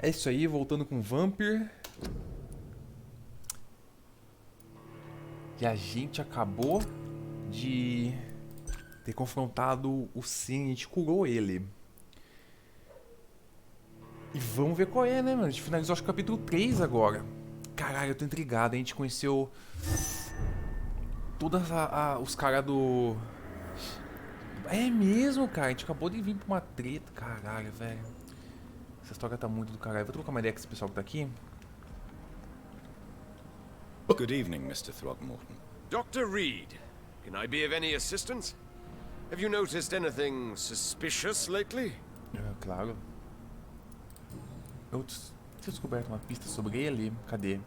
É isso aí, voltando com Vampyr. E a gente acabou de ter confrontado o Sim, a gente curou ele. E vamos ver qual é, né, mano? A gente finalizou acho que o capítulo 3 agora. Caralho, eu tô intrigado, a gente conheceu todos os caras do... É mesmo, cara, a gente acabou de vir pra uma treta. Caralho, velho. Essa história tá muito do caralho. Vou trocar uma ideia com esse pessoal que tá aqui. Good evening, Mr. Throgmorton. Dr. Reed, can I be of any assistance? Have you noticed anything suspicious lately? É, claro. Eu tinha descoberto uma pista sobre ele. Cadê?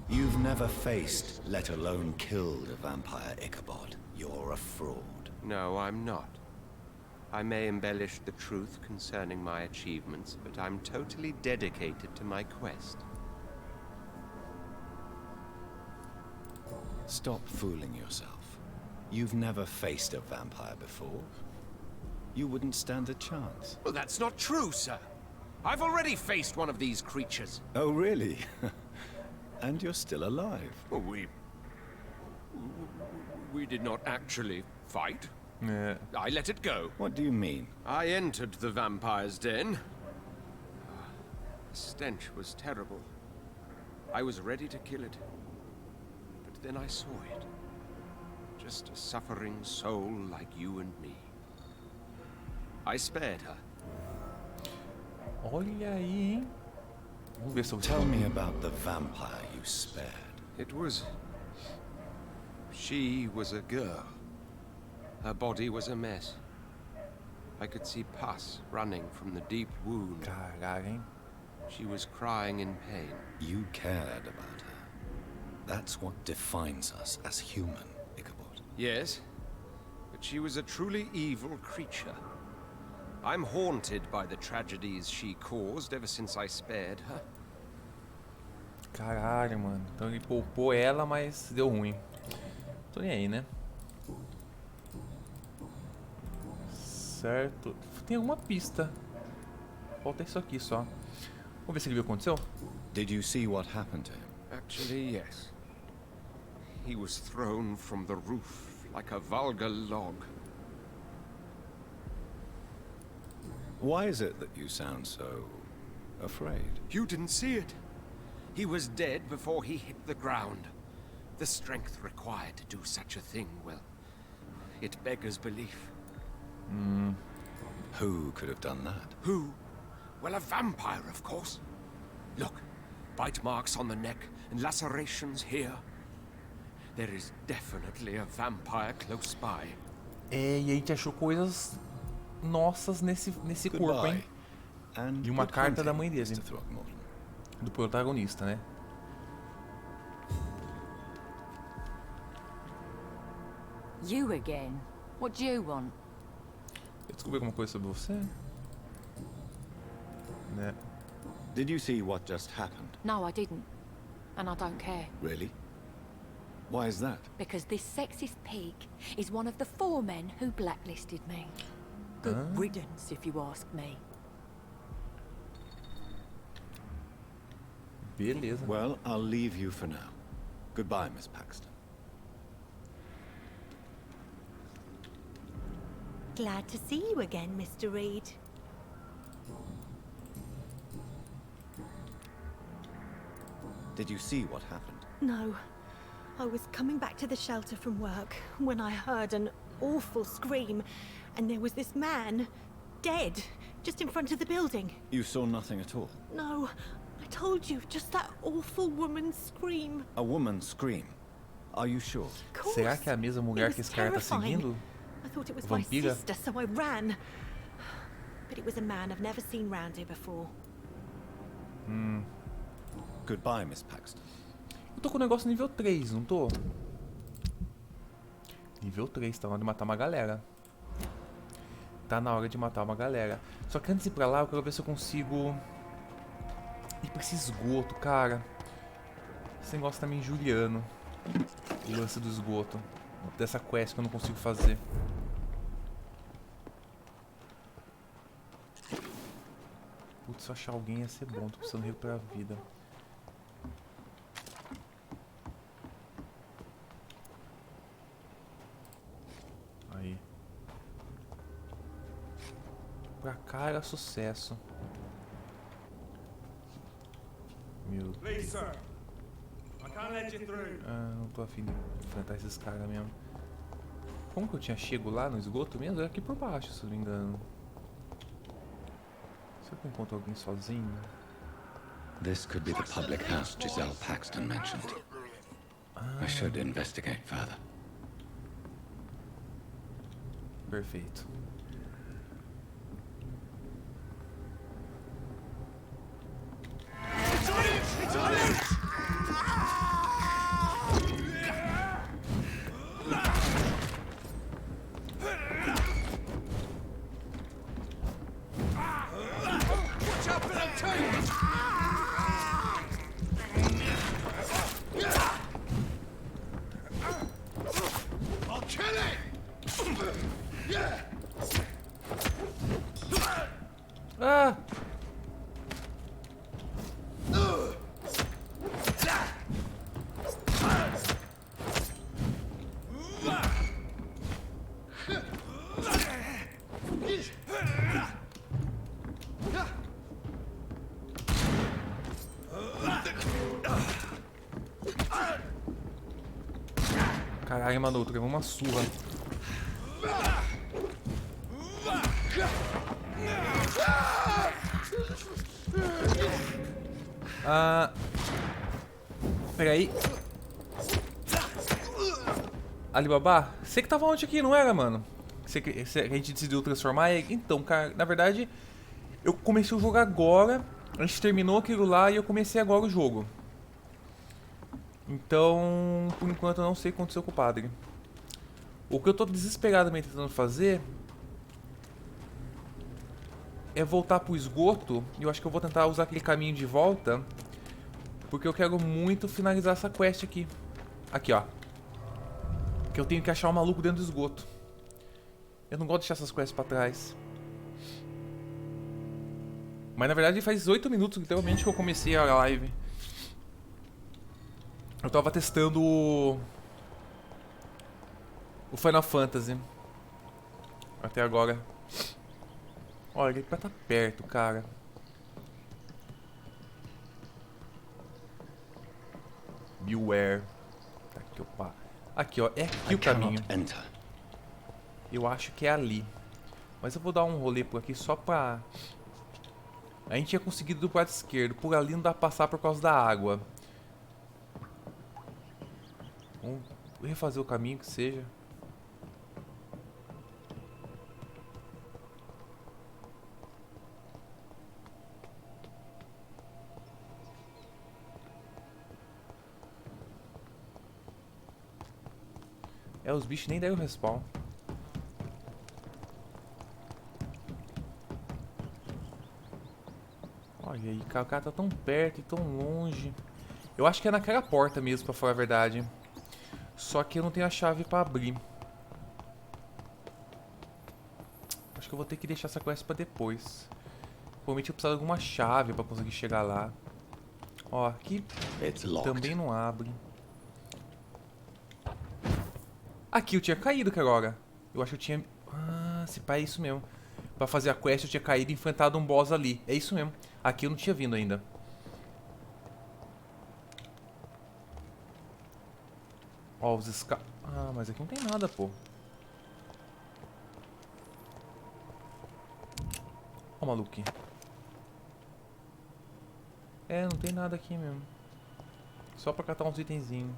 You've never faced, let alone killed a vampire, Ichabod. You're a fraud. No, I'm not. I may embellish the truth concerning my achievements, but I'm totally dedicated to my quest. Stop fooling yourself. You've never faced a vampire before. You wouldn't stand a chance. Well, that's not true, sir. I've already faced one of these creatures. Oh, really? And you're still alive. Well, we did not actually fight. É. I let it go. What do you mean? I entered the vampire's den. The stench was terrible. I was ready to kill it. But then I saw it. Just a suffering soul like you and me. I spared her. Olha aí, hein? Vamos ver se eu... Tell me about the vampire you spared. It was... She was a girl. Her body was a mess. I could see pus running from the deep wound. Caralho, hein? She was crying in pain. You cared about her. That's what defines us as human, Ichabod. Yes, but she was a truly evil creature. I'm haunted by the tragedies she caused ever since I spared her. Caralho, mano. Então ele poupou ela, mas deu ruim. Tô nem aí, né? Certo. Tem alguma pista. Falta isso aqui só. Vamos ver se ele viu o que aconteceu. Did you see what happened to him? Actually, yes. He was thrown from the roof like a vulgar log. Why is it that you sound so afraid? You didn't see it. He was dead before he hit the ground. The strength required to do such a thing, well, it beggars belief. Who could have done that? Who? Well, a vampire, of course. Look, bite marks on the neck and lacerations here. There is definitely a vampire close by. É, e a gente achou coisas nossas nesse corpo, hein? And E uma good carta da hunting, mãe dele, Mr. Throgmorton. do protagonista, né? You again? What do you want? Eu descobri alguma coisa sobre você? Né? Did you see what just happened? No, I didn't. And I don't care. Really? Why is that? Because this sexist pig is one of the 4 men who blacklisted me. Good riddance, if you ask me. Beleza. Well, I'll leave you for now. Goodbye, Miss Paxton. Glad to see you again, Mr. Reed. Did you see what happened? No. I was coming back to the shelter from work when I heard an awful scream, and there was this man, dead, just in front of the building. You saw nothing at all? No, I told you, just that awful woman's scream. A woman scream. Are you sure? Of course. Será que é a mesma mulher It que was esse cara tá terrifying. seguindo? I thought it was my Vampira? sister, so I ran. But it was a man I've never seen round here before. Goodbye, Miss Paxton. Eu tô com o negócio nível 3, não tô? Nível 3, tá na hora de matar uma galera. Tá na hora de matar uma galera. Só que antes de ir pra lá, eu quero ver se eu consigo ir pra esse esgoto, cara. Esse negócio tá me injuriando. O lance do esgoto. Dessa quest que eu não consigo fazer. Putz, Se eu achar alguém ia ser bom. Tô precisando recuperar a vida. Aí. Pra cá era sucesso. Meu Deus. Ah, não tô afim de enfrentar esses caras mesmo. Como que eu tinha chego lá no esgoto mesmo? Era aqui por baixo, se não me engano. Será que eu encontro alguém sozinho? This could be the public house Giselle Paxton mentioned. I should investigate further. Perfeito. Ah! Caralho, mano, eu levei uma surra. Ah... Peraí. Alibaba, você que tava ontem aqui, não era, mano? Você que a gente decidiu transformar? Então, cara, na verdade, eu comecei o jogo agora. A gente terminou aquilo lá e eu comecei agora o jogo. Então, por enquanto eu não sei o que aconteceu com o padre. O que eu tô desesperadamente tentando fazer é voltar pro esgoto. E eu acho que eu vou tentar usar aquele caminho de volta, porque eu quero muito finalizar essa quest aqui. Aqui, ó. Que eu tenho que achar um maluco dentro do esgoto. Eu não gosto de deixar essas quests pra trás. Mas na verdade faz 8 minutos literalmente que eu comecei a live. Eu tava testando o Final Fantasy. Até agora. Olha, ele vai estar perto, cara. Beware. Aqui, opa. Aqui, ó. É aqui o caminho. Eu acho que é ali. Mas eu vou dar um rolê por aqui só pra... A gente tinha conseguido do lado esquerdo. Por ali não dá pra passar por causa da água. Vamos refazer o caminho que seja. É, os bichos nem deram respawn. Olha aí, cara, o cara tá tão perto e tão longe. Eu acho que é naquela porta mesmo, pra falar a verdade. Só que eu não tenho a chave pra abrir. Acho que eu vou ter que deixar essa quest pra depois. Provavelmente eu preciso de alguma chave pra conseguir chegar lá. Ó, aqui também não abre. Aqui eu tinha caído que agora. Eu acho que eu tinha... Ah, se pá, é isso mesmo. Pra fazer a quest eu tinha caído e enfrentado um boss ali. É isso mesmo. Aqui eu não tinha vindo ainda. Ó, os esca... Ah, mas aqui não tem nada, pô. Ó o maluquinho. É, não tem nada aqui mesmo. Só pra catar uns itenzinhos.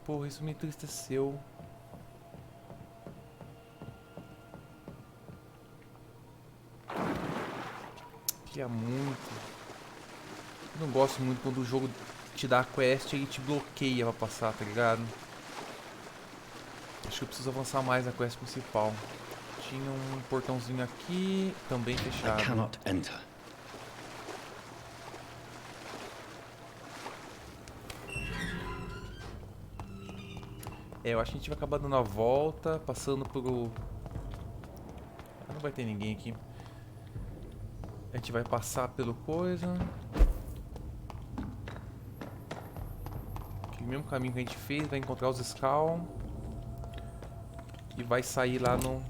Porra, isso me entristeceu. Queria muito. Eu não gosto muito quando o jogo te dá a quest e te bloqueia pra passar, tá ligado? Acho que eu preciso avançar mais na quest principal. Tinha um portãozinho aqui, também fechado. É, eu acho que a gente vai acabar dando a volta, passando por... Não vai ter ninguém aqui. A gente vai passar pelo coisa. Aquele mesmo caminho que a gente fez. Vai encontrar os Skull. E vai sair lá no...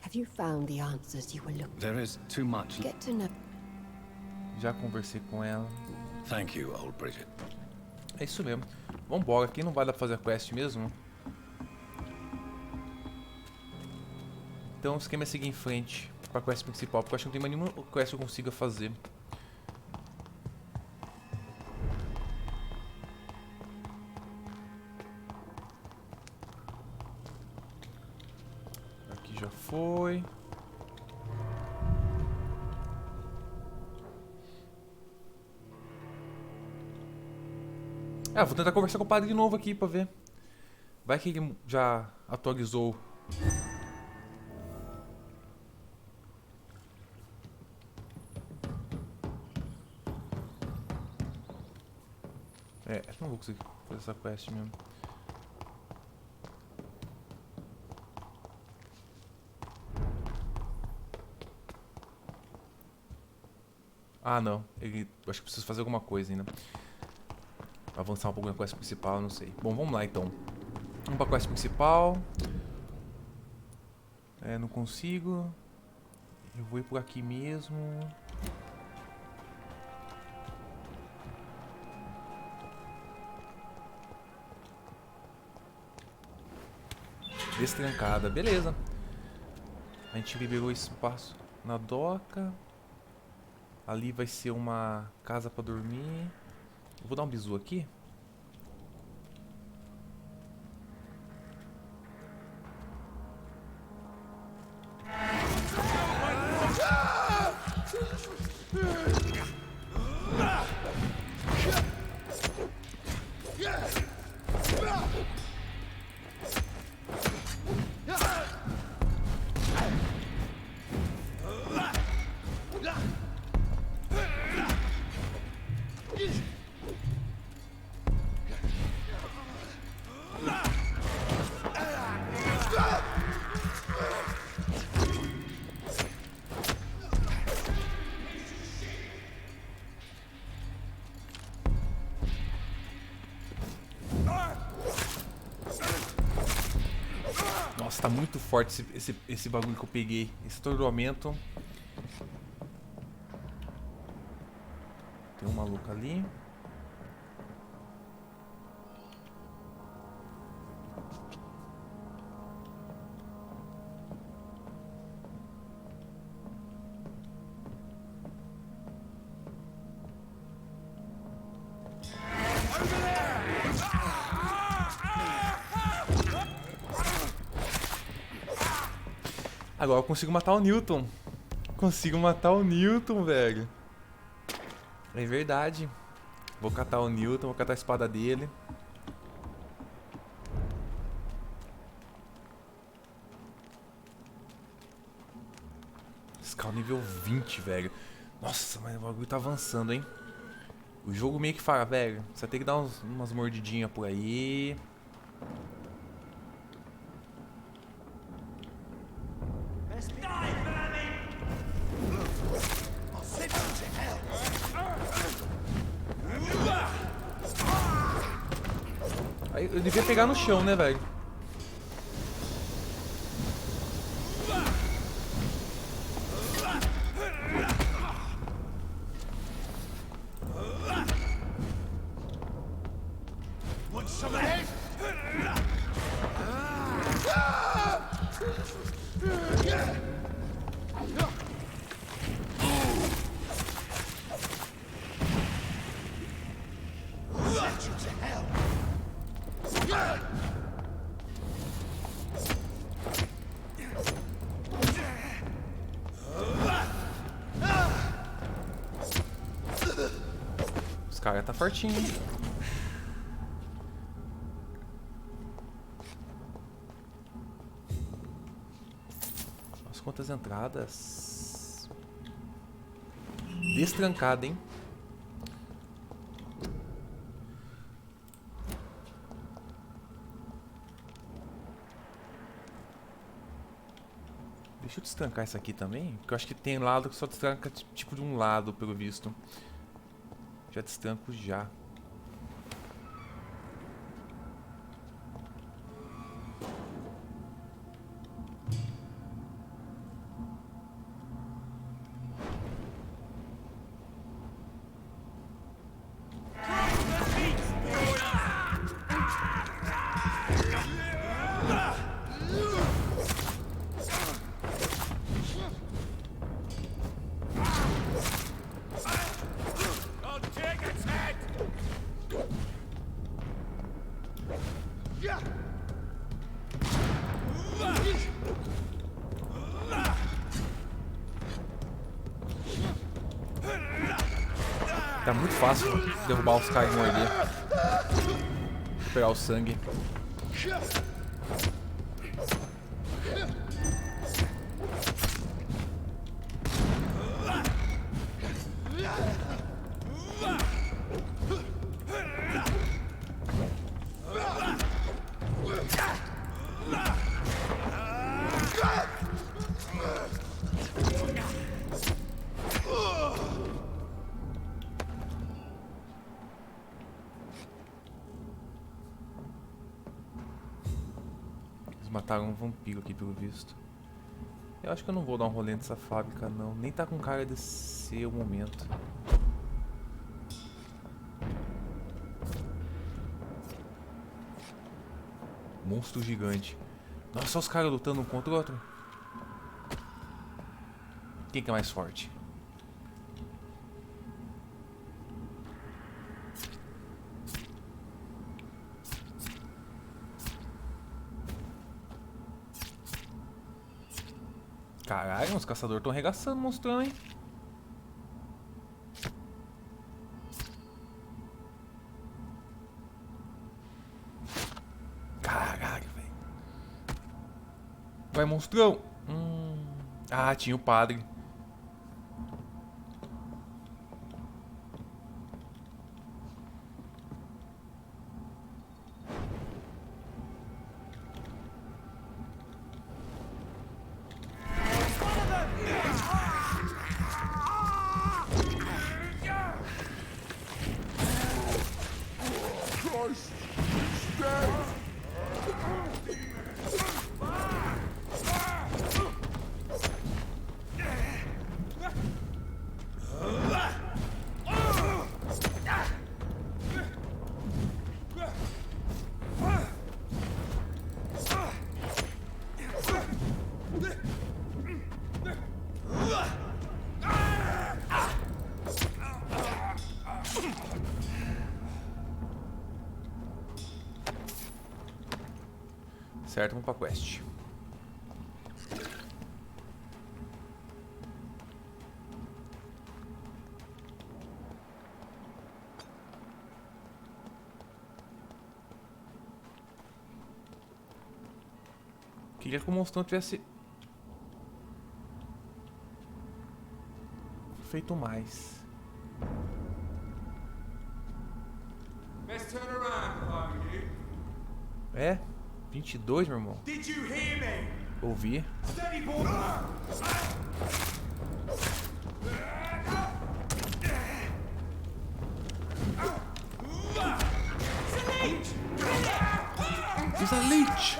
Have you found the answers you were looking? There is too much. Get to know. Já conversei com ela. Thank you, old Bridget. É isso mesmo. Vambora, aqui não vai dar pra fazer a quest mesmo. Então o esquema é seguir em frente pra quest principal, porque eu acho que não tem mais nenhuma quest que eu consiga fazer. Aqui já foi. Ah, vou tentar conversar com o padre de novo aqui pra ver. Vai que ele já atualizou. É, acho que não vou conseguir fazer essa quest mesmo. Ah, não. Acho que preciso fazer alguma coisa ainda. Avançar um pouco na quest principal, não sei. Bom, vamos lá então. Vamos pra quest principal. É, não consigo. Eu vou ir por aqui mesmo. Destrancada, beleza. A gente liberou espaço na doca. Ali vai ser uma casa pra dormir. Eu vou dar um bisu aqui. Nossa, tá muito forte esse bagulho que eu peguei. Esse atordoamento. Tem um maluco ali. Agora eu consigo matar o Newton. Consigo matar o Newton, velho. É verdade. Vou catar o Newton, vou catar a espada dele. Skull nível 20, velho. Nossa, mas o bagulho tá avançando, hein. O jogo meio que fala, velho, você vai ter que dar umas mordidinhas por aí. Aí eu devia pegar no chão, né, velho? Os caras tá fortinho. Nossa, quantas entradas. Destrancada, hein? Deixa eu destrancar isso aqui também. Porque eu acho que tem lado que só destranca tipo de um lado, pelo visto. Já destranco já. Tá muito fácil derrubar os caras e morder. Vou pegar o sangue. Mataram um vampiro aqui pelo visto. Eu acho que eu não vou dar um rolê nessa fábrica não. Nem tá com cara de ser o momento. Monstro gigante. Nossa, só os caras lutando um contra o outro. Quem que é mais forte? Caralho, os caçadores estão arregaçando o monstrão, hein? Caralho, velho. Vai, monstrão. Ah, tinha o padre. Certo, vamos pra quest. Queria que o monstrão tivesse feito mais. É? 22, meu irmão. Ouvi. He's a leech.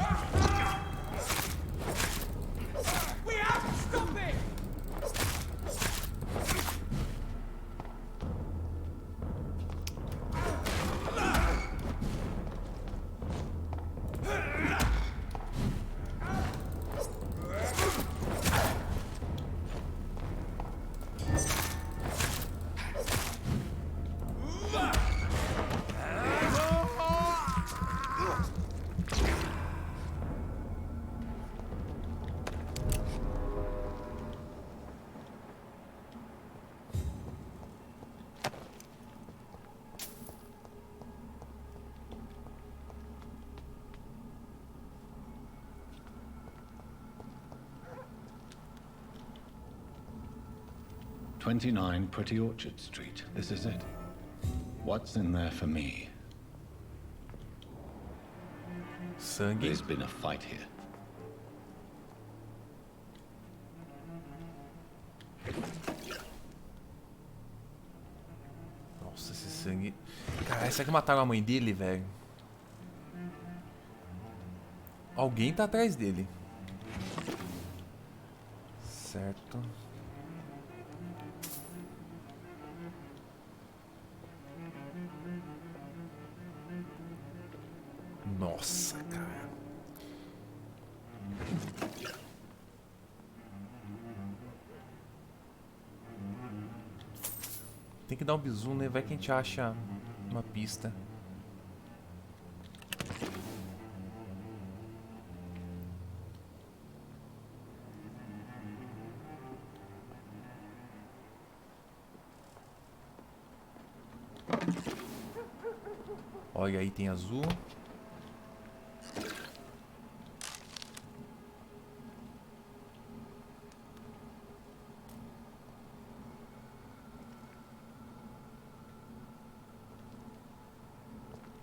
"29 Pretty Orchard Street. This is it. What's in there for me? Sangue. There's been a fight here. Caralho, será que mataram a mãe dele, velho? Alguém tá atrás dele. Certo. Nossa, cara. Tem que dar um bizu, né? Vai que a gente acha uma pista. Olha aí, tem azul.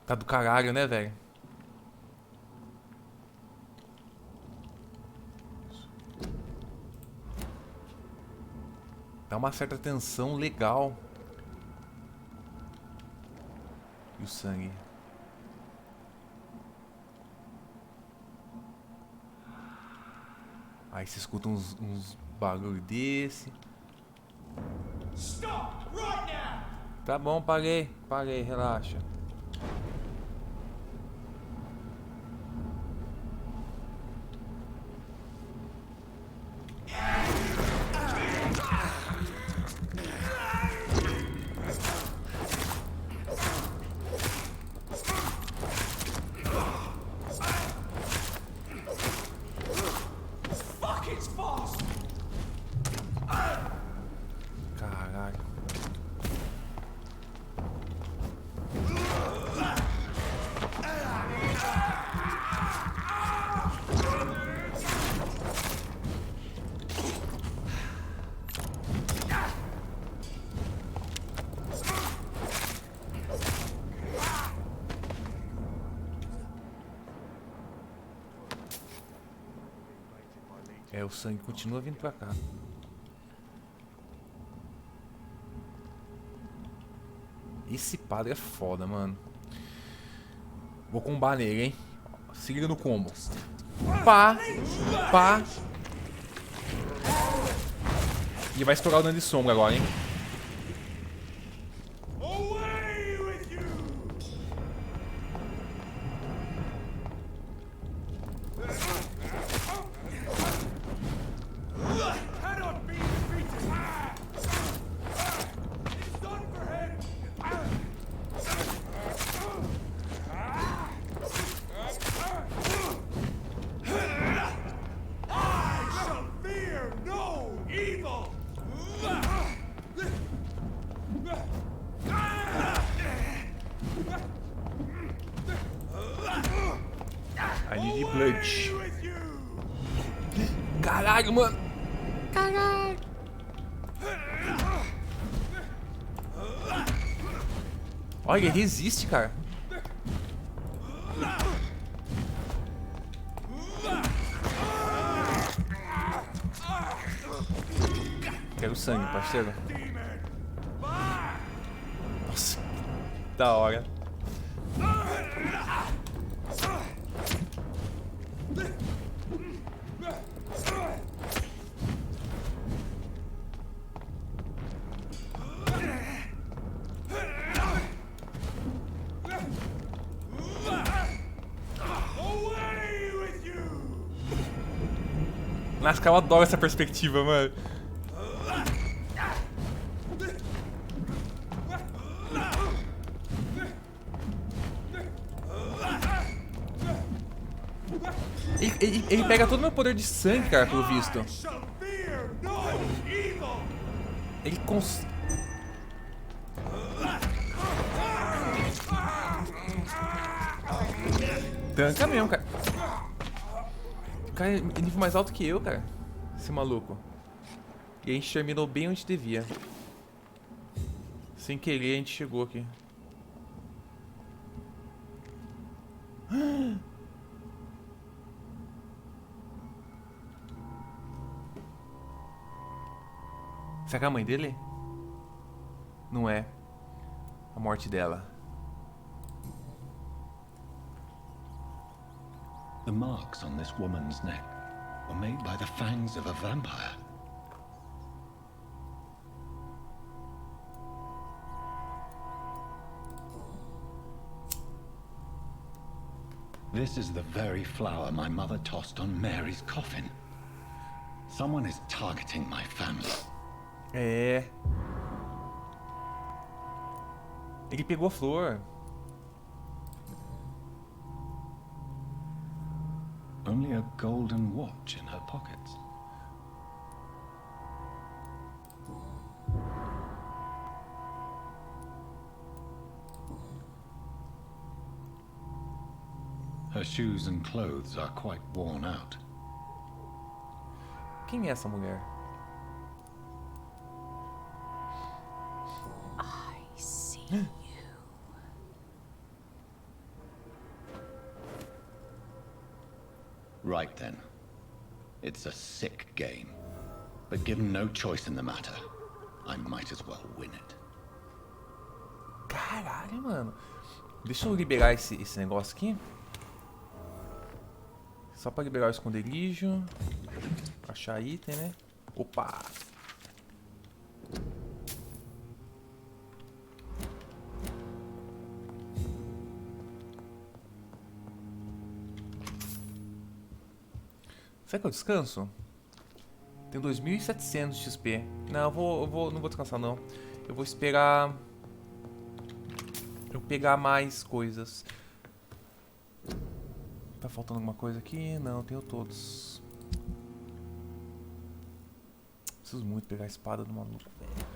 Tá do caralho, né, velho? Dá uma certa tensão legal. E o sangue? Aí você escuta uns barulhos desse. Tá bom, parei, relaxa. Caralho. É, o sangue continua vindo pra cá. Esse padre é foda, mano. Vou combar nele, hein? Se liga no combo. Pá! Pá! E vai estourar o dano de sombra agora, hein? I need blood. Caralho, mano. Caralho. Olha, ele resiste, cara. Quero sangue, parceiro. Nossa, que da hora. Nossa, eu adoro essa perspectiva, mano. Ele pega todo o meu poder de sangue, cara, pelo visto. Ele tanca mesmo, cara. O cara é nível mais alto que eu, cara. Esse maluco. E a gente terminou bem onde devia. Sem querer, a gente chegou aqui. Será que é a mãe dele? Não é. morte dela. The marks on this woman's neck were made by the fangs of a vampire. This is the very flower my mother tossed on Mary's coffin. Someone is targeting my family. É. Ele pegou a flor. Only a golden watch in her pockets. Her shoes and clothes are quite worn out. Quem é essa mulher? I see you. Right then. It's a sick game. But given no choice in the matter, I might as well win it. Caralho, mano. Deixa eu liberar esse negócio aqui. Só pra liberar o esconderijo. Achar item, né? Opa! Será que eu descanso? Tenho 2.700 de XP. Não, não vou descansar não. Eu vou esperar eu pegar mais coisas. Tá faltando alguma coisa aqui? Não, tenho todos. Preciso muito pegar a espada do maluco, velho.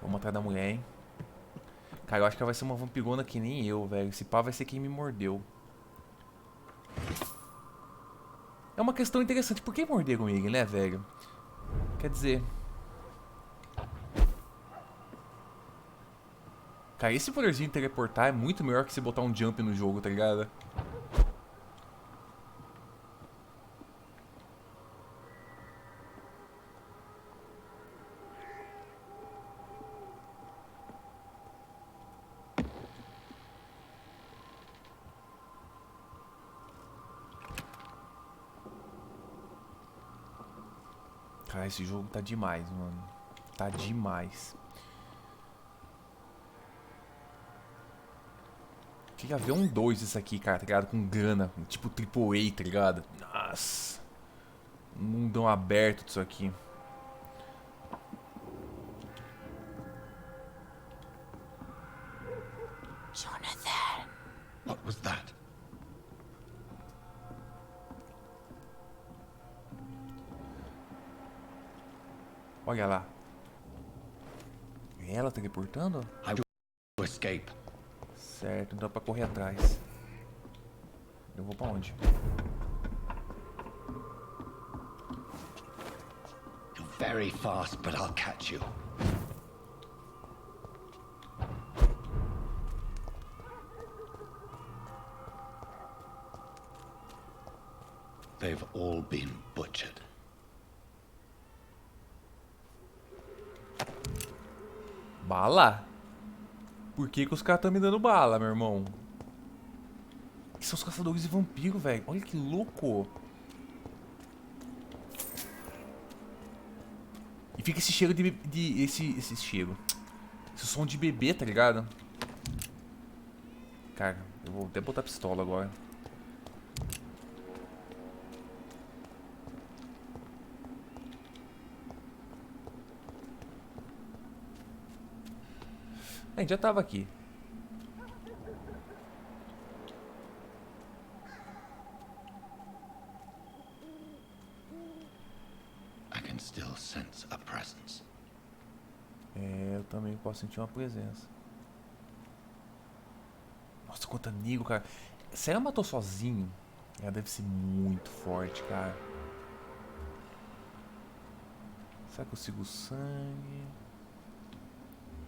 Vamos atrás da mulher, hein? Cara, eu acho que ela vai ser uma vampirona que nem eu, velho. Esse pá vai ser quem me mordeu. É uma questão interessante. Por que morderam ele, né, velho? Quer dizer... Cara, esse poderzinho de teleportar é muito melhor que você botar um jump no jogo, tá ligado? Cara, esse jogo tá demais, mano. Tá demais. Queria ver um 2 isso aqui, cara, tá ligado? Com grana, tipo AAA, tá ligado? Nossa. Um mundão aberto disso aqui. Jonathan. What was that? Olha lá. É ela teleportando? I will escape. Certo, não dá pra correr atrás. Eu vou pra onde? You're very fast, but I'll catch you. They've all been butchered. Bala? Por que os caras estão me dando bala, meu irmão? Que são os caçadores de vampiro, velho. Olha que louco. E fica esse cheiro esse cheiro. Esse som de bebê, tá ligado? Cara, eu vou até botar a pistola agora. A gente já tava aqui. I can still sense a presence. É, eu também posso sentir uma presença. Nossa, quanta nego, cara. Se ela matou sozinho, ela deve ser muito forte, cara. Será que eu sigo o sangue?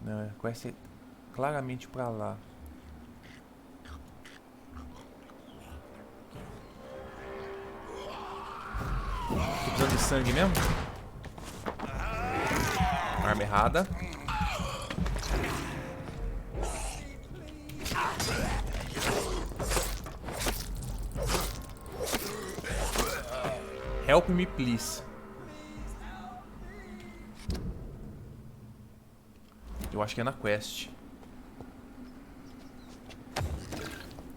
Não, a quest é claramente pra lá. Precisando de sangue mesmo. Arma errada. Help me, please. Eu acho que é na quest.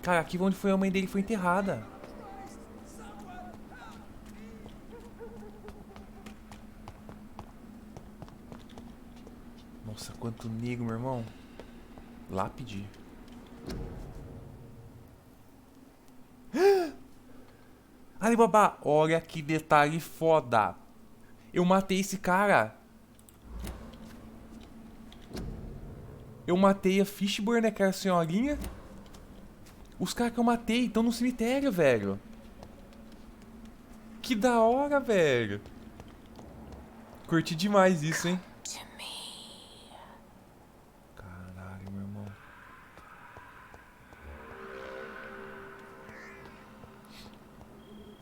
Cara, aqui onde foi a mãe dele foi enterrada. Nossa, quanto negro, meu irmão. Lápide. Alibaba, olha que detalhe foda. Eu matei esse cara. Eu matei a Fishburne, né, que era a senhorinha. Os caras que eu matei estão no cemitério, velho. Que da hora, velho. Curti demais isso, hein. Caralho, meu irmão.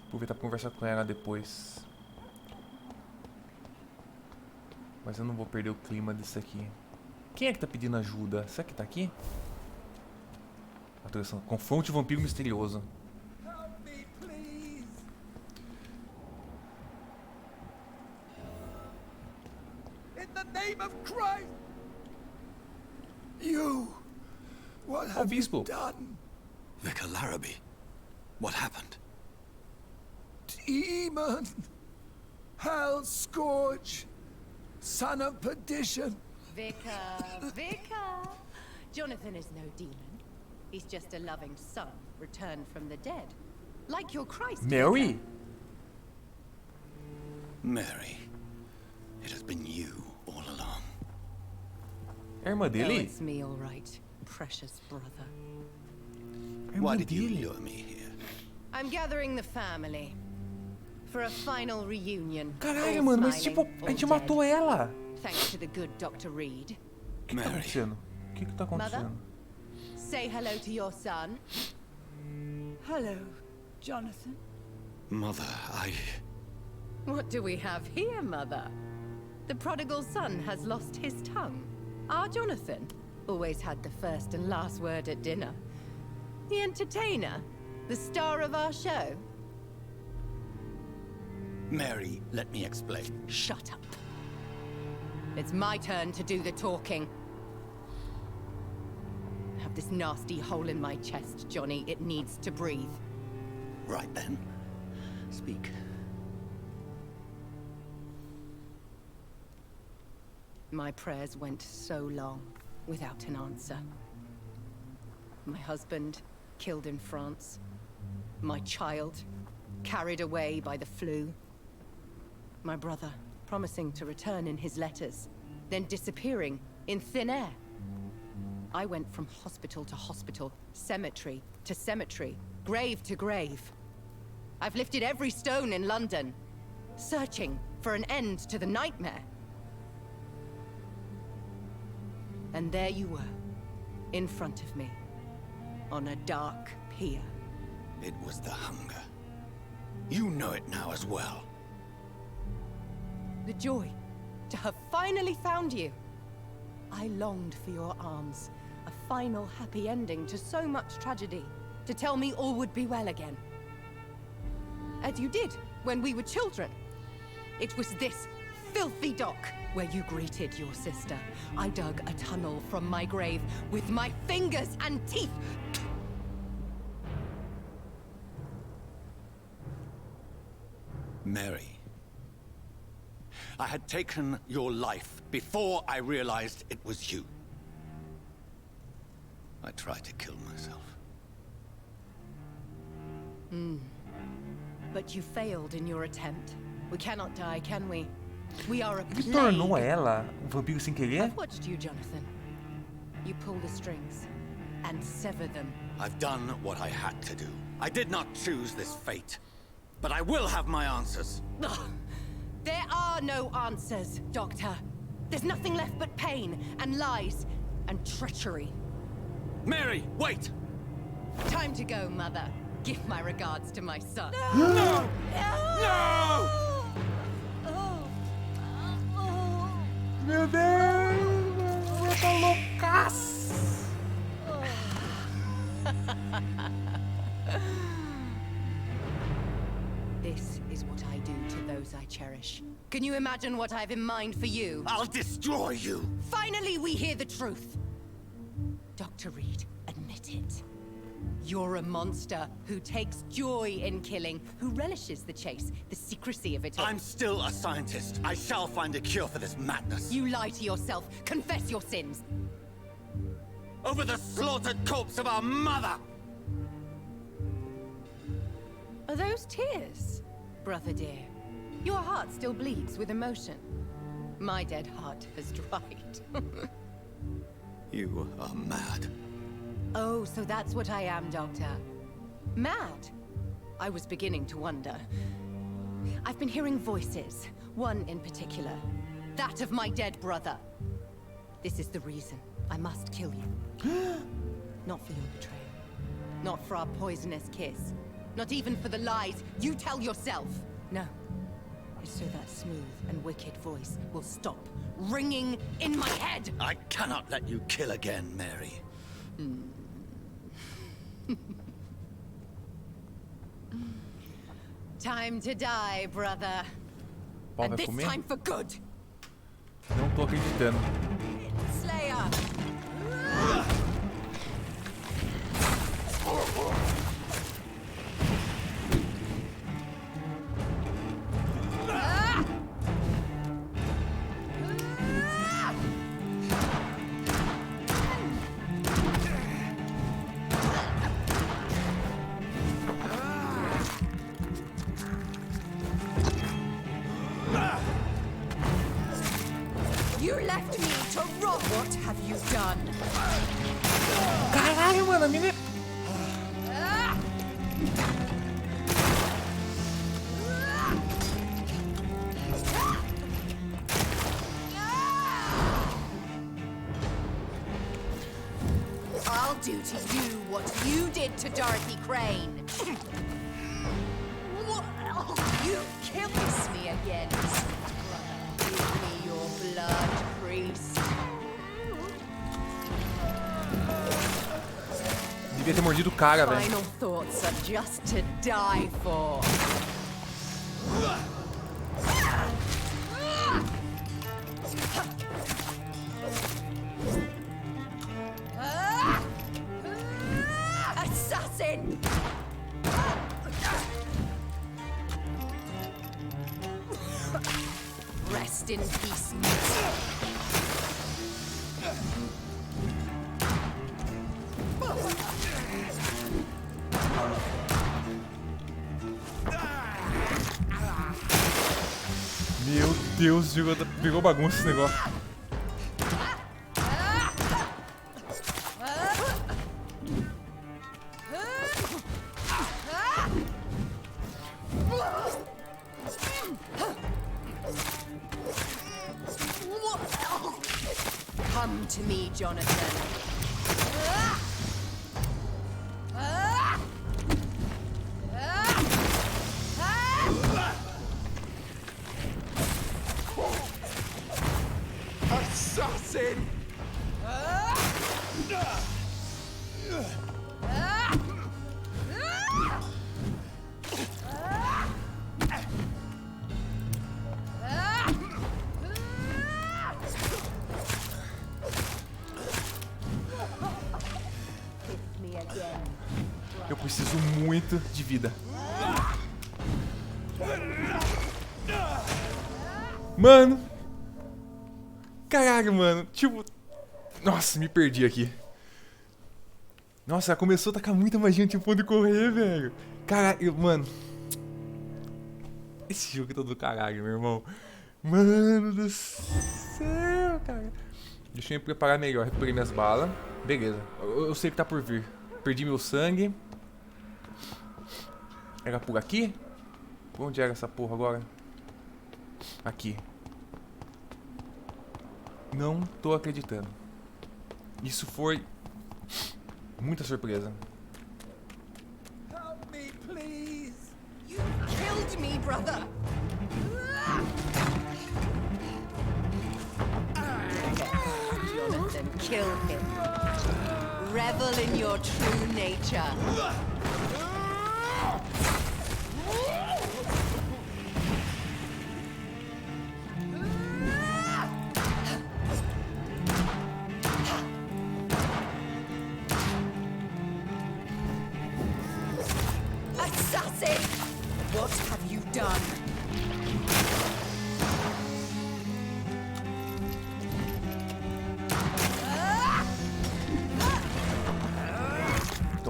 Aproveitar pra conversar com ela depois. Mas eu não vou perder o clima disso aqui. Quem é que tá pedindo ajuda? Será que tá aqui? Atenção. Confronte o vampiro misterioso. In the name of Christ! You! What have you Bispo. done? Vicar Larrabee, what happened? Demon! Hell Scourge! Son of perdition! Vicar. Jonathan is no demon. He's just a loving son returned from the dead. Like your Christ. Mary? Mary, it has been you all along. É a irmã Oh, dele? it's me, all right, precious brother. É a irmã Why did you dele. lure me here? I'm gathering the family for a final reunion. Caralho, All mano, mas smiling, tipo, a all gente dead. matou ela. Thanks to the good Dr. Reed. O que tá Mary. acontecendo? O que tá acontecendo? Say hello to your son. Hello, Jonathan. Mother, What do we have here, Mother? The prodigal son has lost his tongue. Our Jonathan always had the first and last word at dinner. The entertainer, the star of our show. Mary, let me explain. Shut up. It's my turn to do the talking. I have this nasty hole in my chest, Johnny. It needs to breathe. Right then, speak. My prayers went so long without an answer. My husband killed in France. My child carried away by the flu. My brother promising to return in his letters, then disappearing in thin air. I went from hospital to hospital, cemetery to cemetery, grave to grave. I've lifted every stone in London, searching for an end to the nightmare. And there you were, in front of me, on a dark pier. It was the hunger. You know it now as well. The joy to have finally found you. I longed for your arms, a final happy ending to so much tragedy, to tell me all would be well again. As you did when we were children. It was this filthy dock where you greeted your sister. I dug a tunnel from my grave with my fingers and teeth. Mary, I had taken your life before I realized it was you. I tried to kill myself. But you failed in your attempt. We cannot die, can we? We are a Ele tornou plague. ela um vampiro sem querer? I've watched you, Jonathan. You pull the strings and sever them. I've done what I had to do. I did not choose this fate. But I will have my answers. Ugh. There are no answers, Doctor. There's nothing left but pain and lies and treachery. Mary, wait! Time to go, Mother. Give my regards to my son. No! memories I cherish. Can you imagine what I have in mind for you? I'll destroy you! Finally, we hear the truth! Dr. Reed, admit it. You're a monster who takes joy in killing, who relishes the chase, the secrecy of it all. I'm still a scientist. I shall find a cure for this madness. You lie to yourself. Confess your sins. Over the slaughtered corpse of our mother! Are those tears, brother dear? Your heart still bleeds with emotion. My dead heart has dried. You are mad. Oh, so that's what I am, Doctor. Mad? I was beginning to wonder. I've been hearing voices, one in particular. That of my dead brother. This is the reason I must kill you. Not for your betrayal. Not for our poisonous kiss. Not even for the lies you tell yourself. No. It's so that smooth and wicked voice will stop ringing in my head. I cannot let you kill again, Mary. Time to die, brother. Pau And vai this comer? time for good. Não tô acreditando. Slayer. You left me to rot. What have you done? Caralho, mano, a mina é... I'll do to you what you did to Dorothy Crane. You kills me again, sweet brother. Give me your blood, priest. Devia ter mordido o cara, velho. Final thoughts are just to die for. Assassin! Rest in peace, Meu Deus, virou bagunça esse negócio. Come to me, Jonathan. Assassin! Eu preciso muito de vida. Mano. Caralho, mano. Tipo... Nossa, me perdi aqui. Nossa, começou a tacar muita magia, não tinha pra onde correr, velho. Caralho, mano. Esse jogo tá do caralho, meu irmão. Mano do céu, cara. Deixa eu me preparar melhor. Recuperei minhas balas. Beleza. Eu sei que tá por vir. Perdi meu sangue. Era por aqui? Por onde era essa porra agora? Aqui. Não tô acreditando. Isso foi muita surpresa. Help me, please! You killed me, brother. Jonathan, kill him. Revel in your true nature.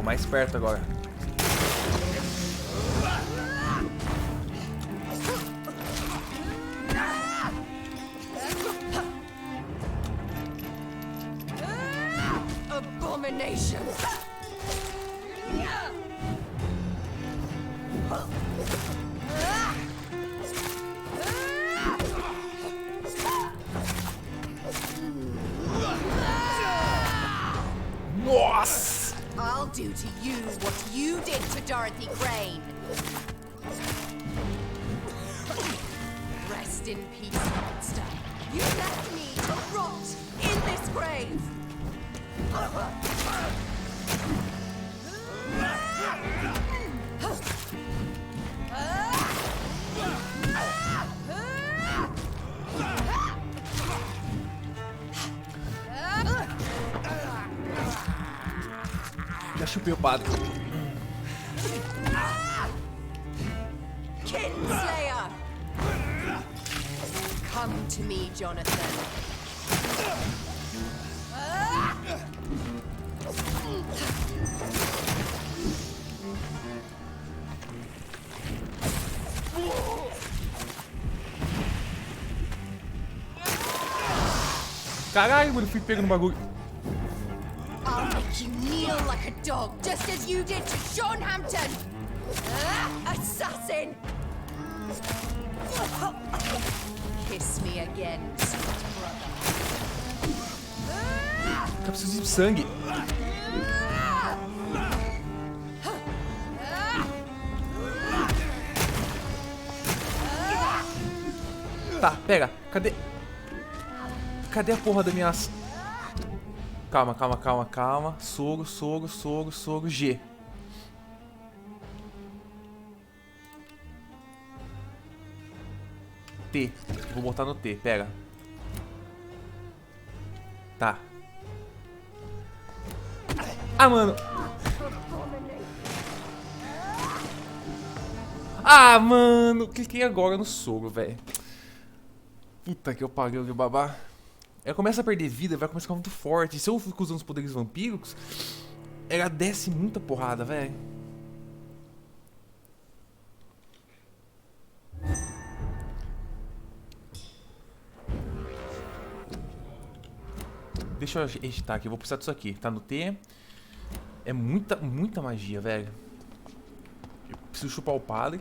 Tô mais perto agora. Abomination. Nossa! I'll do to you what you did to Dorothy Crane. Rest in peace, monster. You left me to rot in this grave. Já chupei o padre. Kinslayer! Come to me, Jonathan. Caralho, mano, fui pego no bagulho. I'll make you kneel like a dog, just as you did to Sean Hampton! Assassin! Kiss me again, sweet brother. Eu preciso de sangue. Tá, pega. Cadê? Cadê a porra da minha... Calma, calma, calma, calma. Soro, soro, soro, soro, G. T. Vou botar no T, pega. Tá. Ah, mano. Ah, mano. Cliquei agora no soro, velho. Puta que eu paguei de babá. Ela começa a perder vida, vai começar a ficar muito forte. Se eu fico usando os poderes vampíricos, ela desce muita porrada, velho. Deixa eu editar aqui, eu vou precisar disso aqui. Tá no T. É muita, muita magia, velho. Eu preciso chupar o padre.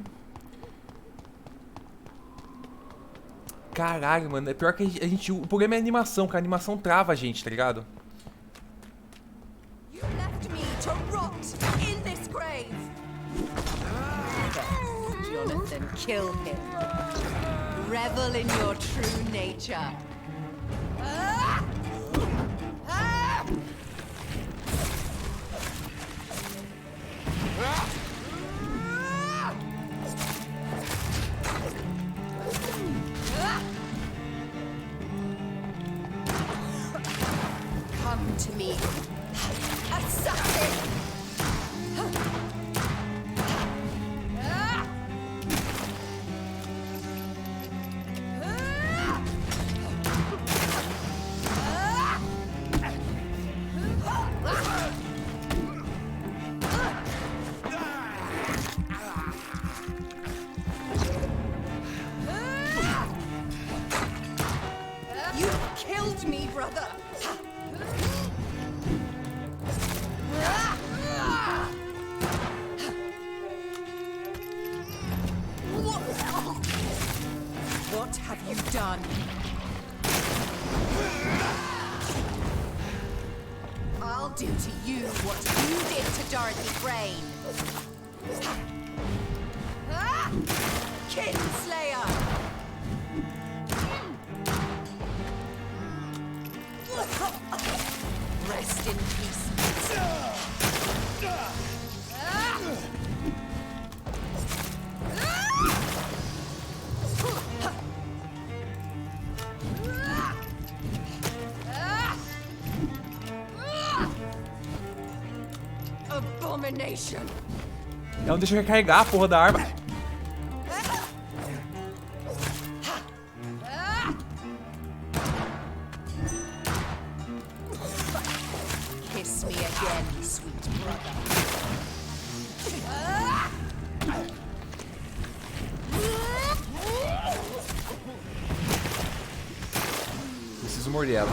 Caralho, mano, é pior que a gente... O problema é a animação, que a animação trava a gente, tá ligado? You left me to rot in this grave. Jonathan, kill him. Revel in your true nature. Come to me, assassin! You killed me, brother! What have you done? I'll do to you what you did to Dorothy Crane. Kinslayer! Rest in peace. Abomination. Ela não deixa eu recarregar a porra da arma. Kiss me again, sweet brother. preciso morder ela.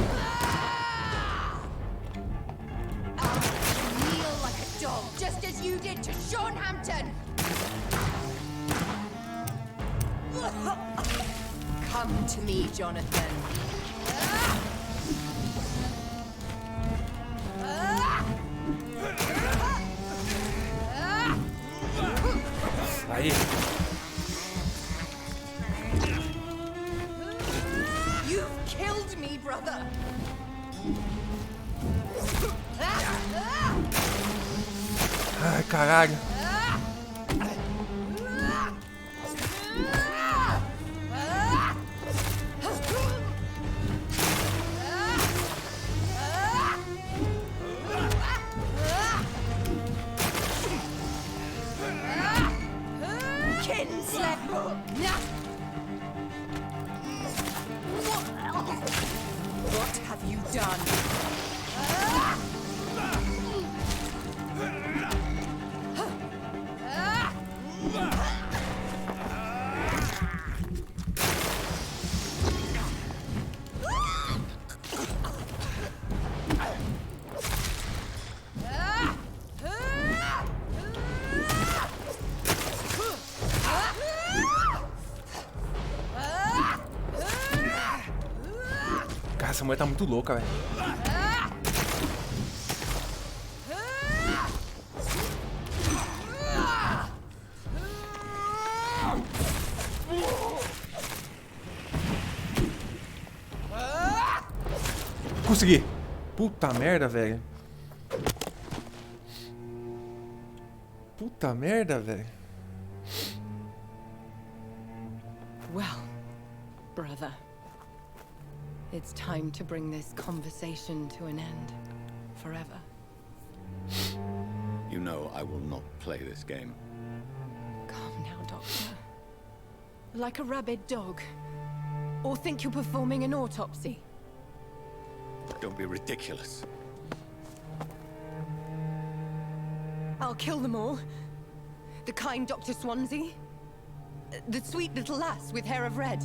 Kneel like a dog, just as you did to Sean Hampton. Come to me, Jonathan. Aí. You've killed me, brother. Ai, caralho. What have you done? Cara, essa mulher tá muito louca, velho. Consegui. Puta merda, velho. Puta merda, velho. Well, brother. It's time to bring this conversation to an end. Forever. You know I will not play this game. Calm now, Doctor. Like a rabid dog. Or think you're performing an autopsy. Don't be ridiculous. I'll kill them all. The kind Dr. Swansea. The sweet little lass with hair of red.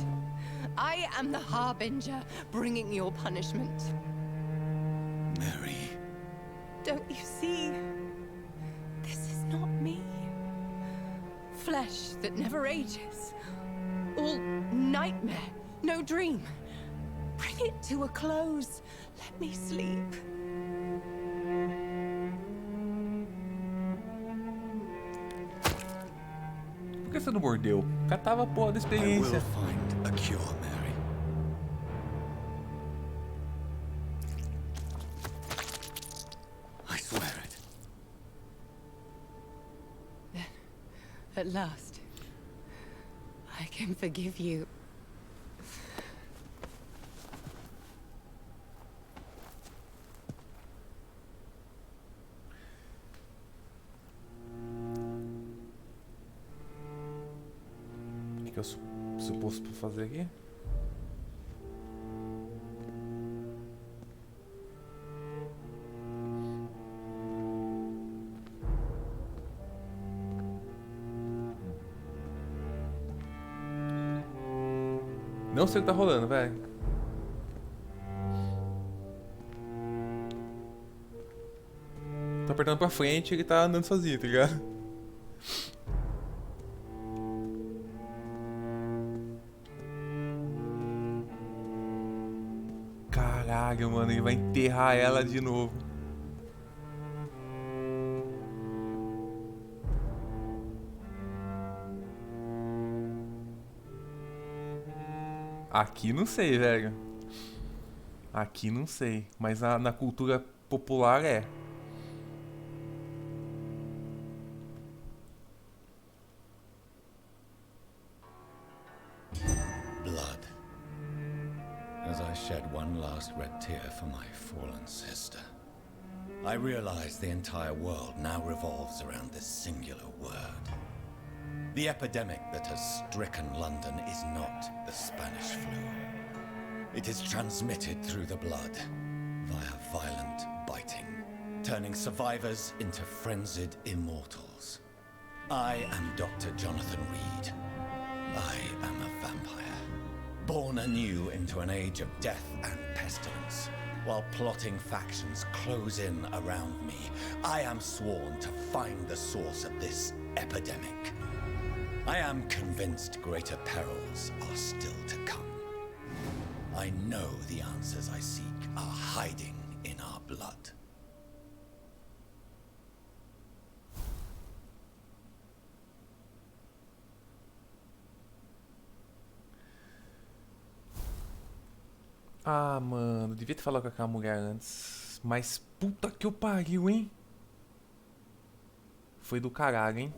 I am the Harbinger, bringing your punishment. Mary. Don't you see? This is not me. Flesh that never ages. All nightmare, no dream. Bring it to a close. Let me sleep. Por que você não mordeu? Catava a porra da I experiência. will find a cure, Mary. I swear it. At last, I can forgive you. O que eu suposto fazer aqui? Não sei o que tá rolando, velho. Tô apertando pra frente e ele tá andando sozinho, tá ligado? Caralho, mano, ele vai enterrar ela de novo. Aqui não sei, velho. Aqui não sei. Mas na cultura popular é. Blood. As I shed one last red tear for my fallen sister, I realize the entire world now revolves around this singular word. The epidemic that has stricken London is not the Spanish flu. It is transmitted through the blood, via violent biting, turning survivors into frenzied immortals. I am Dr. Jonathan Reed. I am a vampire. born anew into an age of death and pestilence. While plotting factions close in around me, I am sworn to find the source of this epidemic. I am convinced greater perils are still to come. I know the answers I seek are hiding in our blood. Ah, mano, devia ter falado com aquela mulher antes. Mas puta que eu pariu, hein? Foi do caralho, hein?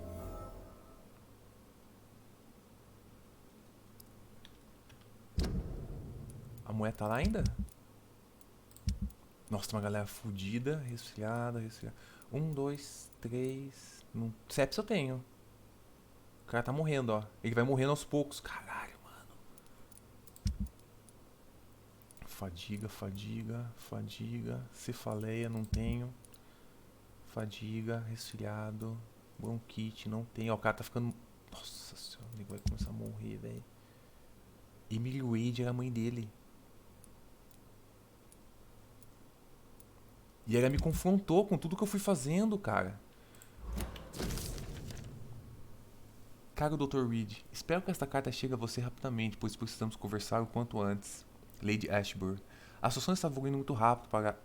A mulher tá lá ainda? Nossa, tem uma galera fodida, resfriada, resfriada. 1, 2, 3. Sepsis eu tenho. O cara tá morrendo, ó. Ele vai morrendo aos poucos. Caralho, mano. Fadiga, fadiga, fadiga. Cefaleia, não tenho. Fadiga, resfriado. Bronquite, não tenho. Ó, o cara tá ficando. Nossa senhora, o nego vai começar a morrer, velho. Emily Wade era a mãe dele. E ela me confrontou com tudo que eu fui fazendo, cara. Caro Dr. Reed, espero que esta carta chegue a você rapidamente, pois precisamos conversar o quanto antes. Lady Ashburn. A situação está evoluindo muito rápido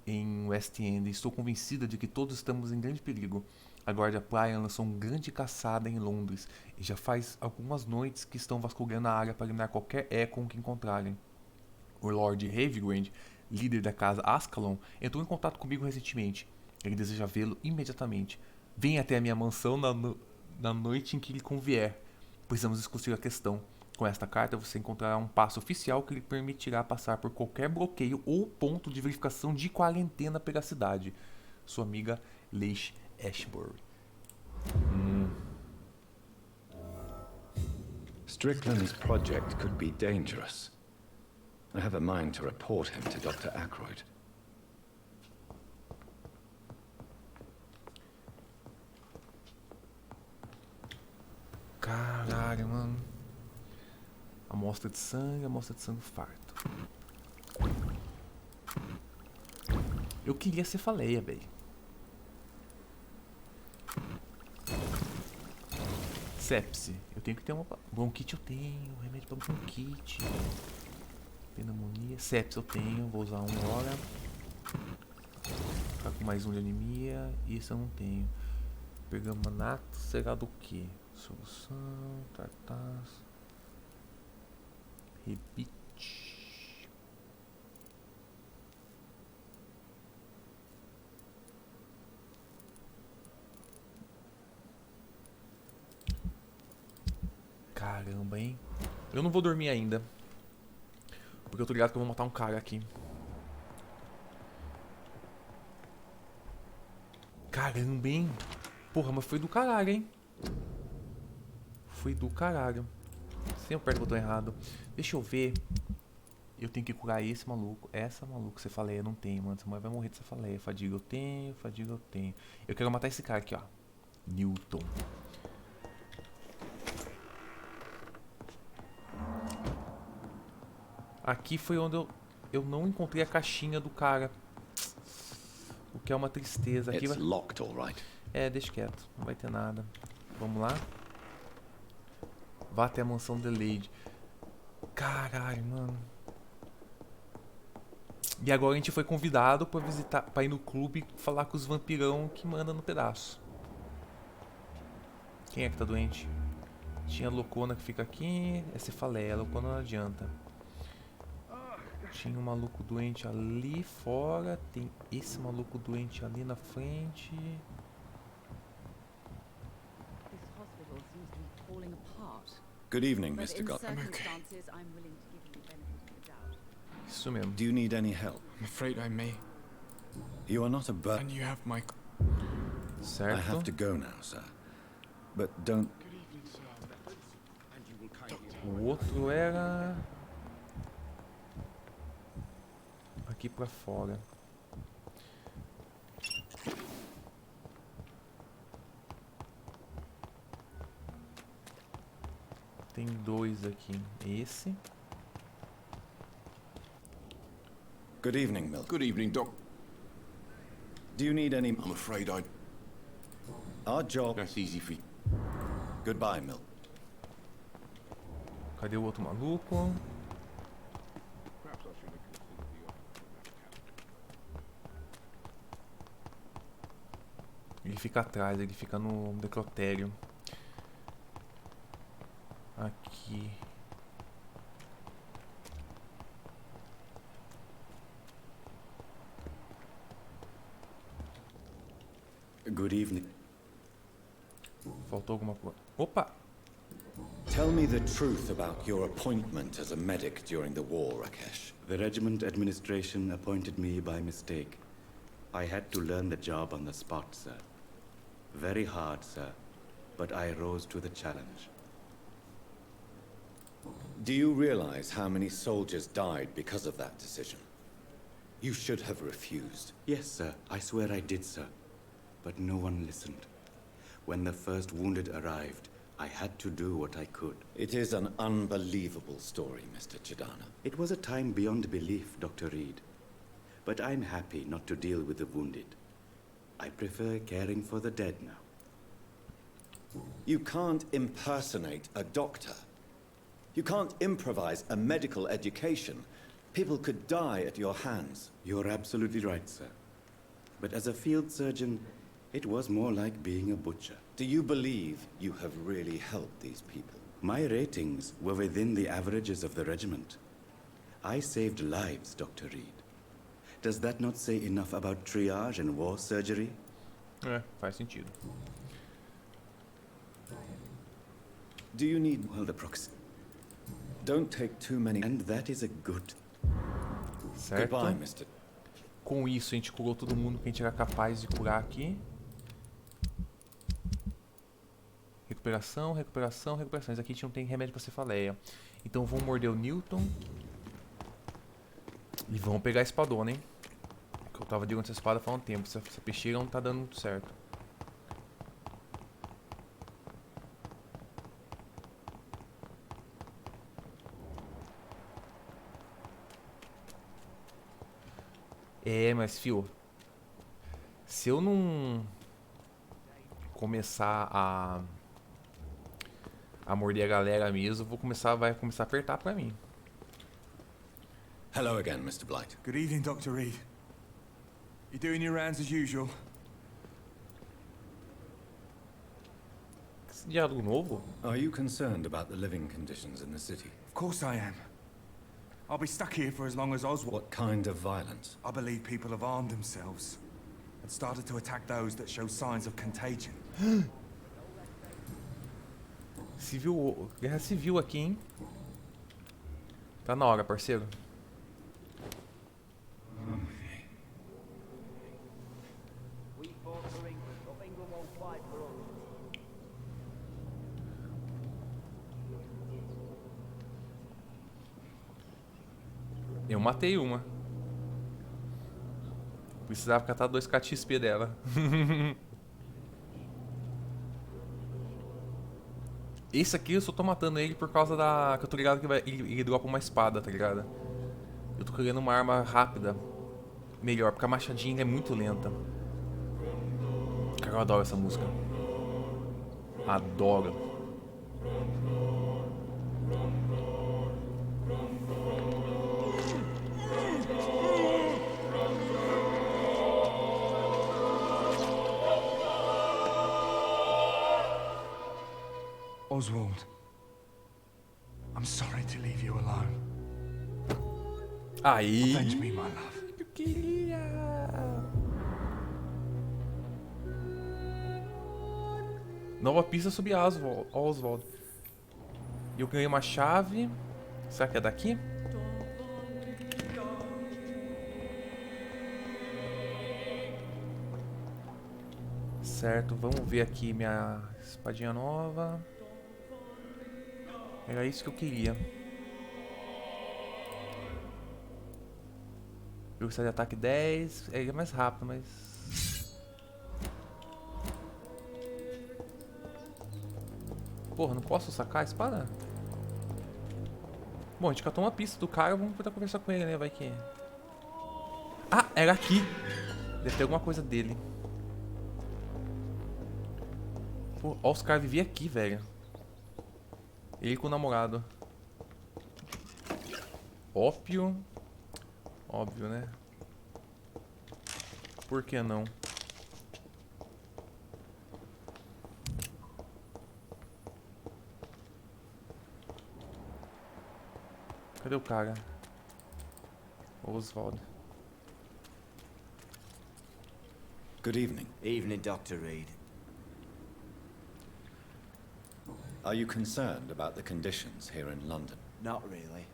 em West End e estou convencida de que todos estamos em grande perigo. A Guardia Praia lançou uma grande caçada em Londres e já faz algumas noites que estão vasculhando a área para eliminar qualquer eco que encontrarem. O Lord Havigrand, líder da casa Ascalon, entrou em contato comigo recentemente. Ele deseja vê-lo imediatamente. Venha até a minha mansão na noite em que lhe convier. Precisamos discutir a questão. Com esta carta você encontrará um passo oficial que lhe permitirá passar por qualquer bloqueio ou ponto de verificação de quarentena pela cidade. Sua amiga Lady Ashbury. Strickland's project could be dangerous. I have a mind to report him to Dr. Ackroyd. Caralho, mano. Amostra de sangue farto. Eu queria cefaleia, velho. Sepse. Eu tenho que ter uma... Bronquite eu tenho. Remédio pra bronquite. Pneumonia. Sepse eu tenho. Vou usar um agora. Ficar com mais um de anemia. Isso eu não tenho. Pergamanato será do que? Solução. Tartaz. Rebite. Caramba, hein? Eu não vou dormir ainda. Porque eu tô ligado que eu vou matar um cara aqui. Caramba, hein? Porra, mas foi do caralho, hein? Foi do caralho. Sempre aperto o botão errado. Deixa eu ver. Eu tenho que curar esse maluco. Essa maluca, cefaleia, eu não tenho, mano. Essa mulher vai morrer de cefaleia. Fadiga eu tenho, fadiga eu tenho. Eu quero matar esse cara aqui, ó. Newton. Aqui foi onde eu não encontrei a caixinha do cara. O que é uma tristeza. Aqui vai... locked, all right. É, deixa quieto. Não vai ter nada. Vamos lá. Vá até a mansão de Lady. Caralho, mano. E agora a gente foi convidado pra visitar, pra ir no clube falar com os vampirão que manda no pedaço. Quem é que tá doente? Tinha a loucona que fica aqui. É cefaleia. A loucona não adianta. Tinha um maluco doente ali fora. Tem esse maluco doente ali na frente. Good evening, Mr. Gotham. Isso mesmo. Do you need any help? I'm afraid I may. You are not a And you have my... Certo. I have to go now, sir. But don't... Good evening, sir. O outro era... aqui pra fora. Tem dois aqui. Esse. Good evening, Milk. Good evening, Doc. Do you need any... I'm afraid I... Our job... That's easy for you. Goodbye, Milk. Cadê o outro maluco? Perhaps I should have considered the offer. Ele fica atrás, ele fica no necrotério. Aqui. Good evening. Faltou alguma coisa. Opa! Tell me the truth about your appointment as a medic during the war, Rakesh. The regiment administration appointed me by mistake. I had to learn the job on the spot, sir. Very hard, sir, but I rose to the challenge. Do you realize how many soldiers died because of that decision? You should have refused. Yes, sir. I swear I did, sir. But no one listened. When the first wounded arrived, I had to do what I could. It is an unbelievable story, Mr. Chidana. It was a time beyond belief, Dr. Reed. But I'm happy not to deal with the wounded. I prefer caring for the dead now. You can't impersonate a doctor. You can't improvise a medical education. People could die at your hands. You're absolutely right, sir. But as a field surgeon, it was more like being a butcher. Do you believe you have really helped these people? My ratings were within the averages of the regiment. I saved lives, Dr. Reed. Does that not say enough about triage and war surgery? Faz sentido. Do you need... Well, the proxy... Don't take too many... And that is a good... Certo. Goodbye, Mr. Com isso, a gente curou todo mundo que a gente era capaz de curar aqui. Recuperação, recuperação, recuperação. Isso aqui a gente não tem remédio pra cefaleia. Então vamos morder o Newton. E vamos pegar a espadona, hein? Que eu tava ligando essa espada faz um tempo. Essa peixeira não tá dando muito certo. É, mas fio, se eu não começar a morder a galera mesmo, vai começar a apertar pra mim. Hello again, Mr. Blight. Good evening, Dr. Reed. You doing your rounds as usual? Esse diálogo novo? Are you concerned about the living conditions in the city? Of course I am. I'll be stuck here for as long as Oswald... What kind of violence? I believe people have armed themselves and started to attack those that show signs of contagion. Guerra civil aqui, hein? Tá na hora, parceiro. Eu matei uma. Precisava catar 2k de XP dela. Esse aqui eu só tô matando ele por causa da... Que eu tô ligado que ele dropa uma espada, tá ligado? Eu tô querendo uma arma rápida. Melhor, porque a machadinha é muito lenta. Cara, eu adoro essa música. Adoro. Oswald, I'm sorry to leave you alone. Aí. Avenge me, my love. Eu queria. Nova pista sobre Oswald. Eu ganhei uma chave. Será que é daqui? Certo, vamos ver aqui minha espadinha nova. Era isso que eu queria. Velocidade de ataque 10. Ele é mais rápido, mas... Porra, não posso sacar a espada? Bom, a gente catou uma pista do cara. Vamos tentar conversar com ele, né? Vai que... Ah, era aqui. Deve ter alguma coisa dele. Pô, ó, os caras viviam aqui, velho. Ele com o namorado. Ópio. Óbvio, né? Por que não? Cadê o cara? Oswald. Good evening. Evening, Dr. Reed. Are you concerned about the conditions here in London? Not really.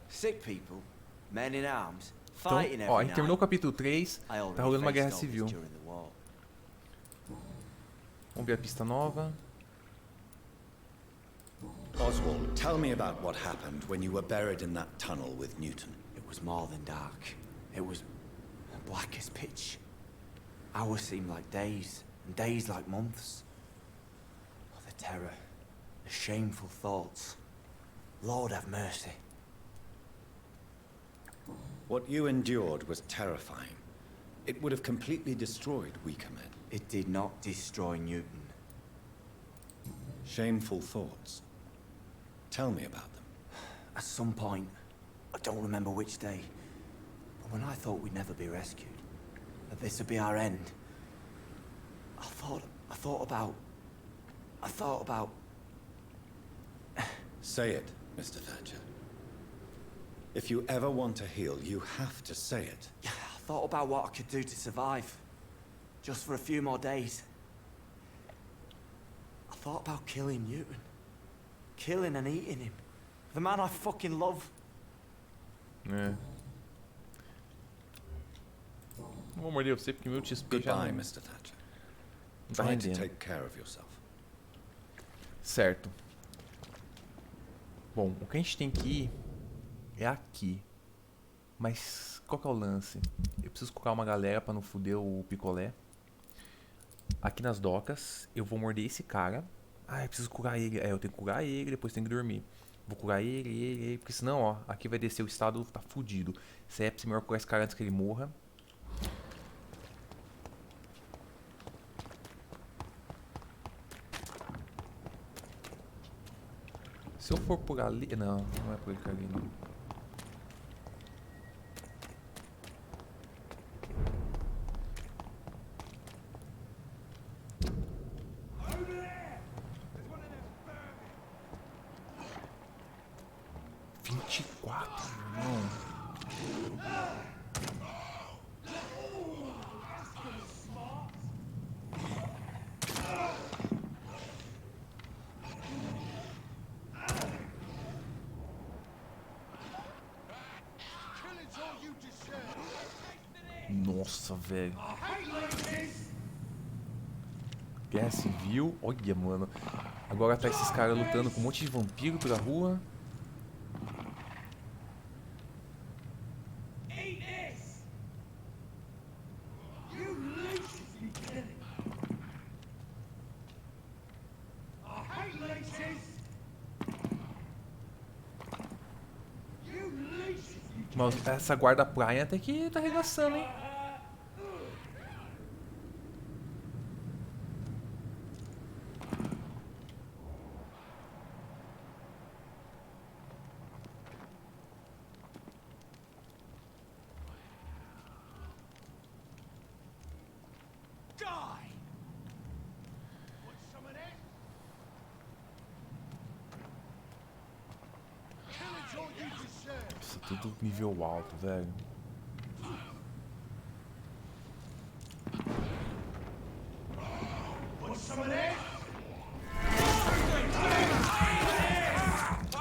Sick people, men in arms, Então, fighting ó, a every gente terminou o night. capítulo 3. I already Tá rolando uma guerra faced civil. Delfos during the war. Vamos ver a pista nova. Oswald, tell me about what happened when you were buried in that tunnel with Newton. It was more than dark. It was black as pitch. Hours seemed like days, and days like months. Oh, the terror, the shameful thoughts. Lord have mercy. What you endured was terrifying. It would have completely destroyed weaker men. It did not destroy Newton. Shameful thoughts. Tell me about them. At some point, I don't remember which day, but when I thought we'd never be rescued, that this would be our end, I thought about... Say it, Mr. Thatcher. If you ever want to heal, you have to say it. I thought about what I could do to survive, just for a few more days. I thought about killing Newton. Killing and eating him. The man I fucking love. É. Não vou morder você porque meu XP já Goodbye, não, Mr. Thatcher. não tá Try to rendendo. take care of yourself. Certo. Bom, o que a gente tem que ir é aqui. Mas qual que é o lance? Eu preciso curar uma galera pra não foder o picolé. Aqui nas docas, eu vou morder esse cara. Ah, eu preciso curar ele. É, eu tenho que curar ele, depois tenho que dormir. Vou curar ele, porque senão, ó, aqui vai descer o estado, tá fudido. Sepsi, melhor curar esse cara antes que ele morra. Se eu for por ali... Não, não é por ali, não. Nossa, velho. Guerra civil. Olha, mano. Agora tá esses caras lutando com um monte de vampiro pela rua. Mas essa guarda-praia até que tá arregaçando, hein? Isso é tudo nível alto, velho.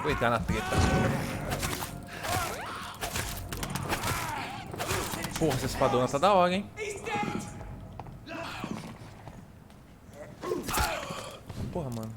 Vou entrar na treta. Porra, essa espadona tá da hora, hein? Porra, mano.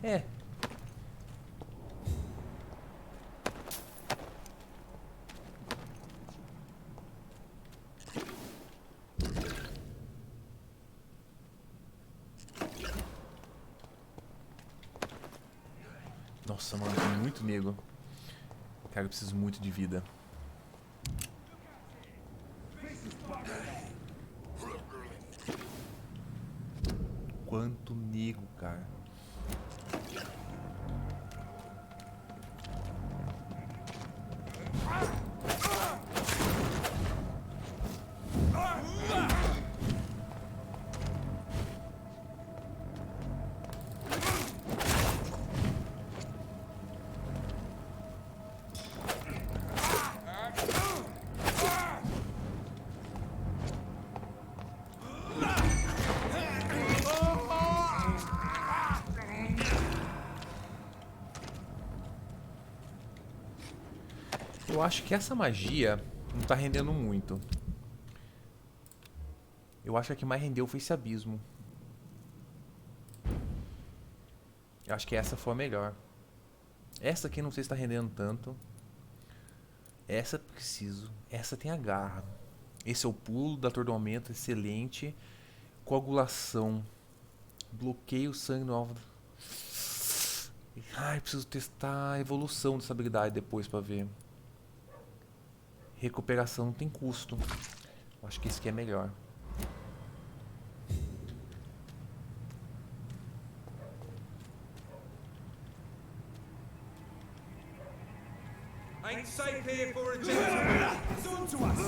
É. Nossa, mano, tem muito nego. Cara, eu preciso muito de vida. Quanto nego, cara. Eu acho que essa magia não tá rendendo muito. Eu acho que a que mais rendeu foi esse abismo. Eu acho que essa foi a melhor. Essa aqui não sei se tá rendendo tanto. Essa preciso. Essa tem a garra. Esse é o pulo da atordoamento, excelente. Coagulação. Bloqueio o sangue no alvo. Ai, preciso testar a evolução dessa habilidade depois pra ver. Recuperação não tem custo. Eu acho que esse aqui é melhor. Ain't safe here for a gentleman. It's on to us.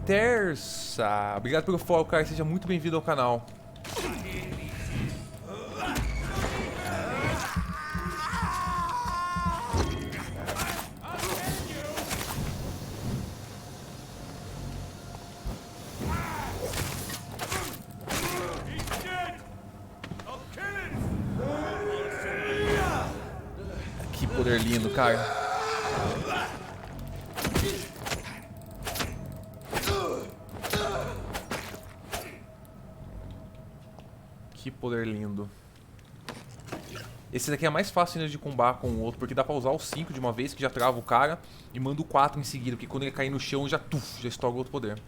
Terça. Obrigado pelo follow, cara. Seja muito bem-vindo ao canal. Que poder lindo, cara. Que poder lindo. Esse daqui é mais fácil ainda de combar com o outro, porque dá pra usar o 5 de uma vez, que já trava o cara, e manda o 4 em seguida, porque quando ele cair no chão já estoura o outro poder.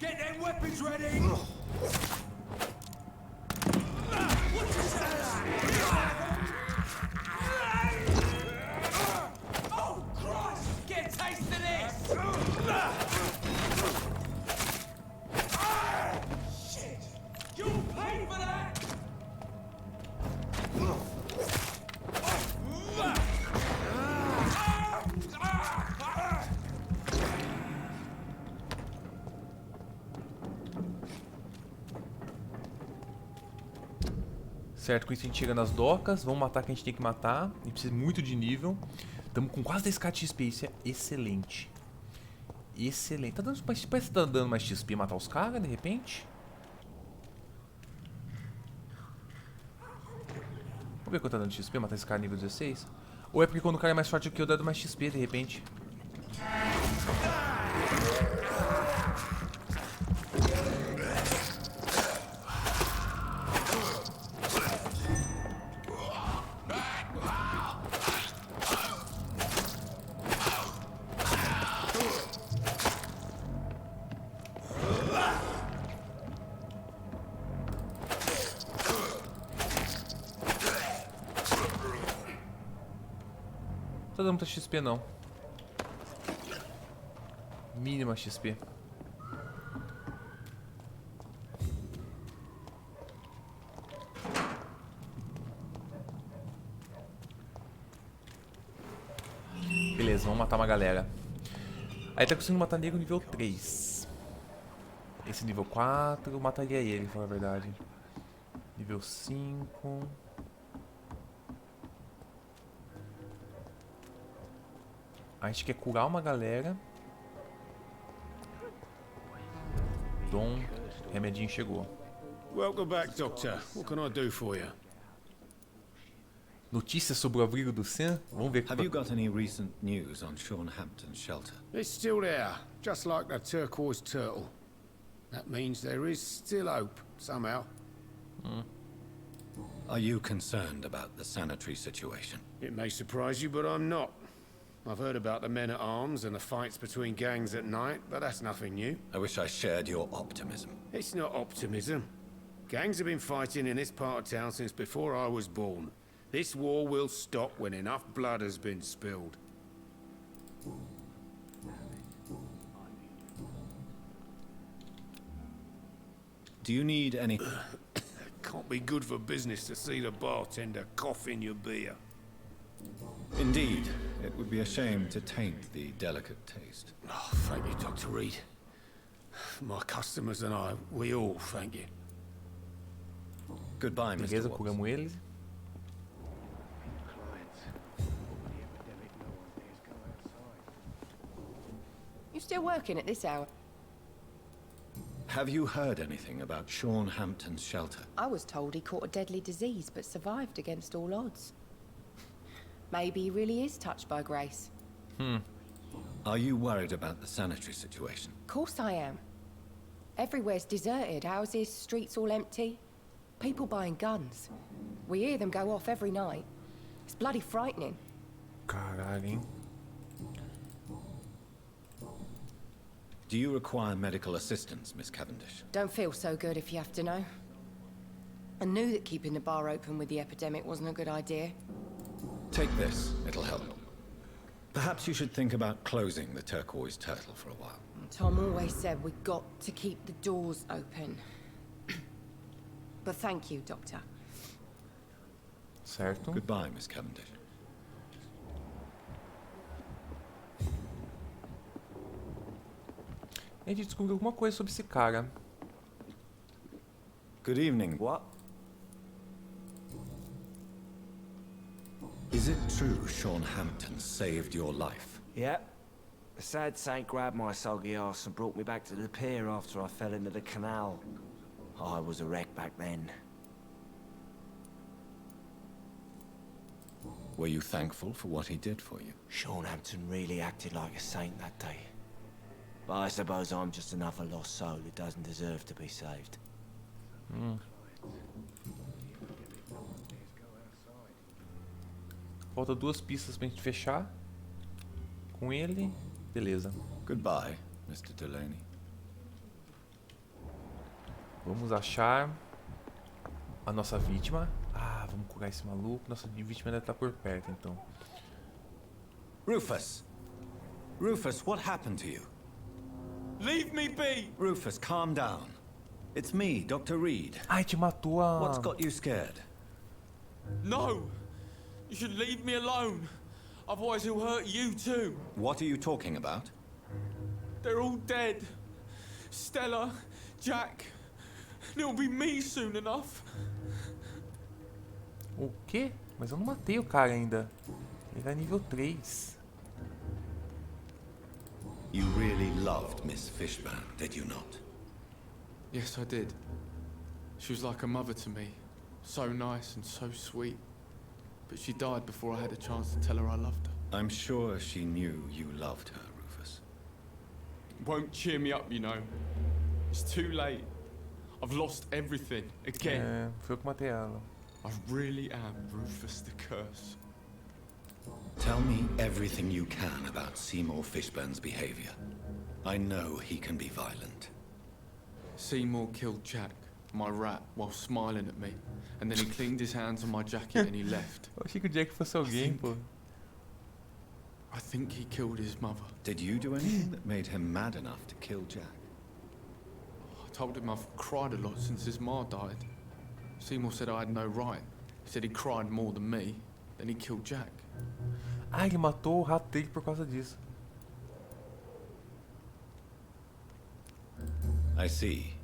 Get them weapons ready. Oh Christ! Get a taste of this. Shit! You'll pay for that. Certo, com isso a gente chega nas docas. Vamos matar quem a gente tem que matar. A gente precisa muito de nível. Estamos com quase 10k de XP. Isso é excelente. Excelente. Tá dando, parece que tá dando mais XP matar os caras, de repente. Vamos ver quanto tá dando XP matar esse cara nível 16. Ou é porque quando o cara é mais forte que eu, dá mais XP, de repente. Não tá dando muita XP não. Mínima XP. Beleza, vamos matar uma galera. Aí tá conseguindo matar negro nível 3. Esse nível 4, eu mataria ele, pra falar a verdade. Nível 5. A gente quer curar uma galera. Dom, remedinho chegou. Welcome back, Doctor. What can I do for you? Notícias sobre o abrigo do Sam? Vamos ver. Have you got any recent news on Sean Hampton's shelter? It's still there, just like the turquoise turtle. That means there is still hope, somehow. Are you concerned about the sanitary situation? It may surprise you, but I'm not. I've heard about the men-at-arms and the fights between gangs at night, but that's nothing new. I wish I shared your optimism. It's not optimism. Gangs have been fighting in this part of town since before I was born. This war will stop when enough blood has been spilled. Do you need any... Can't be good for business to see the bartender cough in your beer. Indeed. It would be a shame to taint the delicate taste. Oh, thank you, Dr. Reed. My customers and I, we all thank you. Goodbye, Mr. Beleza, Watts. curamos eles. You still working at this hour? Have you heard anything about Sean Hampton's shelter? I was told he caught a deadly disease, but survived against all odds. Maybe he really is touched by grace. Are you worried about the sanitary situation? Of course I am. Everywhere's deserted, houses, streets all empty. People buying guns. We hear them go off every night. It's bloody frightening. Caralho, hein? Do you require medical assistance, Miss Cavendish? Don't feel so good if you have to know. I knew that keeping the bar open with the epidemic wasn't a good idea. Take this, it'll help. Perhaps you should think about closing the turquoise turtle for a while. Tom always said we got to keep the doors open. But thank you, Doctor. Certo. Goodbye, Miss Cavendish. A gente descobriu alguma coisa sobre esse cara. Good evening. What? Is it true Sean Hampton saved your life? Yeah. The sad saint grabbed my soggy ass and brought me back to the pier after I fell into the canal. I was a wreck back then. Were you thankful for what he did for you? Sean Hampton really acted like a saint that day. But I suppose I'm just another lost soul who doesn't deserve to be saved. Falta 2 pistas pra gente fechar. Com ele. Beleza. Goodbye, Mr. Delaney. Vamos achar a nossa vítima. Ah, vamos curar esse maluco. Nossa vítima deve estar por perto, então. Rufus! Rufus, what happened to you? Leave me be! Rufus, calm down. It's me, Dr. Reed. Ai, te matou a... What's got you scared? No! You should leave me alone. Otherwise he'll hurt you too. What are you talking about? They're all dead. Stella, Jack. And it'll be me soon enough. O quê? Mas eu não matei o cara ainda. Ele é nível 3. You really loved Miss Fishburne, did you not? Yes, I did. She was like a mother to me. So nice and so sweet. But she died before I had a chance to tell her I loved her. I'm sure she knew you loved her, Rufus. Won't cheer me up, you know. It's too late. I've lost everything, again. É, foi eu que matei ela. I really am Rufus the Curse. Tell me everything you can about Seymour Fishburne's behavior. I know he can be violent. Seymour killed Jack, my rat, while smiling at me. And then he cleaned his hands on my jacket and he left. Eu achei que o Jack fosse alguém, pô. I think he killed his mother. Did you do anything that made him mad enough to kill Jack? I told him I've cried a lot since his ma died. Seymour said I had no right. He said he cried more than me. Then he killed Jack. Ah, ele matou o rato dele por causa disso. I see.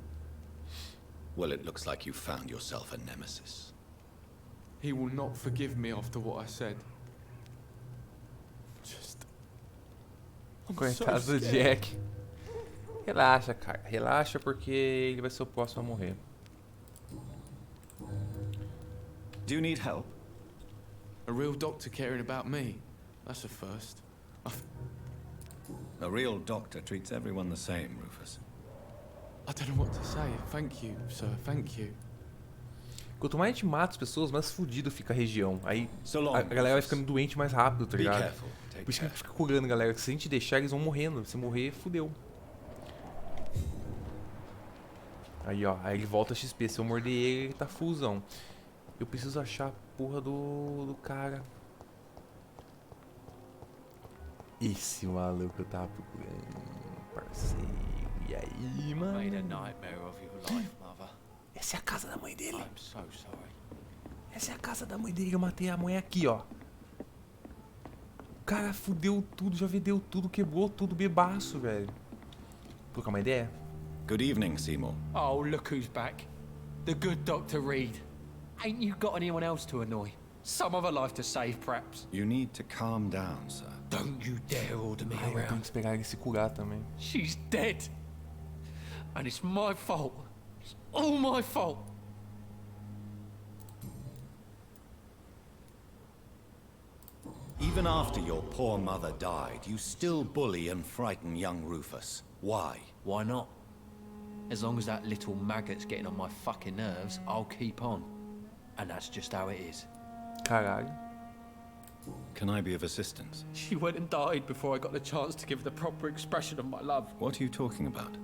Well, it looks like you found yourself a nemesis. He will not forgive me after what I said. Just... I'm Coitado so do scared. Jack. Relaxa, cara. Relaxa porque ele vai ser o próximo a morrer. Do you need help? A real doctor caring about me. That's a first. A real doctor treats everyone the same, Rufus. I don't know what to say. Thank you, sir. Thank you. Quanto mais a gente mata as pessoas, mais fudido fica a região. Aí a galera vai ficando doente mais rápido, tá ligado? Por isso que a gente fica curando, galera. Que se a gente deixar, eles vão morrendo. Se morrer, fudeu. Aí, ó. Aí ele volta a XP. Se eu morder ele, ele tá fullzão. Eu preciso achar a porra do cara. Esse maluco eu tava procurando, parceiro. E aí, mano? Essa é a casa da mãe dele. Essa é a casa da mãe dele. Eu matei a mãe aqui, ó. O cara fudeu tudo, já vendeu tudo, quebrou tudo, bebaço, velho. Trocar uma ideia? Good evening, Seymour. Oh, look who's back. The good Dr. Reed. Ain't you got anyone else to annoy? Some other life to save, perhaps? You need to calm down, sir. Don't you dare order me Eu tenho around. que esperar ele se curar também. She's dead. And it's my fault. It's all my fault. Even after your poor mother died, you still bully and frighten young Rufus. Why? Why not? As long as that little maggot's getting on my fucking nerves, I'll keep on. And that's just how it is. Caralho. Can I be of assistance? She went and died before I got the chance to give the proper expression of my love. What are you talking about?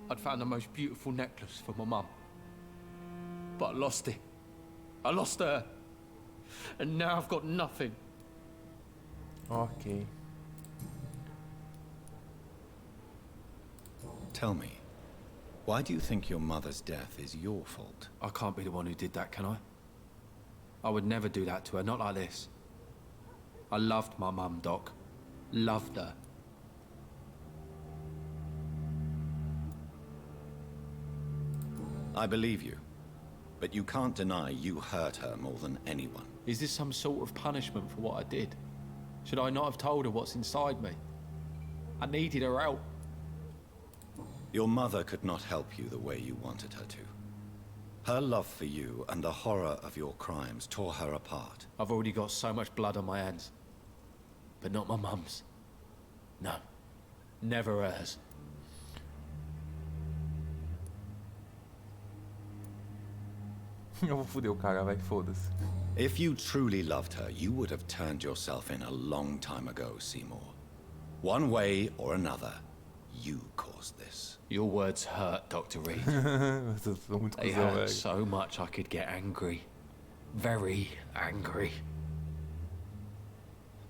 I'd found the most beautiful necklace for my mum. But I lost it. I lost her. And now I've got nothing. Ok. Tell me, why do you think your mother's death is your fault? I can't be the one who did that, can I? I would never do that to her, not like this. I loved my mum, Doc. Loved her. I believe you, but you can't deny you hurt her more than anyone. Is this some sort of punishment for what I did? Should I not have told her what's inside me? I needed her help. Your mother could not help you the way you wanted her to. Her love for you and the horror of your crimes tore her apart. I've already got so much blood on my hands. But not my mum's. No. Never hers. Eu vou foder o cara, vai, foda-se. If you truly loved her, you would have turned yourself in a long time ago, Seymour. One way or another, you caused this. Your words hurt, Dr. Reed. They hurt so much I could get angry. Very angry.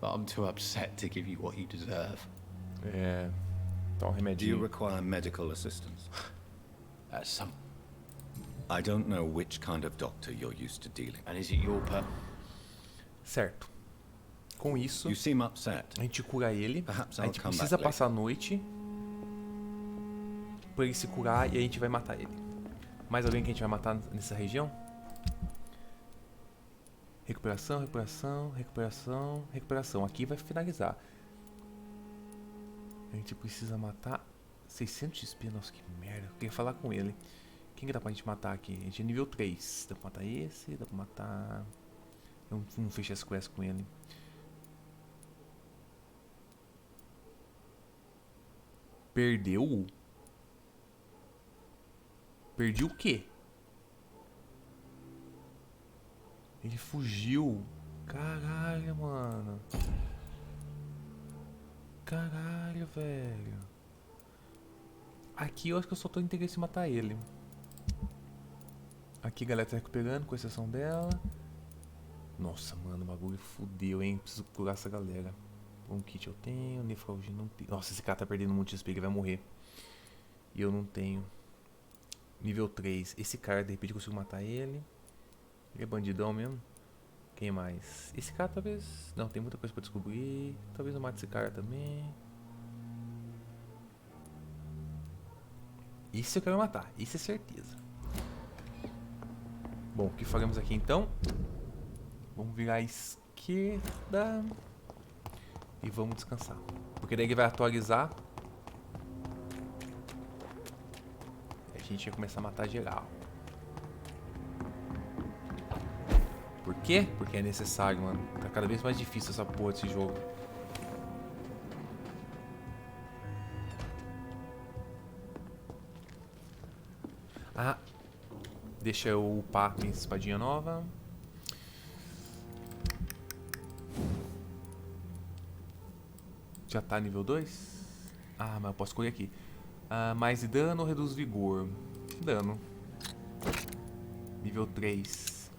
But I'm too upset to give you what you deserve. É. Dá remedinho. Do you require medical assistance? That's some... I don't know which kind of doctor you're used to dealing. And is it your pet? Certo. Com isso, You seem upset. a gente cura ele. Perhaps A I'll gente come precisa back passar a noite pra ele se curar e a gente vai matar ele. Mais alguém que a gente vai matar nessa região? Recuperação, recuperação, recuperação, recuperação. Aqui vai finalizar. A gente precisa matar 600 XP. Nossa, que merda. Eu queria falar com ele. Quem que dá pra gente matar aqui? A gente é nível 3. Dá pra matar esse, dá pra matar... Eu não fechei as quests com ele. Perdeu? Perdi o quê? Ele fugiu. Caralho, mano. Caralho, velho. Aqui eu acho que eu só tô em interesse em matar ele. Aqui a galera tá recuperando, com exceção dela. Nossa, mano, o bagulho fudeu, hein? Preciso curar essa galera. Um kit eu tenho, nefralgia não tenho. Nossa, esse cara tá perdendo muito XP, ele vai morrer. E eu não tenho. Nível 3. Esse cara, de repente, eu consigo matar ele. Ele é bandidão mesmo. Quem mais? Esse cara talvez... Não, tem muita coisa pra descobrir. Talvez eu mate esse cara também. Isso eu quero matar, isso é certeza. Bom, o que faremos aqui então? Vamos virar à esquerda. E vamos descansar. Porque daí ele vai atualizar. E a gente vai começar a matar geral. Por quê? Porque é necessário, mano. Tá cada vez mais difícil essa porra desse jogo. Ah, deixa eu upar minha espadinha nova. Já tá nível 2? Ah, mas eu posso escolher aqui. Mais dano ou reduz vigor? Dano. Nível 3.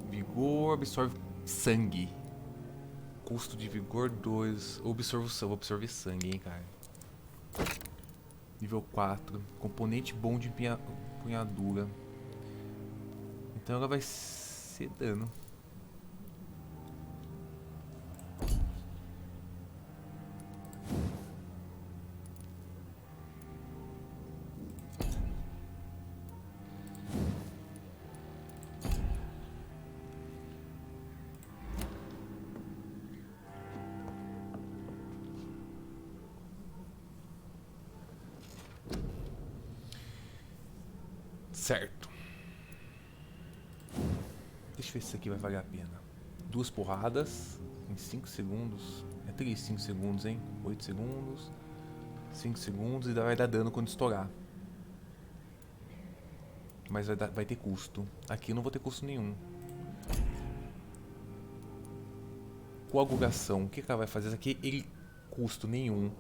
Vigor, absorve sangue. Custo de vigor 2. Vou absorver sangue, hein, cara. Nível 4. Componente bom de empunhadura. Então ela vai ser dano. Certo. Deixa eu ver se isso aqui vai valer a pena. 2 porradas em 5 segundos. É triste 5 segundos, hein? 8 segundos. 5 segundos e vai dar dano quando estourar. Mas vai ter custo. Aqui eu não vou ter custo nenhum. Coagulação. O que ela vai fazer? Isso aqui ele custo nenhum.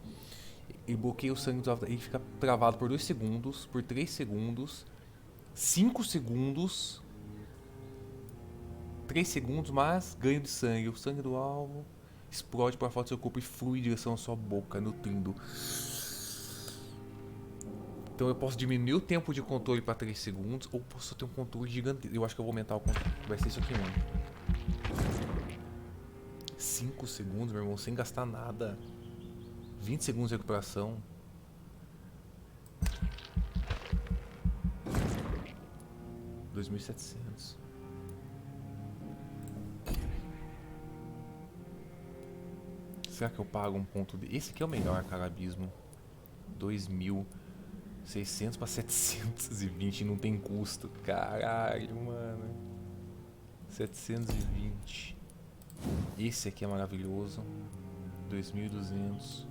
Ele bloqueia o sangue dos alvos. Ele fica travado por 2 segundos. Por 3 segundos. 5 segundos. 3 segundos, mas ganho de sangue. O sangue do alvo explode para fora do seu corpo e flui em direção à sua boca, nutrindo. Então eu posso diminuir o tempo de controle para 3 segundos. Ou posso ter um controle gigante. Eu acho que eu vou aumentar o controle. Vai ser isso aqui, mano. 5 segundos, meu irmão, sem gastar nada. 20 segundos de recuperação. $2.700. Será que eu pago um ponto de... Esse aqui é o melhor, cara, abismo. 2.600 para 720 não tem custo. Caralho, mano. 720. Esse aqui é maravilhoso. 2.200.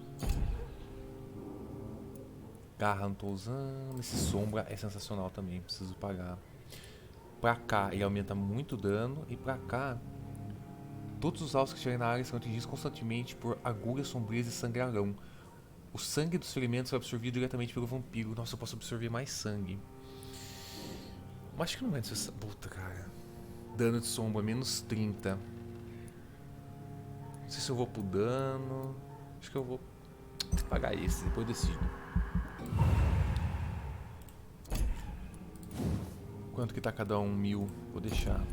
Garra não tô usando. Esse sombra é sensacional também. Preciso pagar. Pra cá ele aumenta muito dano. E pra cá, todos os alvos que estiverem na área são atingidos constantemente por agulhas sombrias e sangrarão. O sangue dos ferimentos é absorvido diretamente pelo vampiro. Nossa, eu posso absorver mais sangue. Mas acho que não vai ser... Puta, cara. Dano de sombra, menos 30. Não sei se eu vou pro dano. Acho que eu vou pagar esse, depois eu decido. Quanto que tá cada um? 1.000. Vou deixar.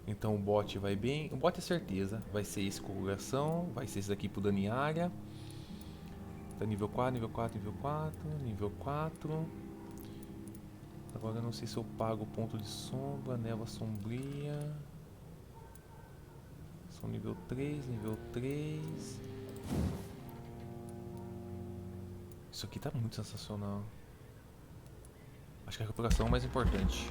Então o bot vai bem. O bot é certeza. Vai ser esse com coração. Vai ser esse daqui pro dano em área. Tá nível 4, nível 4, nível 4. Nível 4. Agora eu não sei se eu pago o ponto de sombra, névoa sombria. São nível 3, nível 3. Isso aqui tá muito sensacional. Acho que a recuperação é o mais importante.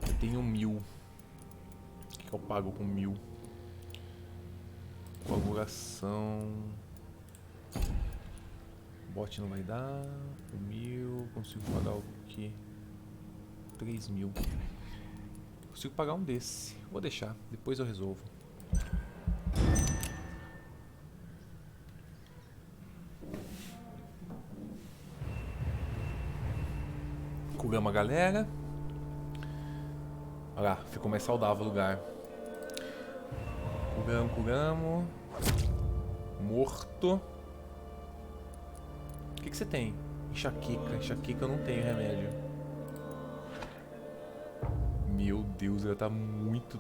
Eu tenho 1000. O que eu pago com 1000? Coagulação. Bot não vai dar. 1000. Consigo pagar o quê? 3000. Consigo pagar um desse. Vou deixar. Depois eu resolvo. Curamos a galera. Olha lá, ficou mais saudável o lugar. Curamos. Morto. O que você tem? Enxaqueca. Enxaqueca eu não tenho remédio. Meu Deus, ela tá muito...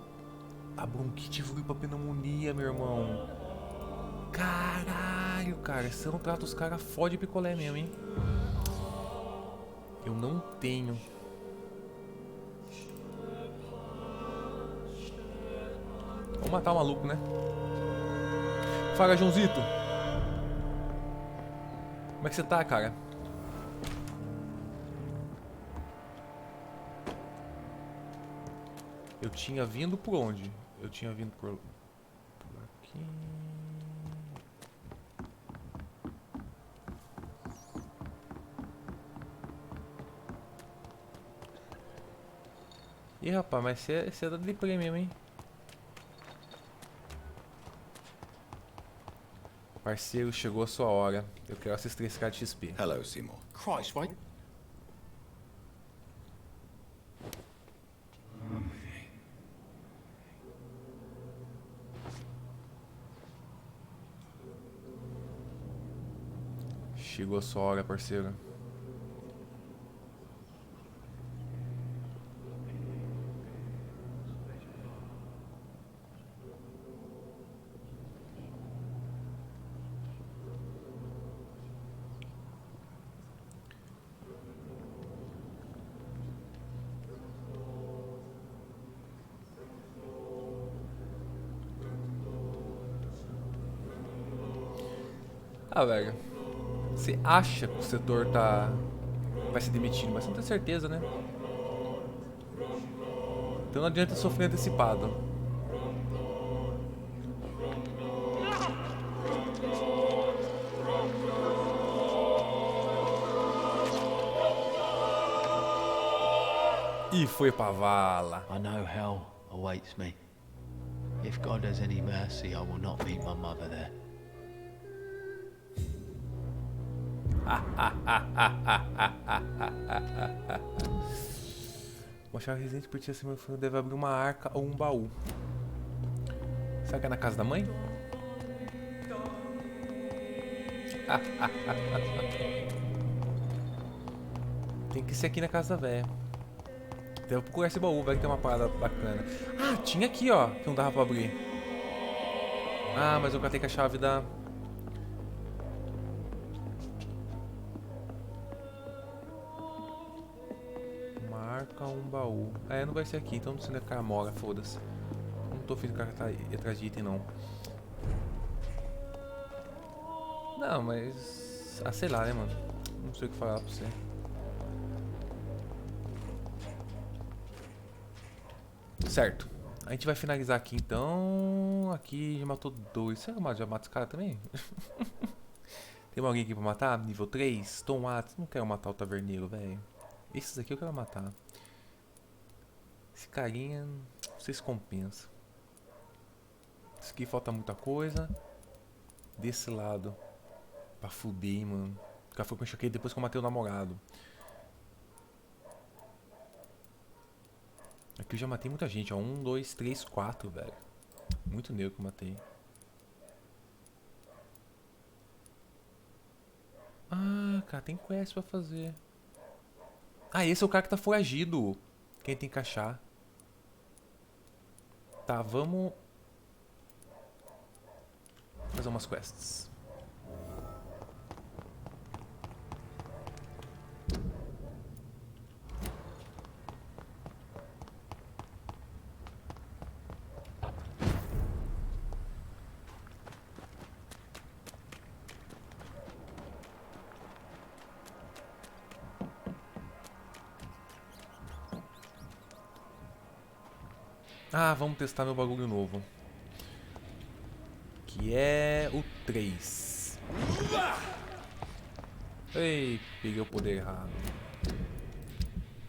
A bronquite evoluiu pra pneumonia, meu irmão. Caralho, cara. Se eu não trato os caras, fode picolé mesmo, hein? Eu não tenho. Vou matar o maluco, né? Fala, Joãozito. Como é que você tá, cara? Eu tinha vindo por onde? Eu tinha vindo por aqui. Ih, rapaz, mas você é da deprê mesmo, hein? Parceiro, chegou a sua hora. Eu quero esses 3k de XP. Hello, Seymour. Christ, mate. Chegou a sua hora, parceiro. Ah, velho. Você acha que o setor vai se demitir, mas você não tem certeza, né? Então não adianta sofrer antecipado. E foi pra vala. I know hell awaits me. If God has any mercy, I will not meet my mother there. Uma chave resistente pertence a seu fundo deve abrir uma arca ou um baú. Será que é na casa da mãe? Tem que ser aqui na casa da véia. Devo procurar esse baú, vai que tem uma parada bacana. Ah, tinha aqui, ó, que não dava pra abrir. Ah, mas eu catei com a chave da... Marca um baú. É, não vai ser aqui, então não sei onde é que a cara mora, foda-se. Não tô afim de cara tá atrás de item, não. Não, mas... Ah, sei lá, né, mano? Não sei o que falar pra você. Certo. A gente vai finalizar aqui, então... Aqui já matou 2. Será que já mata esse cara também? Tem alguém aqui pra matar? Nível 3? Tom Watts. Não quero matar o taverneiro, velho. Esses aqui eu quero matar. Esse carinha... Não sei se compensa. Esse aqui falta muita coisa. Desse lado. Pra fuder, mano. O cara foi com enxaqueca depois que eu matei o namorado. Aqui eu já matei muita gente, ó. 1, 2, 3, 4, velho. Muito negro que eu matei. Ah, cara, tem quest pra fazer. Ah, esse é o cara que tá foragido. Quem tem que achar. Tá, vamos... fazer uma umas quests. Ah, vamos testar meu bagulho novo. Que é o 3. Ei, peguei o poder errado.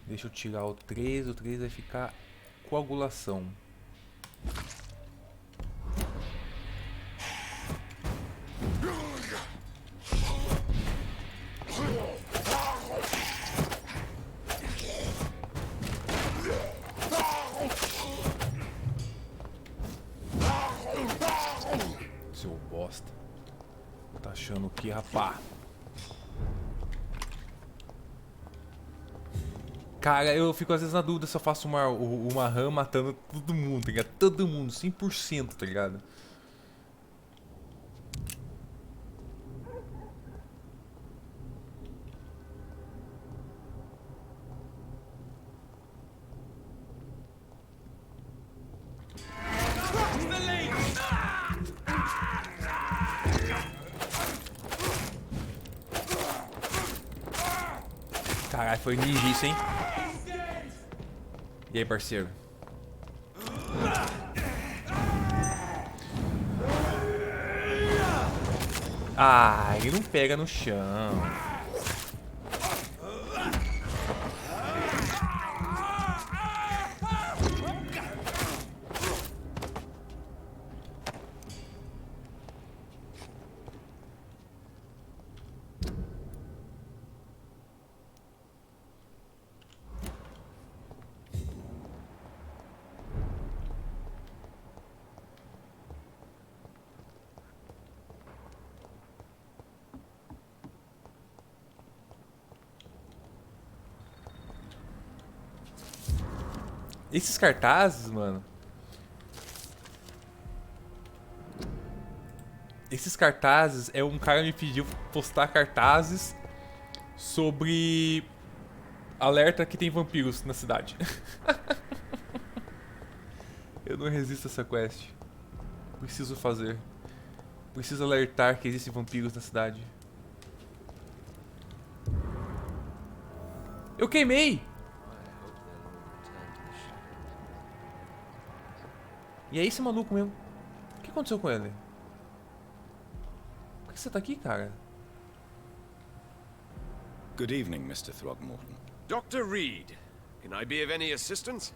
Deixa eu tirar o 3. O 3 vai ficar coagulação. Seu bosta. Tá achando o que, rapá? Cara, eu fico às vezes na dúvida se eu faço uma run matando todo mundo, tá ligado? Todo mundo, 100%, tá ligado? Caralho, foi ninja isso, hein? E aí, parceiro? Ah, ele não pega no chão. Esses cartazes, mano. Esses cartazes é um cara me pediu postar cartazes sobre alerta que tem vampiros na cidade. Eu não resisto a essa quest. Preciso fazer. Preciso alertar que existem vampiros na cidade. Eu queimei! E é esse maluco mesmo. O que aconteceu com ele? Por que você tá aqui, cara? Good evening, Mr. Throgmorton. Dr. Reed, can I be of any assistance?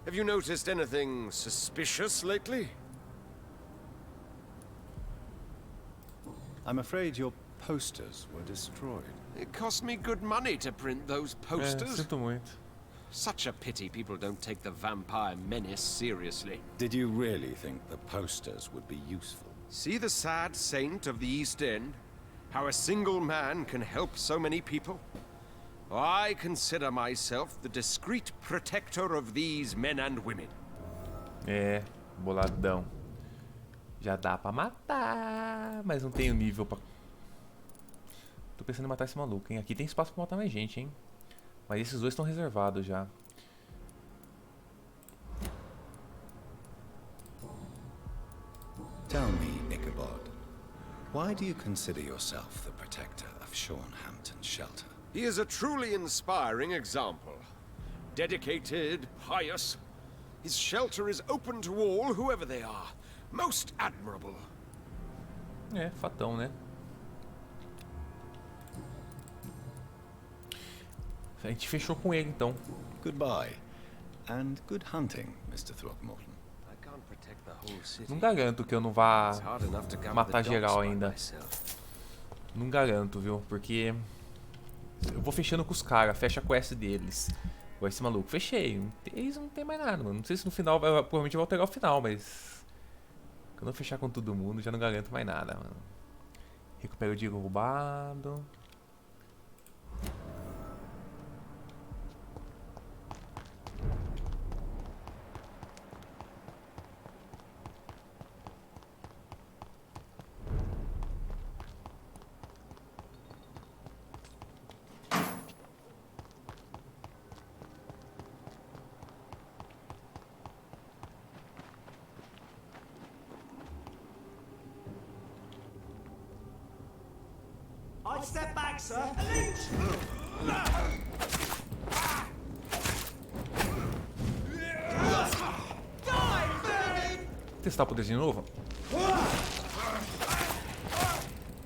Have you noticed anything suspicious lately? I'm afraid your posters were destroyed. It cost me good money to print those posters. Sinto muito. Such a pity people don't take the vampire menace seriously. Did you really think the posters would be useful? See the sad saint of the East End? How a single man can help so many people? I consider myself the discreet protector of these men and women. É, boladão. Já dá pra matar, mas não tenho nível pra... Tô pensando em matar esse maluco, hein? Aqui tem espaço pra matar mais gente, hein? Mas esses dois estão reservados já. Tell me, Ichabod, why do you consider yourself the protector of Shornhampton Shelter? He is a truly inspiring example. Dedicated, pious. His shelter is open to all, whoever they are. Most admirable. É, fatão, né? A gente fechou com ele, então. Goodbye. And good hunting, Mr. Throgmorton. Não garanto que eu não vá matar geral ainda. Não garanto, viu? Porque eu vou fechando com os caras, fecha a quest deles. Igual esse maluco. Fechei. Eles não tem mais nada, mano. Não sei se no final, provavelmente vai alterar o final, mas... Quando eu fechar com todo mundo, já não garanto mais nada, mano. Recupera o dinheiro roubado. Right, step back, sir. Testar o poderzinho de novo.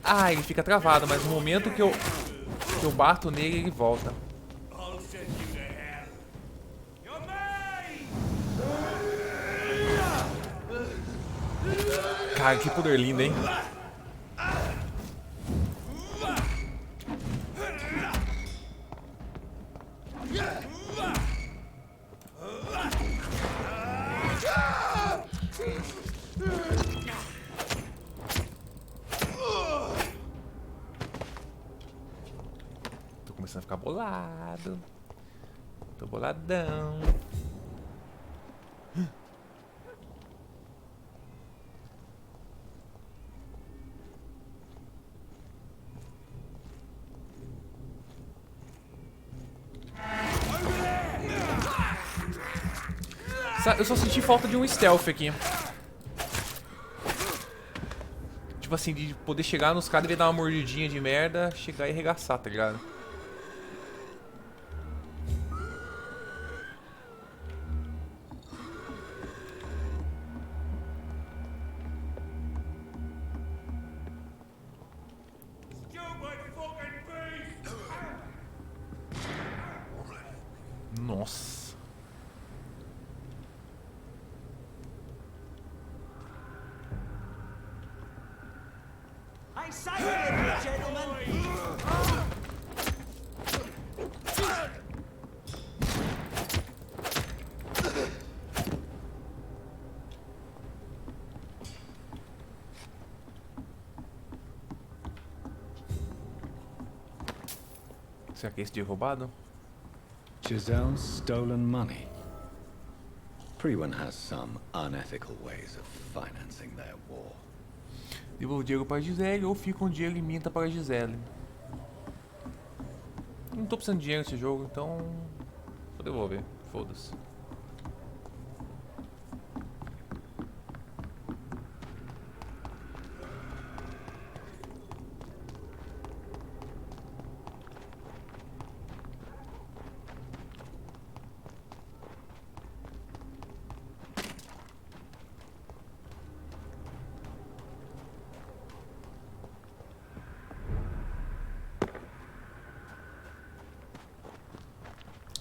Ah, ele fica travado, mas no momento que eu bato nele, ele volta. Cara, que poder lindo, hein? Tô começando a ficar bolado. Tô boladão. Eu só senti falta de um stealth aqui. Tipo assim, de poder chegar nos caras e dar uma mordidinha de merda, chegar e arregaçar, tá ligado? Nossa. I say it, gentlemen. Será que é esse dia roubado? Giselle's stolen money. Prewan has some unethical ways of financing their war. Devolvo o dinheiro para a Gisele ou fica um dinheiro e minta para a Gisele. Não tô precisando de dinheiro nesse jogo, então vou devolver. Foda-se.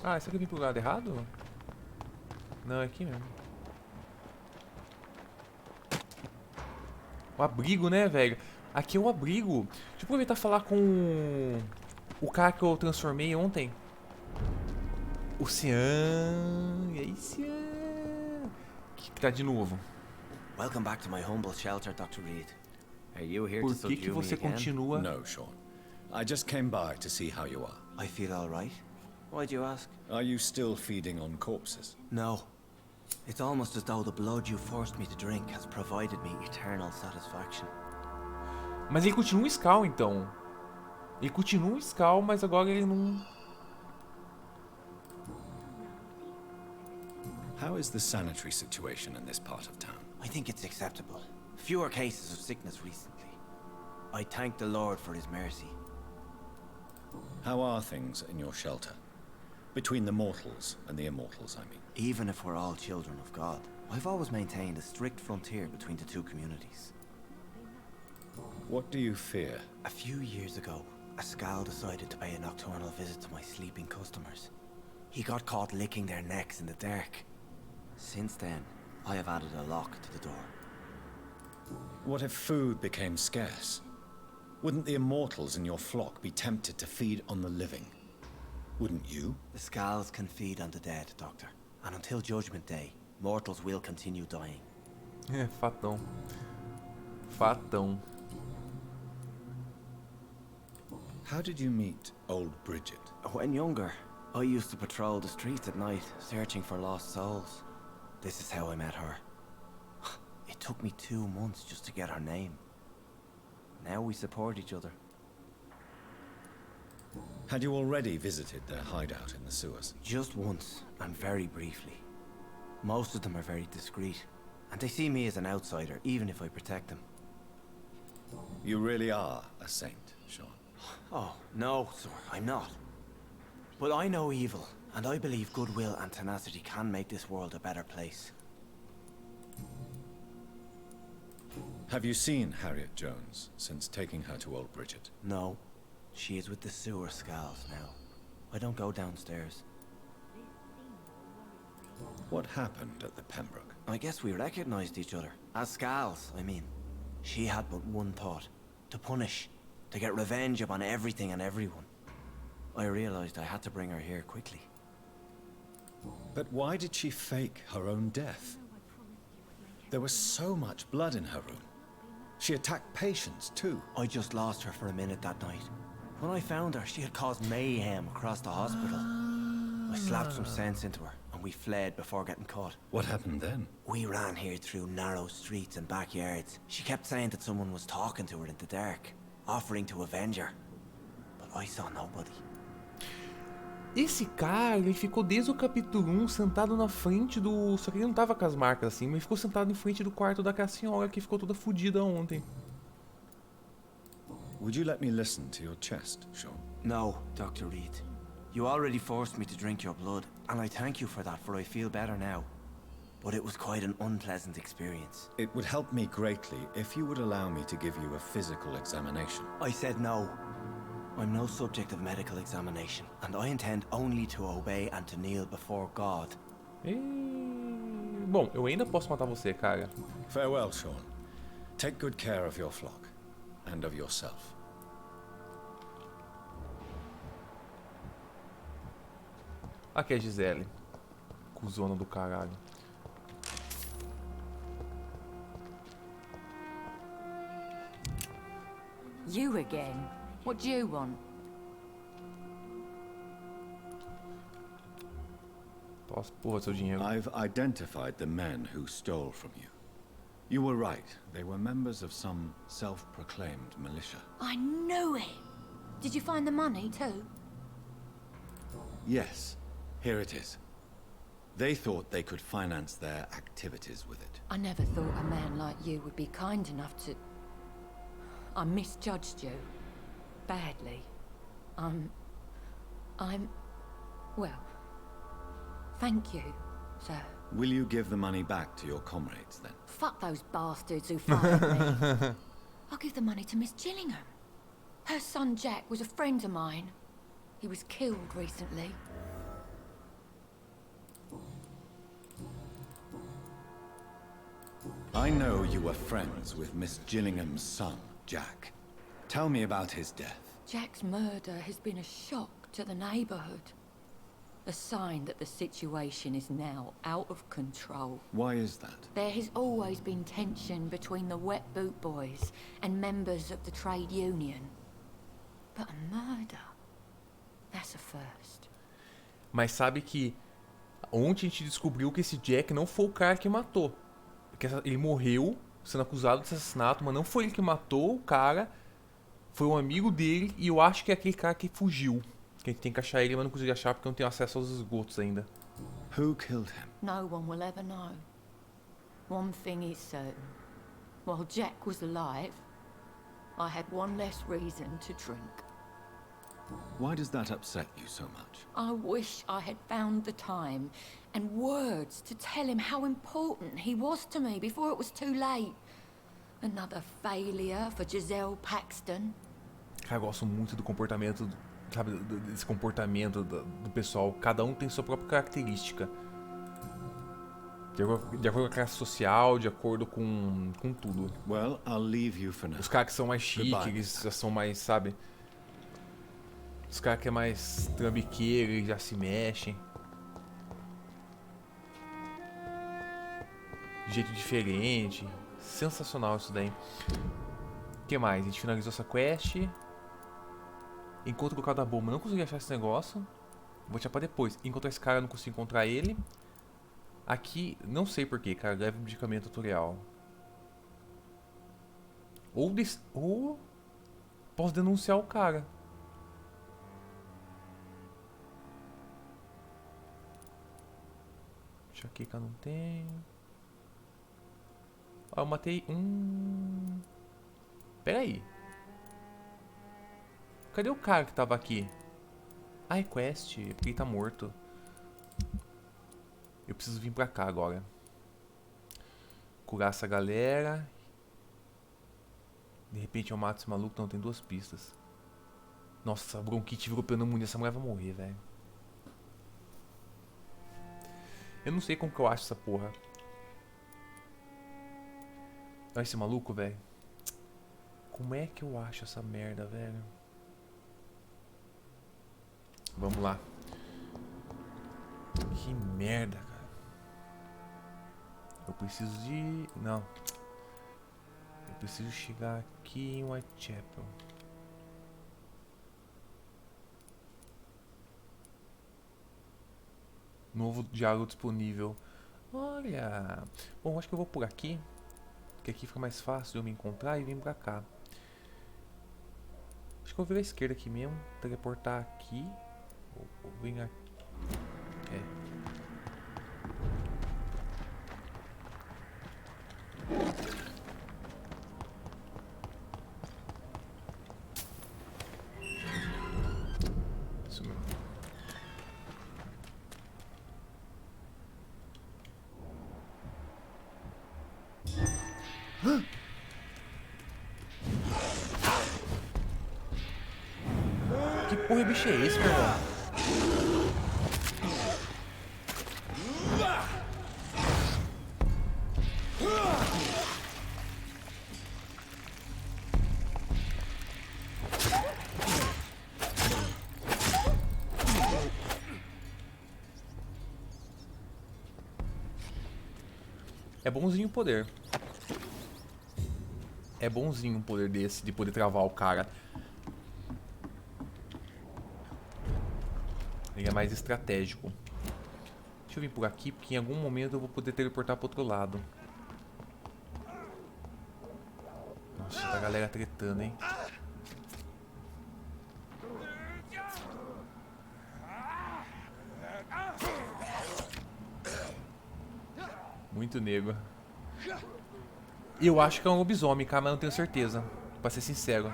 Ah, esse aqui eu vim pro lado errado? Não, é aqui mesmo. O abrigo, né, velho? Aqui é o abrigo. Deixa eu aproveitar e falar com o cara que eu transformei ontem. O Cian. E aí, Cian? Que tá de novo? Welcome back to my humble shelter, Dr. Reed. Are you here Por to que você continua? No, Sean. I just came by to see how you are. I feel all right. Why do you ask? Are you still feeding on corpses? No. It's almost as though the blood you forced me to drink has provided me eternal satisfaction. Mas ele continua um Skull, então. Ele continua um Skull, mas agora ele não... How is the sanitary situation in this part of town? I think it's acceptable. Fewer cases of sickness recently. I thank the Lord for his mercy. How are things in your shelter? Between the mortals and the immortals, I mean. Even if we're all children of God, I've always maintained a strict frontier between the two communities. What do you fear? A few years ago, a Skal decided to pay a nocturnal visit to my sleeping customers. He got caught licking their necks in the dark. Since then, I have added a lock to the door. What if food became scarce? Wouldn't the immortals in your flock be tempted to feed on the living? Wouldn't you? The Skals can feed on the dead, Doctor. And until Judgment Day, mortals will continue dying. É, fatão. Fatão. How did you meet old Bridget? When younger, I used to patrol the streets at night, searching for lost souls. This is how I met her. It took me 2 months just to get her name. Now we support each other. Had you already visited their hideout in the sewers? Just once, and very briefly. Most of them are very discreet, and they see me as an outsider, even if I protect them. You really are a saint, Sean. Oh, no, sir, I'm not. But I know evil, and I believe goodwill and tenacity can make this world a better place. Have you seen Harriet Jones since taking her to Old Bridget? No. She is with the sewer skulls now. I don't go downstairs. What happened at the Pembroke? I guess we recognized each other. As skulls, I mean. She had but one thought. To punish. To get revenge upon everything and everyone. I realized I had to bring her here quickly. But why did she fake her own death? There was so much blood in her room. She attacked patients, too. I just lost her for a minute that night. When I found her, she had caused mayhem across the hospital. I slapped some sense into her, and we fled before getting caught. What happened then? We ran here through narrow streets and backyards. She kept saying that someone was talking to her in the dark, offering to avenge her. But I saw nobody. Esse cara, ele ficou desde o capítulo 1 sentado na frente do... Só que ele não tava com as marcas assim, mas ele ficou sentado em frente do quarto daquela senhora que ficou toda fodida ontem. Would you let me listen to your chest, Sean? No, Dr. Reed. You already forced me to drink your blood, and I thank you for that, for I feel better now. But it was quite an unpleasant experience. It would help me greatly if you would allow me to give you a physical examination. I said no. I'm no subject of medical examination, and I intend only to obey and to kneel before God. Bom, eu ainda posso matar você, cara. Farewell, Sean. Take good care of your flock, and of yourself. Aqui é a Gisele. Cuzona do caralho. You again? What do you want? Tosse, porra, seu dinheiro. I've identified the men who stole from you. You were right. They were members of some self-proclaimed militia. I knew it! Did you find the money too? Yes. Here it is. They thought they could finance their activities with it. I never thought a man like you would be kind enough to... I misjudged you. Badly. Well, thank you, sir. Will you give the money back to your comrades, then? Fuck those bastards who fired me. I'll give the money to Miss Gillingham. Her son Jack was a friend of mine. He was killed recently. I know you were friends with Miss Gillingham's son, Jack. Tell me about his death. Jack's murder has been a shock to the neighborhood. A sign that the situation is now out of control. Why is that? There has always been tension between the Wet Boot Boys and members of the trade union. But a murder? That's a first. Mas sabe que ontem a gente descobriu que esse Jack não foi o cara que matou. Porque ele morreu sendo acusado de assassinato, mas não foi ele que matou o cara. Foi um amigo dele e eu acho que é aquele cara que fugiu. Que a gente tem que achar ele, mas não consegui achar porque eu não tenho acesso aos esgotos ainda. Who killed him? No one will ever know. One thing is certain. While Jack was alive, I had one less reason to drink. Why does that upset you so much? I wish I had found the time and words to tell him how important he was to me before it was too late. Another failure for Giselle Paxton. Cara, eu gosto muito do comportamento, sabe, desse comportamento do pessoal. Cada um tem sua própria característica. De acordo com a classe social, de acordo com tudo. Well, I'll leave you for now. Os caras que são mais chiques, eles já são mais, sabe? Os caras que é mais trambiqueiro, eles já se mexem. De jeito diferente. Sensacional isso daí. O que mais? A gente finalizou essa quest. Encontro o local da bomba. Não consegui achar esse negócio. Vou deixar pra depois. Encontrar esse cara, não consigo encontrar ele. Aqui, não sei porquê, cara. Leve medicamento tutorial. Ou posso denunciar o cara. Enxaqueca não tenho. Ah, eu matei um... Pera aí. Cadê o cara que tava aqui? Ah, é quest, porque ele tá morto. Eu preciso vir pra cá agora. Curar essa galera. De repente eu mato esse maluco. Não, tem 2 pistas. Nossa, a bronquite virou pneumonia. Essa mulher vai morrer, velho. Eu não sei como que eu acho essa porra. Olha esse maluco, velho. Como é que eu acho essa merda, velho? Vamos lá. Que merda, cara. Eu preciso de... Não. Eu preciso chegar aqui em Whitechapel. Novo diálogo disponível. Olha. Bom, acho que eu vou por aqui. Porque aqui fica mais fácil de eu me encontrar e vir pra cá. Acho que eu vou virar à esquerda aqui mesmo. Teleportar aqui. Vou vir aqui. É. Isso mesmo. Que porra de bicho é esse, meu irmão? É bonzinho o poder. É bonzinho um poder desse, de poder travar o cara. Ele é mais estratégico. Deixa eu vir por aqui, porque em algum momento eu vou poder teleportar pro outro lado. Nossa, tá a galera tretando, hein? Muito nego. Eu acho que é um lobisomem, cara, mas não tenho certeza. Pra ser sincero.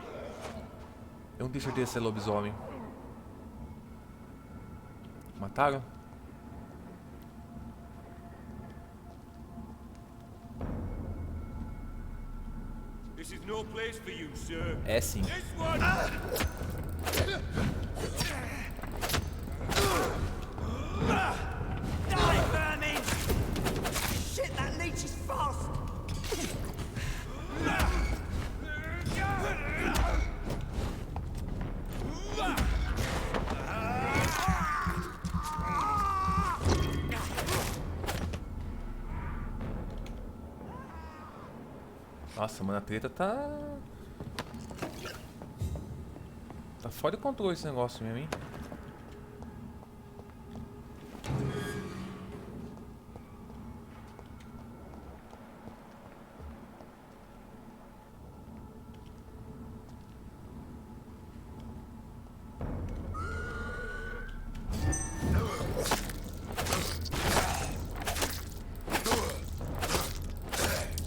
Eu não tenho certeza se é lobisomem. Mataram? É sim. Shit, that leech is fast! Nossa, mano, a treta tá... Tá fora de controle esse negócio mesmo, hein?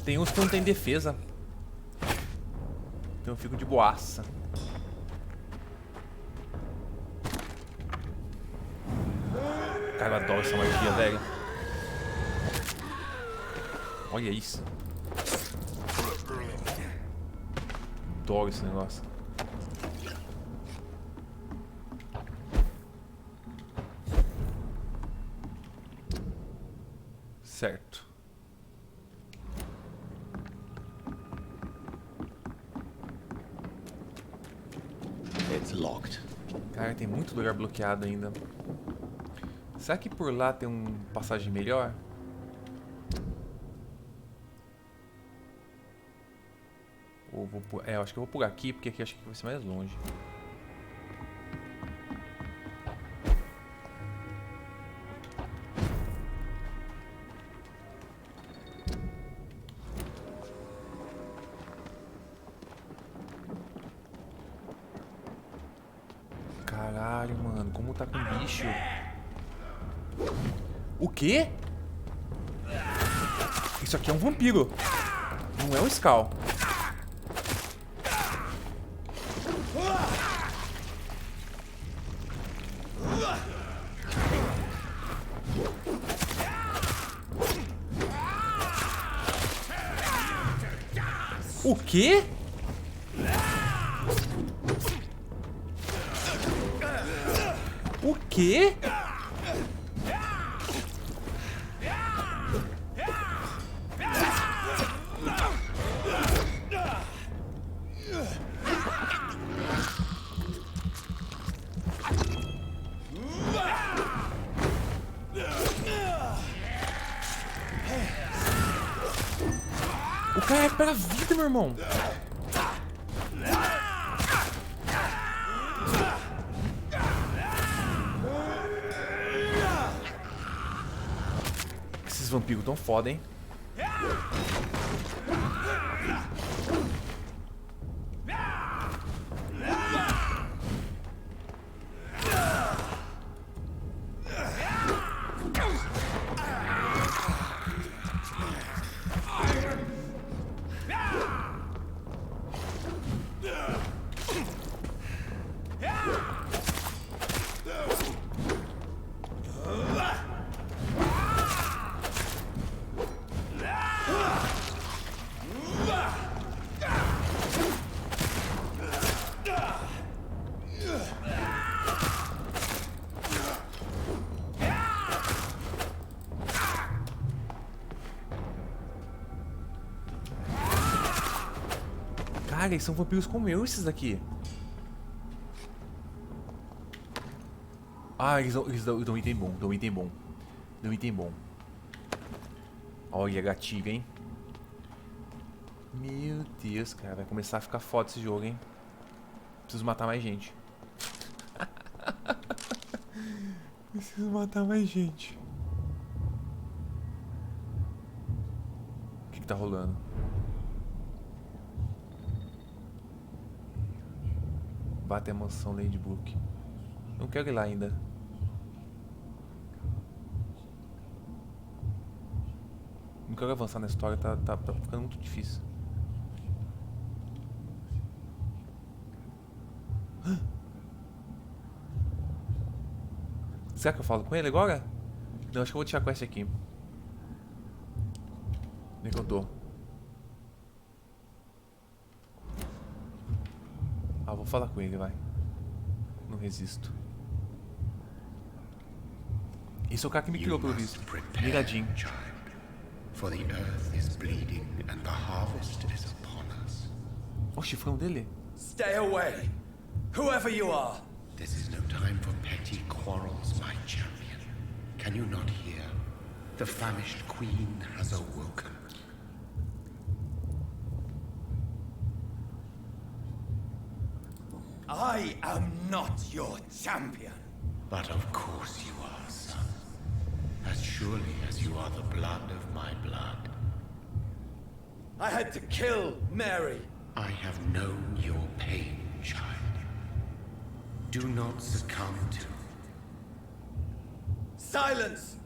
Tem uns que não tem defesa. Então eu fico de boaça. Cara, eu adoro essa magia, velho. Olha isso. Adoro esse negócio. Certo. It's locked. Cara, tem muito lugar bloqueado ainda. Será que por lá tem uma passagem melhor? Ou vou por... eu acho que eu vou por aqui, porque aqui acho que vai ser mais longe. Caralho, mano, como tá com bicho? O quê? Isso aqui é um vampiro. Não é um Skull. O quê? O quê? O cara é pra vida, meu irmão. Esses vampiros tão foda, hein? Cara, eles são vampiros como eu, esses daqui. Ah, eles dão item bom, dão item bom. Dão item bom. Olha, gatilho, hein? Meu Deus, cara, vai começar a ficar foda esse jogo, hein? Preciso matar mais gente. Preciso matar mais gente. O que tá rolando? Bate a mansão Ladybrook. Não quero ir lá ainda. Não quero avançar na história, tá ficando muito difícil. Será que eu falo com ele agora? Não, acho que eu vou tirar a quest aqui. Onde é que eu tô? Ah, vou falar com ele, vai. Não resisto. Esse é o cara que me criou, pelo visto. Ligadinho. For the earth is bleeding and the harvest is upon us. O chifrão dele. Stay away, whoever you are. This is no time for petty quarrels, my champion. Can you not hear? The famished queen has awoken. I am not your champion. But of course you are, son. As surely as you are the blood of my blood. I had to kill Mary. I have known your pain, child. Do not succumb to... Silence!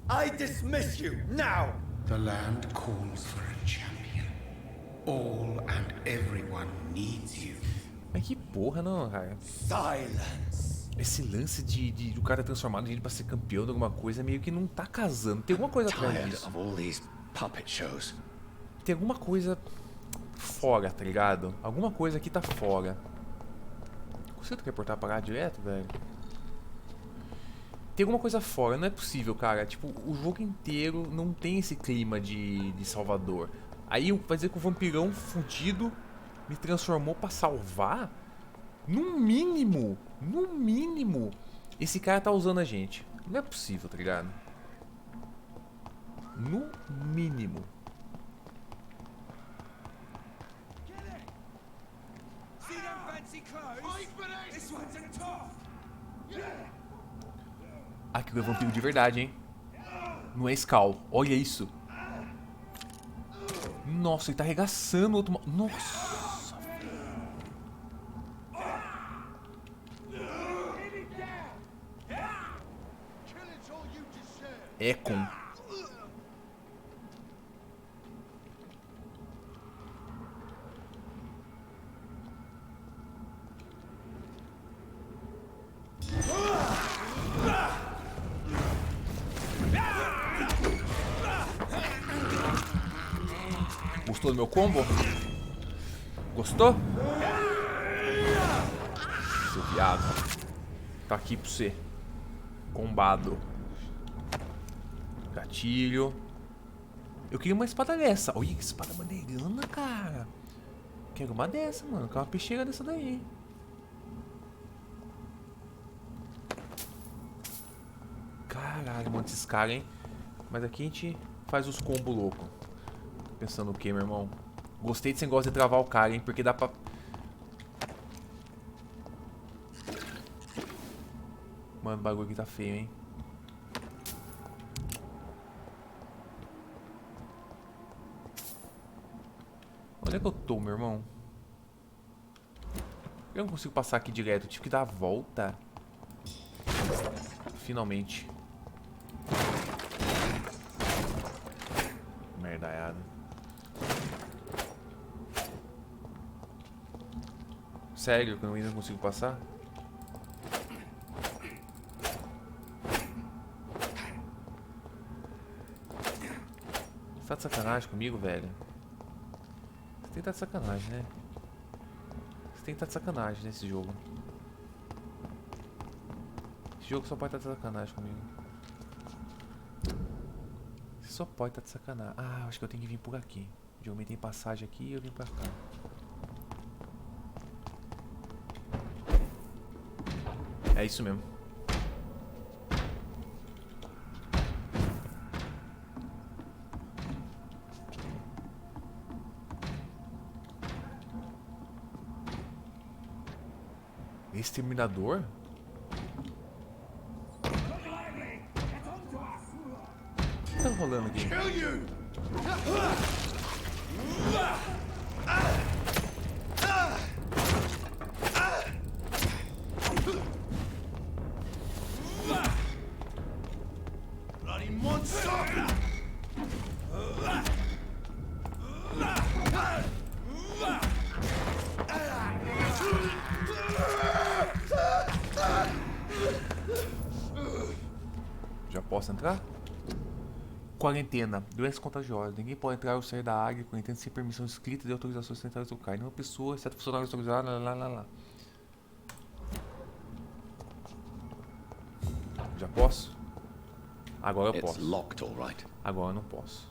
I dismiss you, now! The land calls for a champion. All and everyone needs you. Mas que porra, não, cara. Silence! Esse lance de o cara transformado em gente pra ser campeão de alguma coisa meio que não tá casando. Tem alguma coisa atrás disso. Tem alguma coisa fora, tá ligado? Alguma coisa aqui tá fora. Consigo reportar a parada direto, velho? Tem alguma coisa fora, não é possível, cara. Tipo, o jogo inteiro não tem esse clima de Salvador. Aí vai dizer que o vampirão fudido me transformou pra salvar? No mínimo, esse cara tá usando a gente. Não é possível, tá ligado? No mínimo. Aquilo é vampiro de verdade, hein? Não é Skull. Olha isso. Nossa, ele tá arregaçando o outro... Nossa. Econ. Gostou do meu combo? Gostou? Seu viado. Tá aqui pra você. Combado. Gatilho. Eu queria uma espada dessa. Olha que espada maneirana, cara. Quero uma dessa, mano. Quero uma peixeira dessa daí. Caralho, mano, esses caras, hein? Mas aqui a gente faz os combos loucos. Pensando o que, meu irmão? Gostei desse negócio de travar o cara, hein? Porque dá pra... Mano, o bagulho aqui tá feio, hein? Onde é que eu tô, meu irmão? Eu não consigo passar aqui direto. Eu tive que dar a volta. Finalmente. Merdaiada. Sério que eu ainda não consigo passar? Você tá de sacanagem comigo, velho? Você tem que estar de sacanagem, né? Você tem que estar de sacanagem nesse jogo. Esse jogo só pode estar de sacanagem comigo. Você só pode estar de sacanagem. Ah, acho que eu tenho que vir por aqui. O jogo tem passagem aqui e eu vim pra cá. É isso mesmo. Exterminador? O que tá rolando aqui? Já posso entrar? Quarentena. Doença contagiosa. Ninguém pode entrar ou sair da área. Quarentena sem permissão escrita de autorizações sanitárias do CAI. Nenhuma pessoa, exceto funcionários autorizados. Lá. Já posso? Agora eu posso. Agora eu não posso.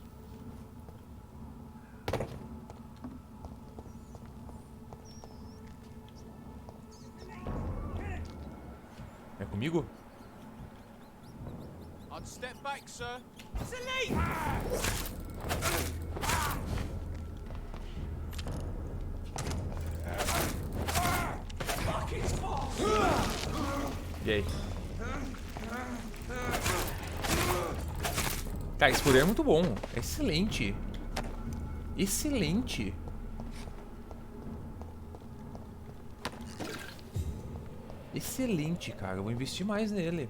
É comigo? I'd step back, sir. E aí? Cara, esse poder é muito bom. É excelente. Excelente. Excelente, cara. Eu vou investir mais nele.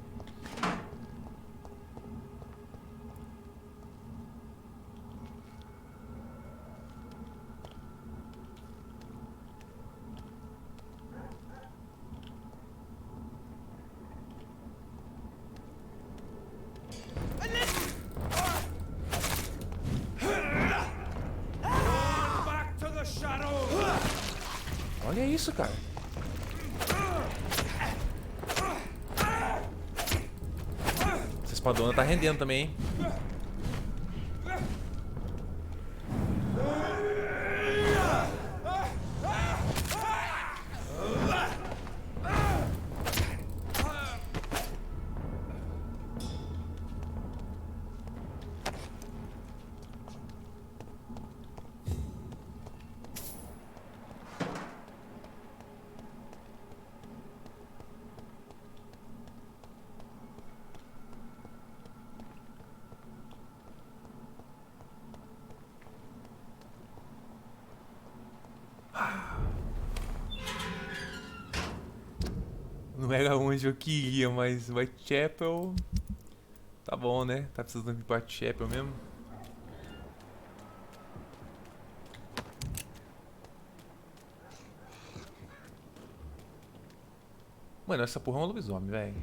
Olha isso, cara. Essa espadona tá rendendo também, hein? Não era onde eu queria, mas Whitechapel tá bom, né? Tá precisando de Whitechapel mesmo. Mano, essa porra é um lobisomem, velho.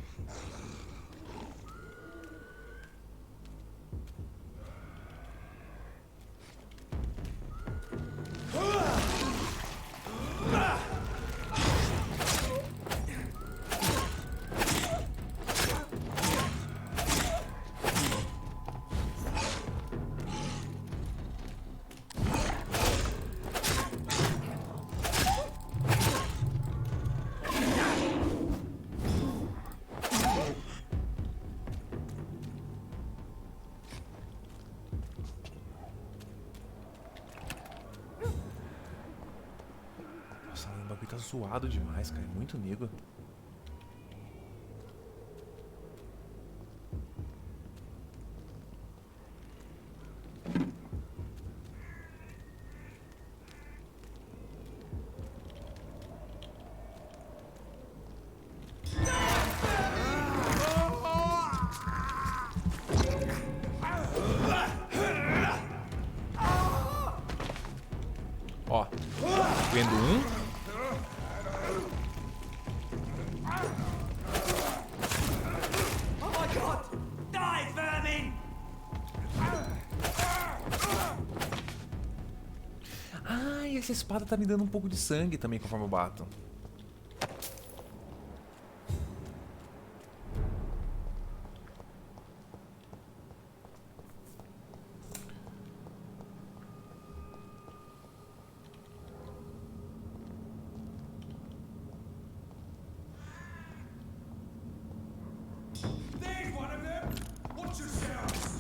Nossa, o bagulho tá zoado demais, cara. É muito negro. Ó, vendo um. Oh my god! Die, vermin! Ah, e essa espada tá me dando um pouco de sangue também conforme eu bato. There's one of them! Watch yourselves!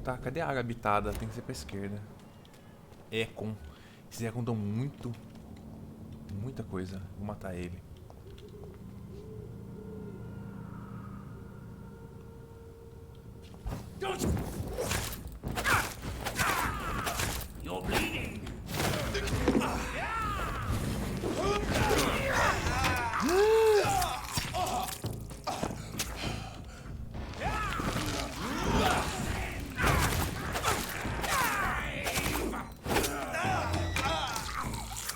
Tá, cadê a área habitada? Tem que ser pra esquerda. Econ. Esses Econ dão muita coisa. Vou matar ele. You're bleeding!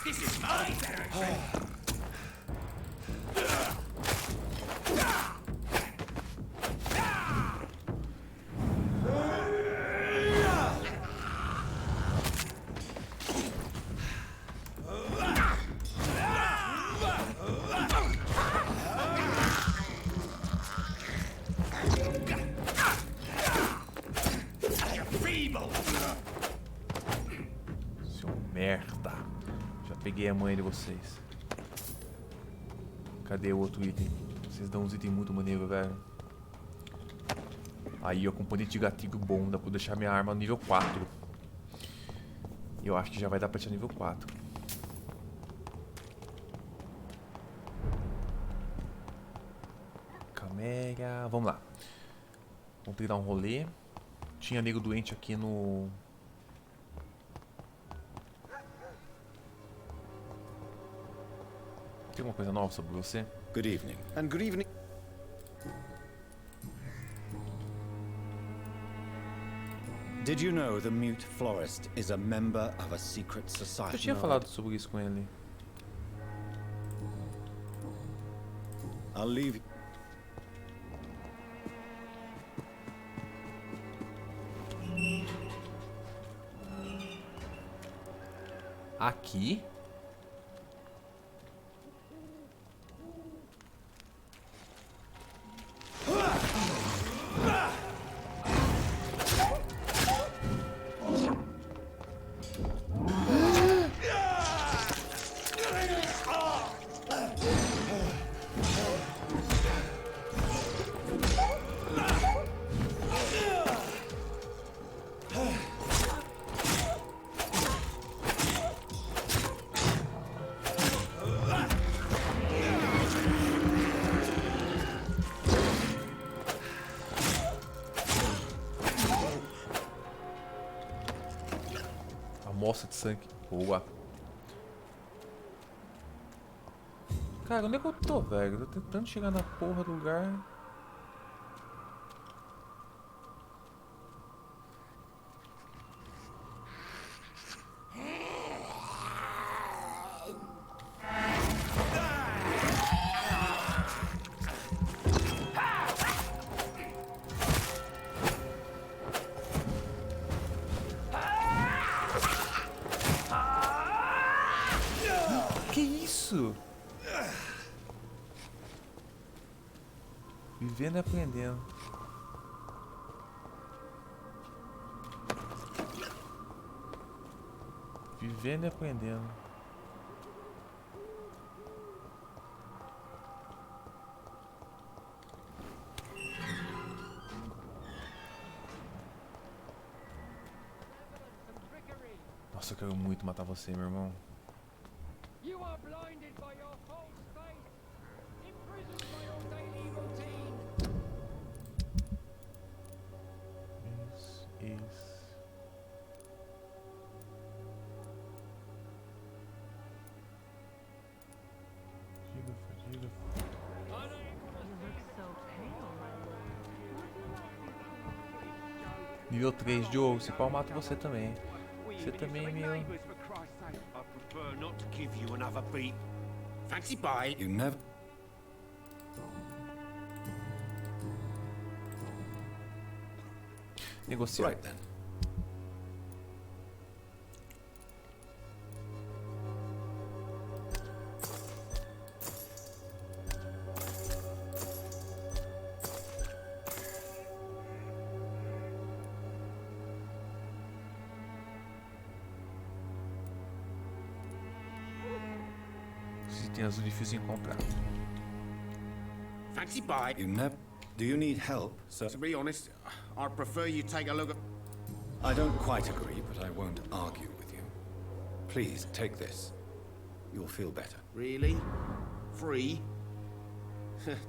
This is my territory! Seu merda. Já peguei a mãe de vocês. Cadê o outro item? Vocês dão uns itens muito maneiros, velho. Aí, ó, componente de gatilho bom. Dá pra deixar minha arma no nível 4. Eu acho que já vai dar pra tirar nível 4. Câmera. Vamos lá. Vamos ter que dar um rolê. Tinha nego doente aqui no... Tem alguma coisa nova sobre você? Good evening. And good evening. Did you know the mute florist is a member of a secret society? Eu tinha falado sobre isso com ele. I'll leave. Aqui? Amostra de sangue. Boa. Cara, onde é que eu tô, velho? Eu tô tentando chegar na porra do lugar. Que isso? Vivendo e aprendendo. Vivendo e aprendendo. Nossa, eu quero muito matar você, meu irmão. You are blinded by your false faith, imprisoned by your daily routine. Isso. Diga. Nível 3 de ouro, se pau, mato você também. Você também, meu. Fancy bite? You never... Negociar. Right then. Se tem azul difícil de encontrar. Fancy bite? You never... Do you need help, sir? To be honest, I'd prefer you take a look at... I don't quite agree, but I won't argue with you. Please, take this. You'll feel better. Really? Free?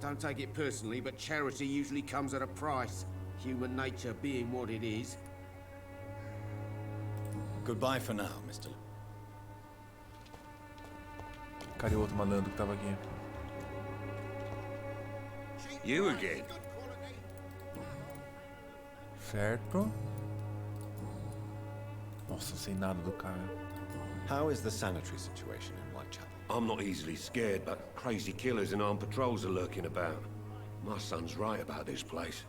Don't take it personally, but charity usually comes at a price. Human nature being what it is. Goodbye for now, Mr. Cadê o outro malandro que tava aqui? You again? Certo. Nossa, não sei nada do cara. How is the sanitary situation in Whitechapel? I'm not easily scared, but crazy killers and armed patrols are lurking about. My son's right about this place.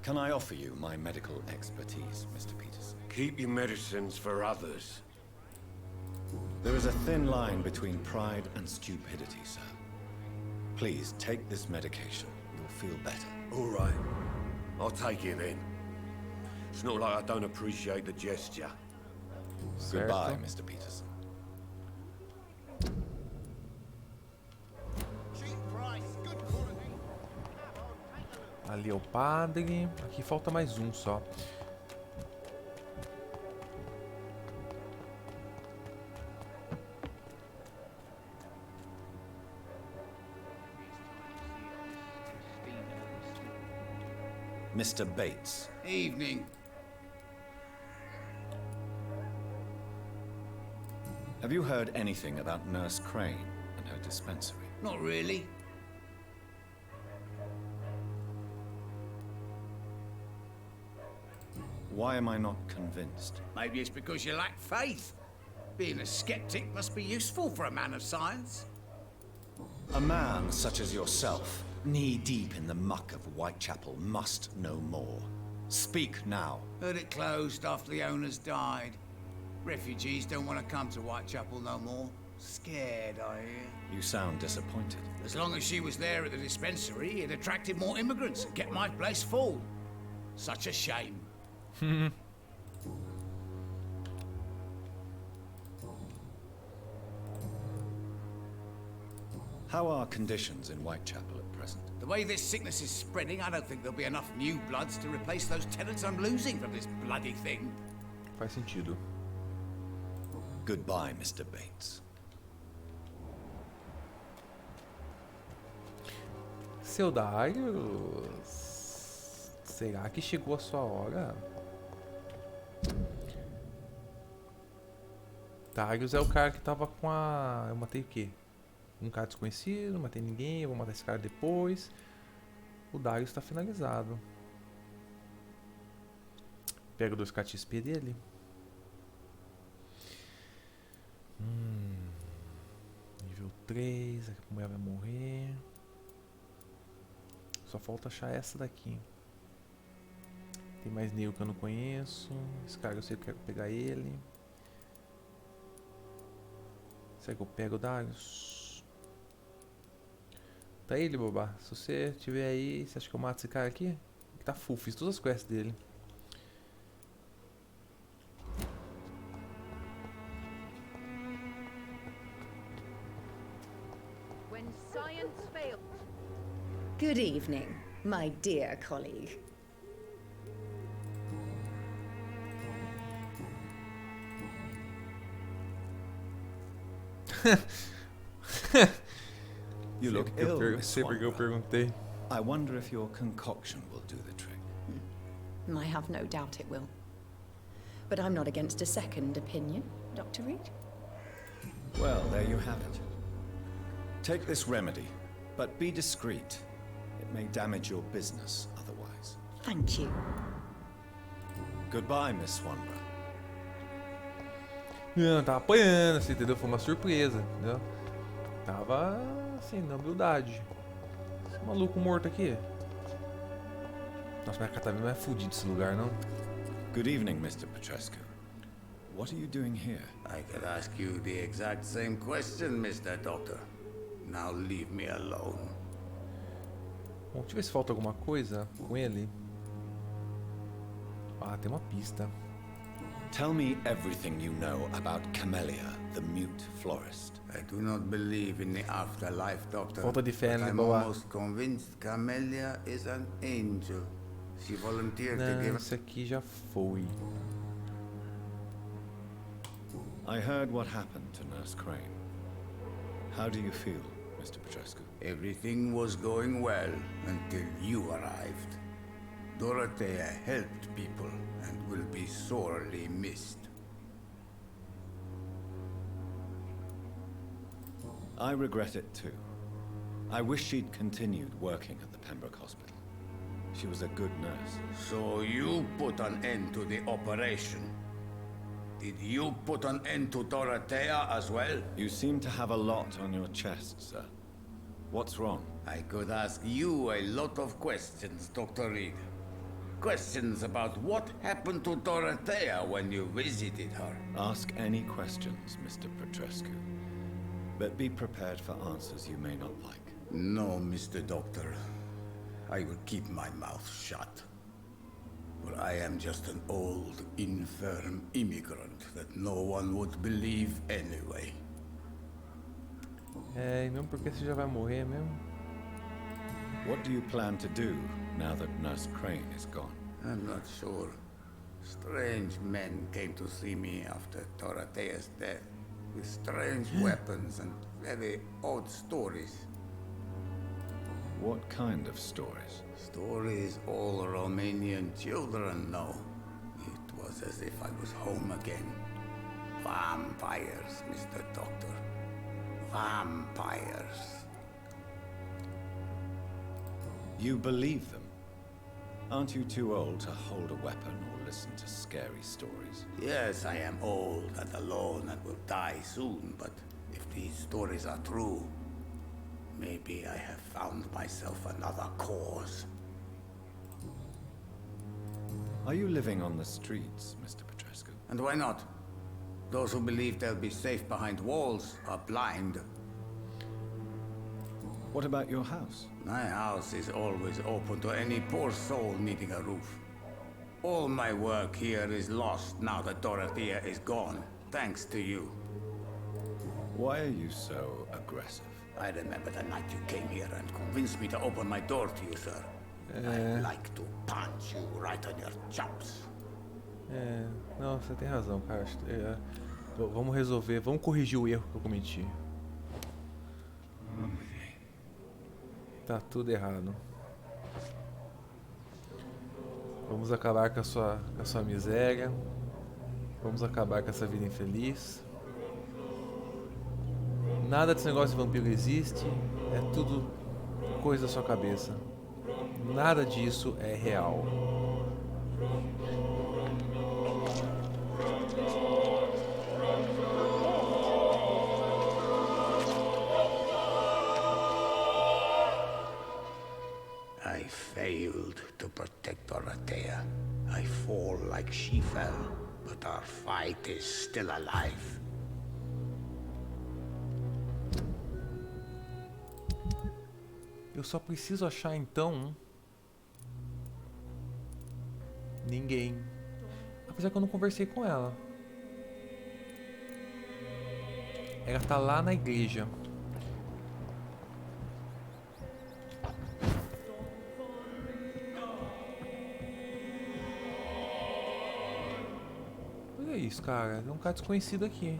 Can I offer you my medical expertise, Mr. Peterson? Keep your medicines for others. There is a thin line between pride and stupidity, sir. Please, take this medication. You'll feel better. All right. I'll take it then. It's not like I don't appreciate the gesture. Goodbye, Mr. Peterson. Ali é o padre. Aqui falta mais um só. Mr. Bates. Evening. Have you heard anything about Nurse Crane and her dispensary? Not really. Why am I not convinced? Maybe it's because you lack faith. Being a skeptic must be useful for a man of science. A man such as yourself, knee-deep in the muck of Whitechapel, must know more. Speak now. Heard it closed after the owners died. Refugees don't want to come to Whitechapel no more. Scared, I hear. You sound disappointed. As long as she was there at the dispensary, it attracted more immigrants and kept my place full. Such a shame. How are conditions in Whitechapel at present? The way this sickness is spreading, I don't think there'll be enough new bloods to replace those tenants I'm losing from this bloody thing. Faz sentido. Goodbye, Mr. Bates. Seu Darius, será que chegou a sua hora? Darius é o cara que tava com a... Eu matei o quê? Um cara desconhecido, não matei ninguém, eu vou matar esse cara depois. O Darius tá finalizado. Pega 2k de XP dele. Nível 3, a mulher vai morrer. Só falta achar essa daqui. Tem mais Neo que eu não conheço. Esse cara eu sei que eu quero pegar ele. Será que eu pego o Darius? Tá ele, Bobá. Se você tiver aí, você acha que eu mato esse cara aqui? Ele tá full, fiz todas as quests dele. When science fails. Good evening, my dear colleague. You look ill, Miss Sempre que eu perguntei. I wonder if your concoction will do the trick. I have no doubt it will. But I'm not against a second opinion, Dr. Reed. Well, there you have it. Take this remedy, but be discreet. It may damage your business otherwise. Thank you. Goodbye, Miss Swanborough. Não, tava apanhando, assim, entendeu? Foi uma surpresa, entendeu? Tava, assim, na humildade. Esse maluco morto aqui. Nossa, mas tá vendo? Não é fudido esse lugar, não? Good evening, Mr. Petrescu. What are you doing here? I could ask you the exact same question, Mr. Doctor. Now leave me alone. Bom, deixa eu ver se falta alguma coisa com ele. Ah, tem uma pista. Tell me everything you know about Camellia, the mute florist. I do not believe in the afterlife, Doctor. Falta de fé, but né, I'm Boa? almost convinced Camellia is an angel. She volunteered to Não, give... esse aqui já foi. I heard what happened to Nurse Crane. How do you feel, Mr. Petrescu? Everything was going well until you arrived. Dorothea helped people and will be sorely missed. I regret it too. I wish she'd continued working at the Pembroke Hospital. She was a good nurse. So you put an end to the operation. Did you put an end to Dorothea as well? You seem to have a lot on your chest, sir. What's wrong? I could ask you a lot of questions, Dr. Reed. Questions about what happened to Dorothea when you visited her. Ask any questions, Mr. Petrescu. But be prepared for answers you may not like. No, Mr. Doctor. I will keep my mouth shut. For I am just an old, infirm immigrant that no one would believe anyway. É, e mesmo porque você já vai morrer mesmo. What do you plan to do now that Nurse Crane is gone? I'm not sure. Strange men came to see me after Dorothea's death, with strange weapons and very odd stories. What kind of stories? Stories all Romanian children know. It was as if I was home again. Vampires, Mr. Doctor. Vampires. You believe them? Aren't you too old to hold a weapon or listen to scary stories? Yes, I am old and alone and will die soon, but if these stories are true, maybe I have found myself another cause. Are you living on the streets, Mr. Petrescu? And why not? Those who believe they'll be safe behind walls are blind. What about your house? My house is always open to any poor soul needing a roof. All my work here is lost now that Dorothea is gone, thanks to you. Why are you so aggressive? I remember the night you came here and convinced me to open my door to you, sir. I'd like to punch you right on your chops. É, não, você tem razão, cara. Vamos resolver, vamos corrigir o erro que eu cometi. Tá tudo errado. Vamos acabar com a sua miséria. Vamos acabar com essa vida infeliz. Nada desse negócio de vampiro existe. É tudo coisa da sua cabeça. Nada disso é real. I failed to protect Dorothea. I fall like she fell, but our fight is still alive. Eu só preciso achar então... ninguém. Apesar que eu não conversei com ela. Ela tá lá na igreja. Olha isso, cara. Tem um cara desconhecido aqui.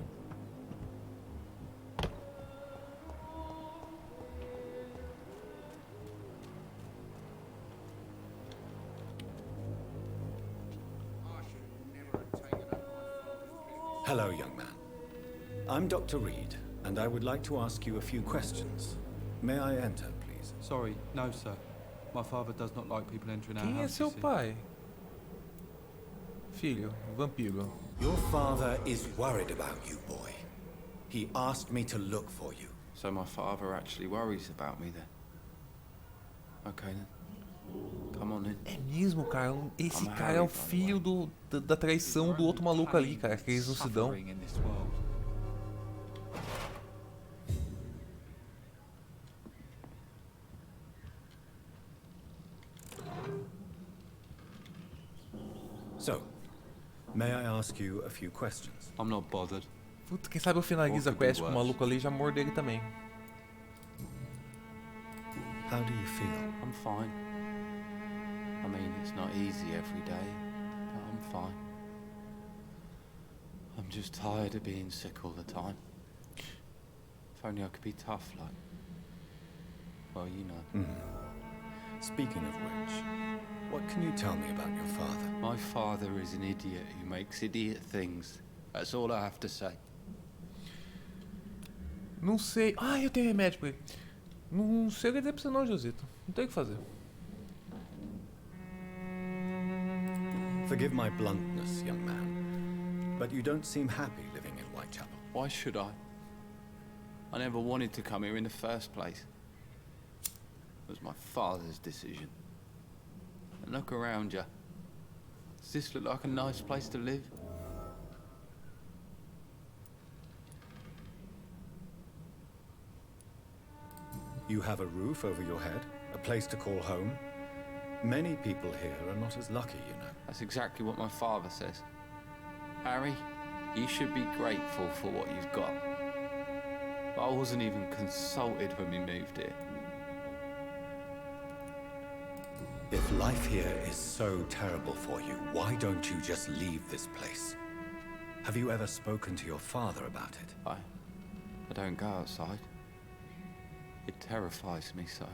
Hello, young man. I'm Dr. Reed, and I would like to ask you a few questions. May I enter, please? Sorry, no, sir. My father does not like people entering our house. Quem é seu pai? Filho, vampiro. Your father is worried about you, boy. He asked me to look for you. So my father actually worries about me then? Okay then. Come on in. É mesmo, cara. Esse cara é o filho da traição do outro maluco ali, cara. Que eles não se dão. So, may I ask you a few questions? I'm not bothered. Puta, quem sabe eu finalizo a quest com o maluco ali e já mordo ele também. How do you feel? I'm fine. I mean, it's not easy every day, but I'm fine. I'm just tired of being sick all the time. If only I could be tough, like... well, you know. Speaking of which, what can you tell me about your father? My father is an idiot who makes idiot things. That's all I have to say. Não sei... Ah, eu tenho remédio pra ele. Não sei o que dizer pra você não, Josito. Não tem o que fazer. Forgive my bluntness, young man, but you don't seem happy living in Whitechapel. Why should I? I never wanted to come here in the first place. It was my father's decision. And look around you. Does this look like a nice place to live? You have a roof over your head, a place to call home. Many people here are not as lucky, you know. That's exactly what my father says. Harry, you should be grateful for what you've got. But I wasn't even consulted when we moved here. If life here is so terrible for you, why don't you just leave this place? Have you ever spoken to your father about it? I don't go outside. It terrifies me so.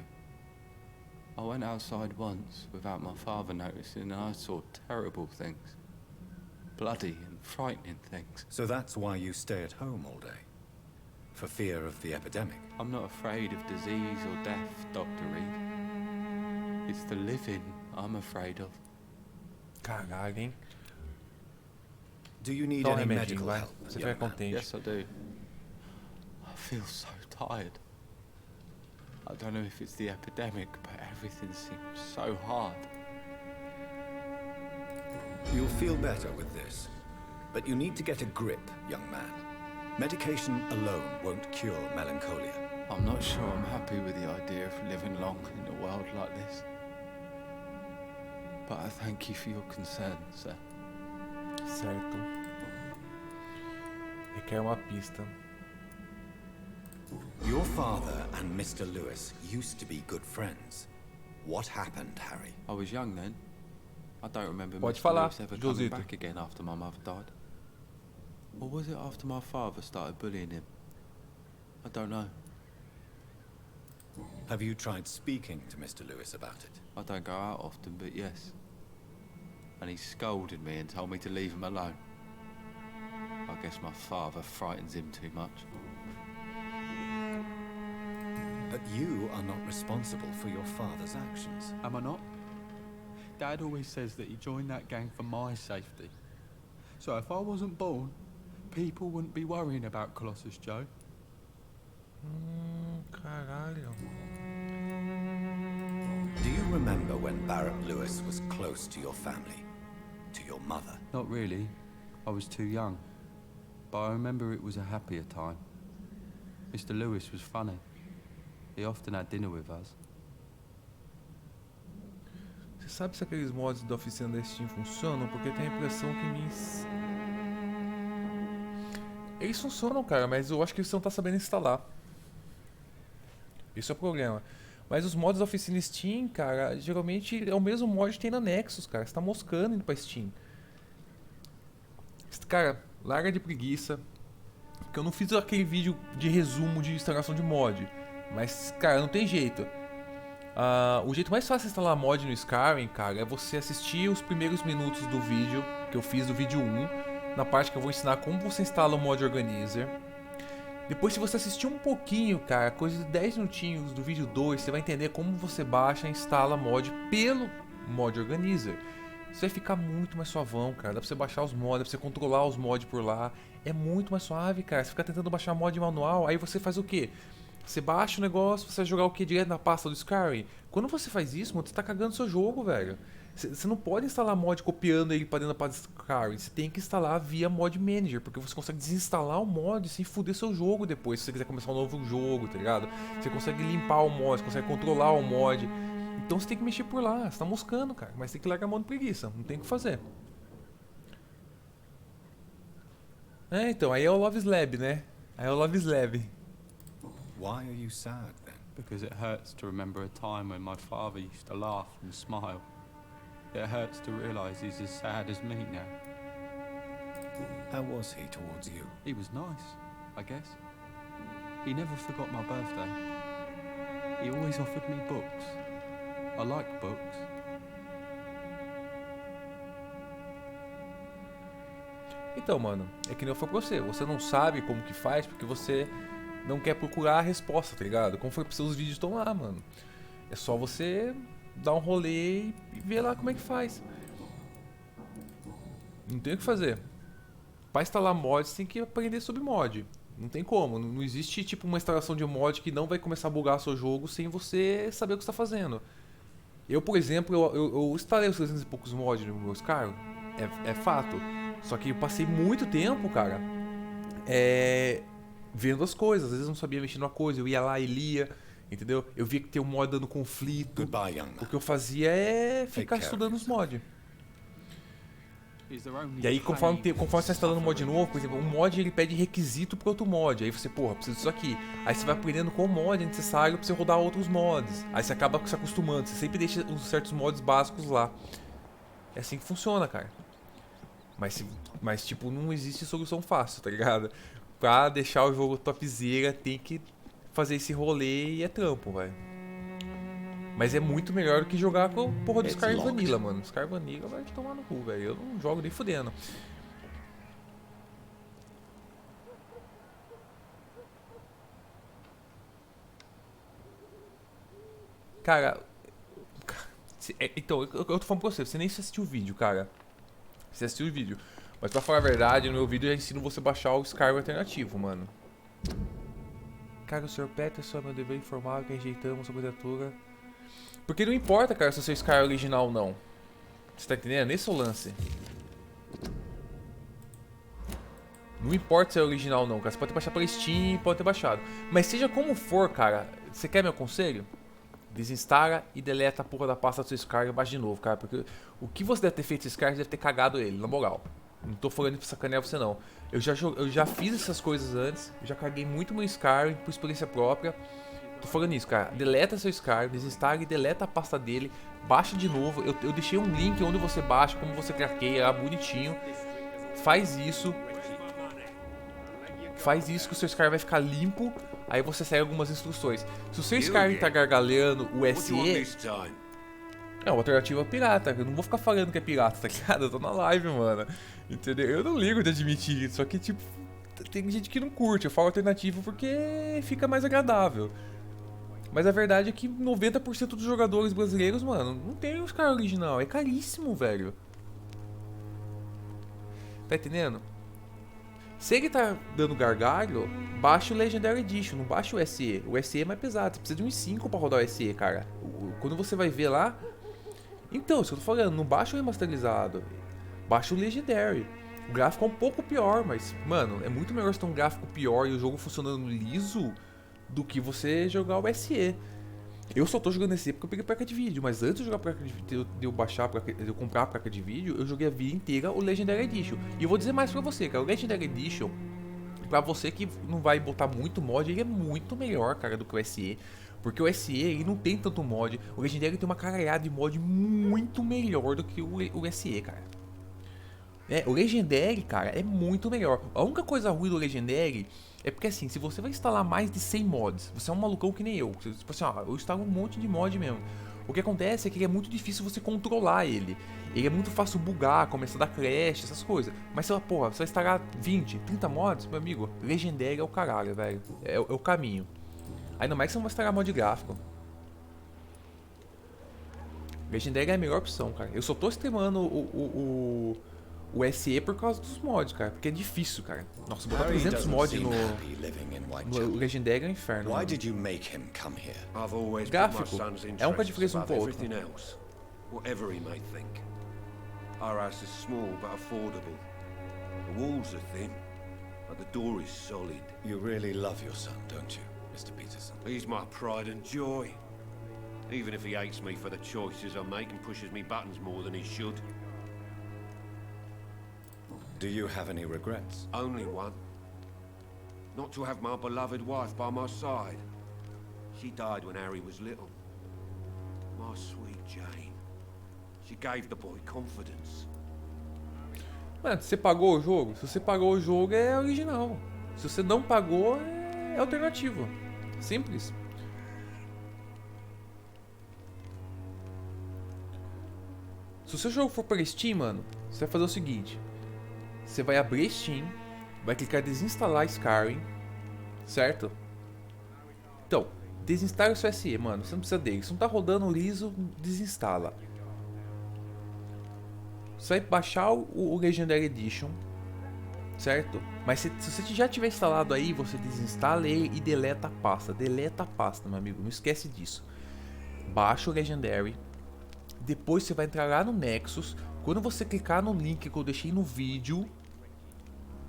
I went outside once without my father noticing and I saw terrible things. Bloody and frightening things. So that's why you stay at home all day? For fear of the epidemic? I'm not afraid of disease or death, Dr. Reed. It's the living I'm afraid of. Caralho, hein? Do you need any medical help? Você fica contente. Yes, I do. I feel so tired. I don't know if it's the epidemic, but everything seems so hard. You'll feel better with this. But you need to get a grip, young man. Medication alone won't cure melancholia. I'm not sure I'm happy with the idea of living long in a world like this. But I thank you for your concern, sir. Certo. Requer uma pista. Your father and Mr. Lewis used to be good friends. What happened, Harry? I was young then. I don't remember Pode Mr. falar, Lewis ever coming Josito. back again after my mother died. Or was it after my father started bullying him? I don't know. Have you tried speaking to Mr. Lewis about it? I don't go out often, but yes. And he scolded me and told me to leave him alone. I guess my father frightens him too much. But you are not responsible for your father's actions. Am I not? Dad always says that he joined that gang for my safety. So if I wasn't born, people wouldn't be worrying about Colossus Joe. Caralho. Do you remember when Barrett Lewis was close to your family? To your mother? Not really. I was too young. But I remember it was a happier time. Mr. Lewis was funny. He often had dinner with us. Você sabe se aqueles mods da oficina da Steam funcionam? Porque tem a impressão que me... Eles funcionam, cara, mas eu acho que você não tá sabendo instalar. Esse é o problema. Mas os mods da oficina Steam, cara, geralmente é o mesmo mod que tem na Nexus, cara. Você tá moscando indo pra Steam. Cara, larga de preguiça. Porque eu não fiz aquele vídeo de resumo de instalação de mod. Mas, cara, não tem jeito. O jeito mais fácil de instalar mod no Skyrim, cara, é você assistir os primeiros minutos do vídeo que eu fiz do vídeo 1, na parte que eu vou ensinar como você instala o mod organizer. Depois, se você assistir um pouquinho, cara, coisa de 10 minutinhos do vídeo 2, você vai entender como você baixa e instala mod pelo mod organizer. Isso vai ficar muito mais suavão, cara. Dá pra você baixar os mods, dá pra você controlar os mods por lá. É muito mais suave, cara. Você fica tentando baixar mod manual, aí você faz o quê? Você baixa o negócio, você vai jogar o que direto na pasta do Skyrim. Quando você faz isso, mano, você tá cagando seu jogo, velho. Você não pode instalar mod copiando ele pra dentro da pasta do Skyrim. Você tem que instalar via mod manager, porque você consegue desinstalar o mod sem foder seu jogo depois, se você quiser começar um novo jogo, tá ligado? Você consegue limpar o mod, você consegue controlar o mod. Então você tem que mexer por lá, você tá moscando, cara. Mas tem que largar a mão de preguiça, não tem o que fazer. Então, aí é o Love Slab, né? Aí é o Love Slab. Why are you sad then? Because it hurts to remember a time when my father used to laugh and smile. It hurts to realize he's as sad as me now. How was he towards you? He was nice, I guess. He never forgot my birthday. He always offered me books. I like books. Então, mano, é que nem eu falei pra você. Você não sabe como que faz porque você não quer procurar a resposta, tá ligado? Como foi pra você, os vídeos estão lá, mano. É só você dar um rolê e ver lá como é que faz. Não tem o que fazer. Pra instalar mods, você tem que aprender sobre mod. Não tem como. Não existe tipo uma instalação de mod que não vai começar a bugar seu jogo sem você saber o que você tá fazendo. Eu, por exemplo, eu instalei os 300 e poucos mods no meu Skyrim. É fato. Só que eu passei muito tempo, cara, vendo as coisas. Às vezes eu não sabia mexer numa coisa, eu ia lá e lia, entendeu? Eu via que tem um mod dando conflito. O que eu fazia é ficar estudando os mods. E aí, conforme você está instalando um mod novo, por exemplo, um mod ele pede requisito para outro mod. Aí você, porra, preciso disso aqui. Aí você vai aprendendo qual mod é necessário para você rodar outros mods. Aí você acaba se acostumando, você sempre deixa uns certos mods básicos lá. É assim que funciona, cara. Mas tipo, não existe solução fácil, tá ligado? Pra deixar o jogo topzera, tem que fazer esse rolê e é trampo, velho. Mas é muito melhor do que jogar com a porra do Skyrim Vanilla, mano. Skyrim Vanilla vai te tomar no cu, velho. Eu não jogo nem fudendo. Cara... Então, eu tô falando pra você nem assistiu o vídeo, cara. Você assistiu o vídeo. Mas pra falar a verdade, no meu vídeo eu já ensino você a baixar o Skyrim alternativo, mano. Cara, o Sr. Peterson, é meu dever informar que rejeitamos sua candidatura. Porque não importa, cara, se o seu Skyrim é original ou não. Você tá entendendo? Esse é o lance. Não importa se é original ou não, cara. Você pode ter baixado pela Steam, pode ter baixado. Mas seja como for, cara, você quer meu conselho? Desinstala e deleta a porra da pasta do seu Skyrim e baixa de novo, cara. Porque o que você deve ter feito com esse Skyrim, deve ter cagado ele, na moral. Não tô falando pra sacanear você, não. Eu já fiz essas coisas antes. Eu já caguei muito meu Skyrim por experiência própria. Tô falando isso, cara. Deleta seu Skyrim, desinstala e deleta a pasta dele. Baixa de novo. Eu deixei um link onde você baixa, como você craqueia, bonitinho. Faz isso. Faz isso que o seu Skyrim vai ficar limpo. Aí você segue algumas instruções. Se o seu Skyrim tá gargalhando o SE... É uma alternativa pirata. Eu não vou ficar falando que é pirata, tá ligado? Eu tô na live, mano. Entendeu? Eu não ligo de admitir isso. Só que, tipo, tem gente que não curte. Eu falo alternativa porque fica mais agradável. Mas a verdade é que 90% dos jogadores brasileiros, mano, não tem o Skyrim original. É caríssimo, velho. Tá entendendo? Se ele tá dando gargalho, baixa o Legendary Edition, não baixa o SE. O SE é mais pesado, você precisa de uns 5 pra rodar o SE, cara. Quando você vai ver lá... Então, isso que eu tô falando, não baixa o remasterizado. Baixa o Legendary. O gráfico é um pouco pior, mas, mano, é muito melhor você ter um gráfico pior e o jogo funcionando liso do que você jogar o SE. Eu só tô jogando esse porque eu peguei placa de vídeo, mas antes de jogar placa de vídeo, de eu baixar, de eu comprar a placa de vídeo, eu joguei a vida inteira o Legendary Edition. E eu vou dizer mais pra você, cara, o Legendary Edition, pra você que não vai botar muito mod, ele é muito melhor, cara, do que o SE. Porque o SE, ele não tem tanto mod, o Legendary tem uma caralhada de mod muito melhor do que o SE, cara. O Legendary, cara, é muito melhor. A única coisa ruim do Legendary é porque assim, se você vai instalar mais de 100 mods, você é um malucão que nem eu. Tipo assim, ó, eu instalo um monte de mod mesmo. O que acontece é que é muito difícil você controlar ele. Ele é muito fácil bugar, começar a dar crash, essas coisas. Mas se porra, você vai instalar 20, 30 mods, meu amigo, Legendary é o caralho, velho. É o caminho. Ainda mais que você não vai instalar mod gráfico. Legendary é a melhor opção, cara. Eu só tô streamando o SE por causa dos mods, cara. Porque é difícil, cara. Nossa, botar 300 mods no Legendary é um inferno. Why did you make him come here? I've always put Gráfico my son's é um pra diferença interests um above pro outro. everything else, whatever he may think. Our house is small but affordable. The walls are thin, but the door is solid. You really love your son, don't you, Mr. Peterson? He's my pride and joy. Even if he hates me for the choices I make and pushes me buttons more than he should. Do you have any regrets? Only one. Not to have my beloved wife by my side. She died when Harry was little. My sweet Jane. She gave the boy confidence. Mano, se você pagou o jogo, se você pagou o jogo é original. Se você não pagou, é alternativo. Simples. Se o seu jogo for para Steam, mano, você vai fazer o seguinte. Você vai abrir Steam, vai clicar em desinstalar Skyrim, certo? Então, desinstala o seu SE, mano, você não precisa dele. Se não tá rodando liso, desinstala. Você vai baixar o Legendary Edition, certo? Mas se você já tiver instalado aí, você desinstala ele e deleta a pasta. Deleta a pasta, meu amigo, não esquece disso. Baixa o Legendary. Depois você vai entrar lá no Nexus. Quando você clicar no link que eu deixei no vídeo,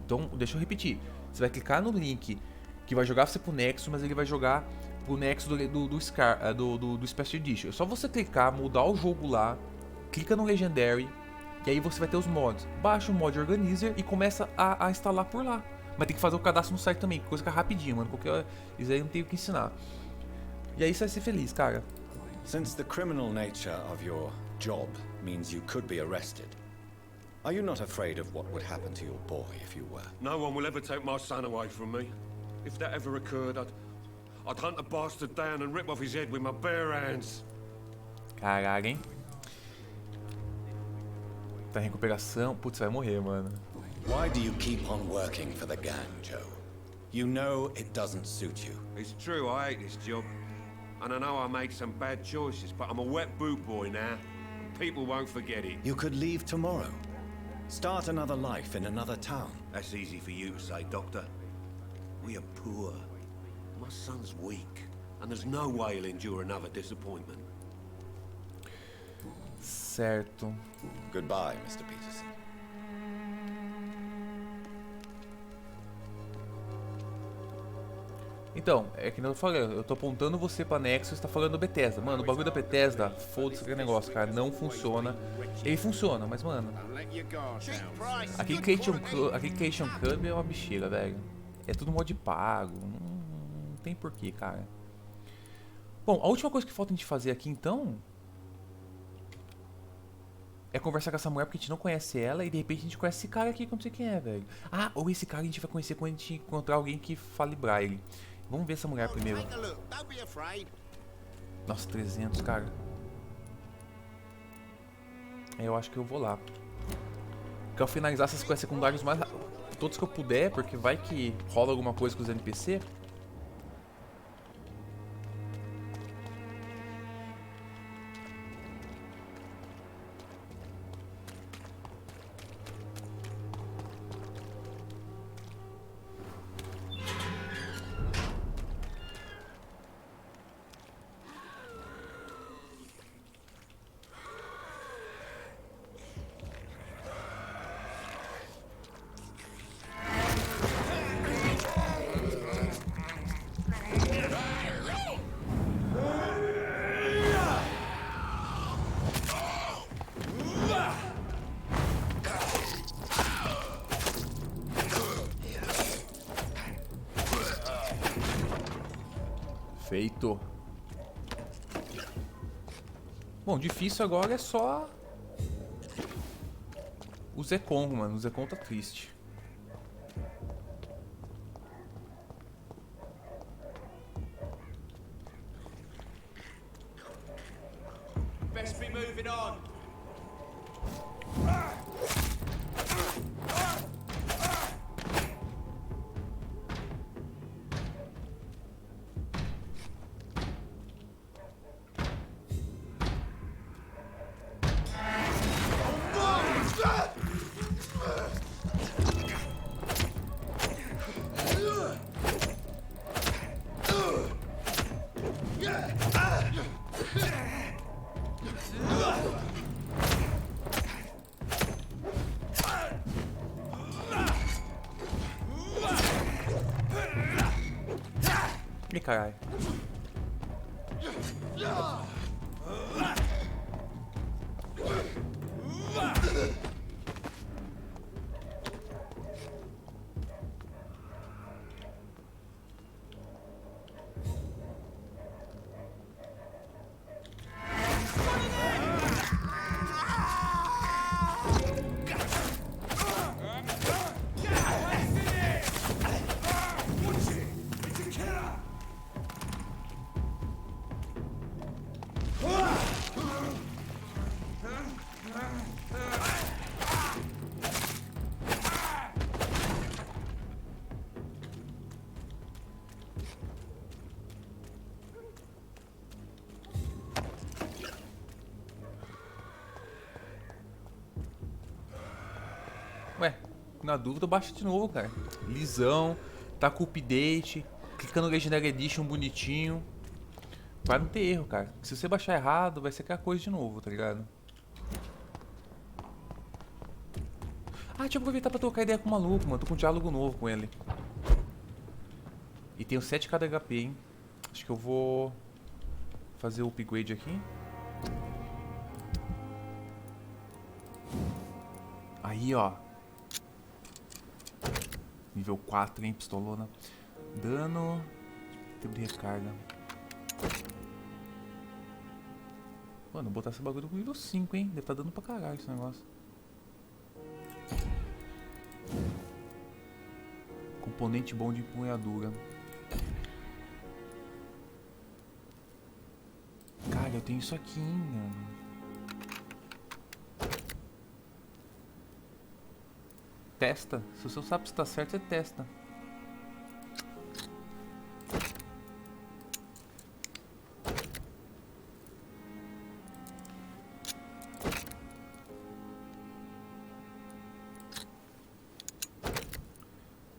então deixa eu repetir, você vai clicar no link que vai jogar você pro Nexus, mas ele vai jogar pro Nexus do Special Edition. É só você clicar, mudar o jogo lá, clica no Legendary e aí você vai ter os mods. Baixa o mod Organizer e começa a instalar por lá. Mas tem que fazer o cadastro no site também, coisa que é rapidinho, mano. Isso aí eu não tenho que ensinar. E aí você vai ser feliz, cara. Since the criminal nature of your job means you could be arrested, are you not afraid of what would happen to your boy if you were? No one will ever take my son away from me. If that ever occurred, I'd hunt the bastard down and rip off his head with my bare hands. Caralho, hein? Tá em recuperação. Putz, vai morrer, mano. Why do you keep on working for the gang, Joe? You know it doesn't suit you. It's true, I hate this job. And I know I made some bad choices, but I'm a wet boot boy now. And people won't forget it. You could leave tomorrow. Start another life in another town. That's easy for you to say, Doctor. We are poor. My son's weak. And there's no way he'll endure another disappointment. Certo. Goodbye, Mr. Peterson. Então, é que eu falei, eu tô apontando você pra Nexus e tá falando Bethesda. Mano, o bagulho da Bethesda, foda-se aquele negócio, cara, não funciona. Ele funciona, mas mano, aquele Creation Club é uma bexiga, velho. É tudo mod pago, não tem porquê, cara. Bom, a última coisa que falta a gente fazer aqui então é conversar com essa mulher porque a gente não conhece ela e de repente a gente conhece esse cara aqui que eu não sei quem é, velho. Ah, ou esse cara a gente vai conhecer quando a gente encontrar alguém que fale braille. Vamos ver essa mulher primeiro. Nossa, 300, cara. Eu acho que eu vou lá. Quero finalizar essas quests secundárias mais todos que eu puder, porque vai que rola alguma coisa com os NPC. Feito. Bom, difícil agora é só o Zekon, mano. O Zekon tá triste. Best be moving on. Ih, caralho. Ué, na dúvida baixa de novo, cara. Lisão, tá com update, clica no Legendary Edition bonitinho. Vai não ter erro, cara. Se você baixar errado, vai ser aquela coisa de novo, tá ligado? Ah, deixa eu aproveitar pra trocar ideia com o maluco, mano. Tô com um diálogo novo com ele. E tenho 7k de HP, hein. Acho que eu vou fazer o upgrade aqui. Aí, ó. Nível 4, hein, pistolona. Dano. Tempo de recarga. Mano, vou botar esse bagulho com nível 5, hein. Deve tá dando pra caralho esse negócio. Componente bom de empunhadura. Cara, eu tenho isso aqui, hein, mano. Testa. Se você não sabe se tá certo, você testa.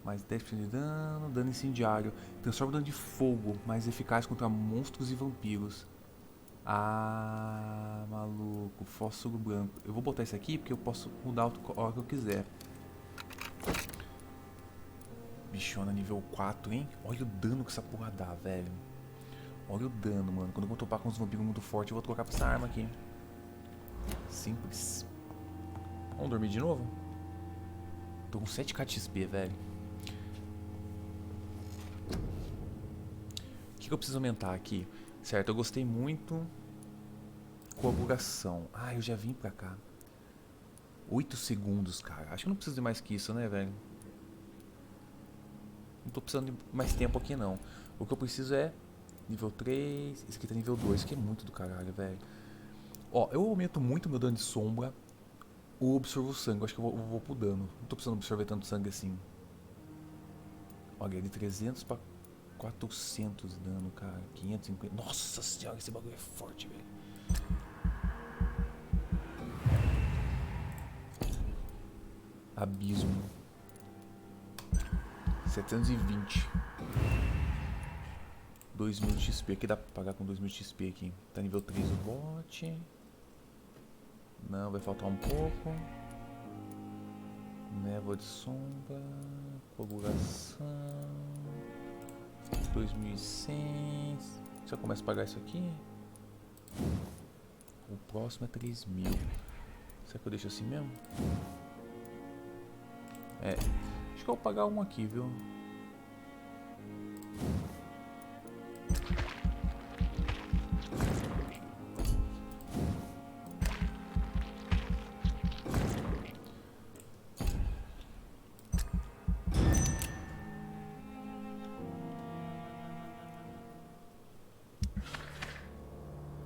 Mais 10% de dano, dano incendiário. Transforma o dano de fogo, mais eficaz contra monstros e vampiros. Ah, maluco. Fósforo branco. Eu vou botar esse aqui porque eu posso mudar a hora que eu quiser. Bichona nível 4, hein? Olha o dano que essa porra dá, velho. Olha o dano, mano. Quando eu vou topar com uns vampiros muito fortes, eu vou trocar pra essa arma aqui. Simples. Vamos dormir de novo? Tô com 7k de XP, velho. O que eu preciso aumentar aqui? Certo, eu gostei muito. Coagulação. Ah, eu já vim pra cá. 8 segundos, cara. Acho que eu não preciso de mais que isso, né, velho? Não tô precisando de mais tempo aqui, não. O que eu preciso é nível 3. Esse aqui tá nível 2, que é muito do caralho, velho. Ó, eu aumento muito meu dano de sombra. Ou absorvo sangue. Eu acho que eu vou pro dano. Não tô precisando absorver tanto sangue assim. Olha, de 300 pra 400 de dano, cara. 550. Nossa senhora, esse bagulho é forte, velho. Abismo. 720. 2000 de XP. Aqui dá pra pagar com 2000 de XP aqui. Tá nível 3 o bot. Não, vai faltar um pouco. Névoa de sombra. Coagulação. 2100. Já começa a pagar isso aqui. O próximo é 3000. Será que eu deixo assim mesmo? É. Acho que eu vou pagar um aqui, viu?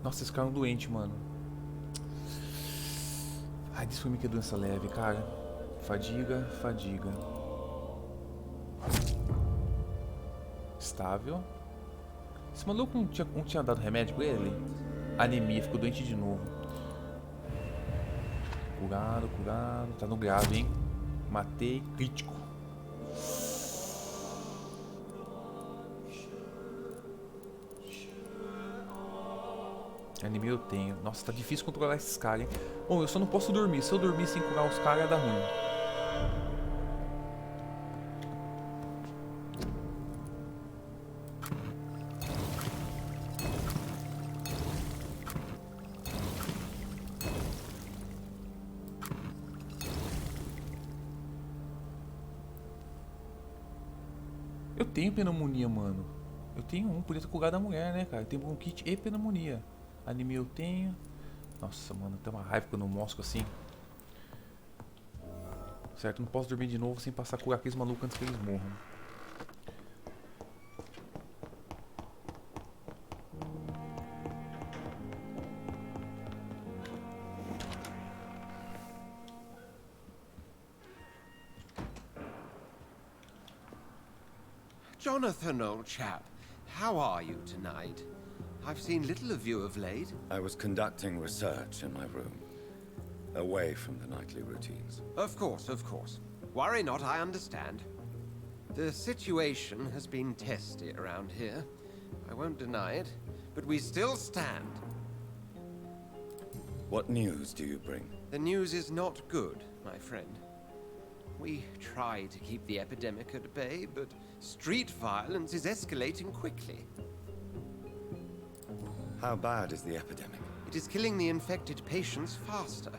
Nossa, esse cara é um doente, mano. Ai, diz pra mim que é doença leve, cara. Fadiga, fadiga. Estável. Esse maluco não tinha dado remédio pra ele? Anemia, ficou doente de novo. Curado, curado. Tá no grave, hein? Matei, crítico. Anemia eu tenho. Nossa, tá difícil controlar esses caras, hein? Bom, eu só não posso dormir. Se eu dormir sem curar os caras, dá ruim. Eu tenho pneumonia, mano. Eu tenho um, podia ter curado a mulher, né, cara? Eu tenho bronquite e pneumonia. Anemia eu tenho. Nossa, mano, tem uma raiva quando eu mosco assim. Certo, não posso dormir de novo sem passar a curar aqueles malucos antes que eles morram. Jonathan, old chap, how are you tonight? I've seen little of you of late. I was conducting research in my room, away from the nightly routines. Of course, of course. Worry not, I understand. The situation has been testy around here. I won't deny it, but we still stand. What news do you bring? The news is not good, my friend. We try to keep the epidemic at bay, but street violence is escalating quickly. How bad is the epidemic? It is killing the infected patients faster.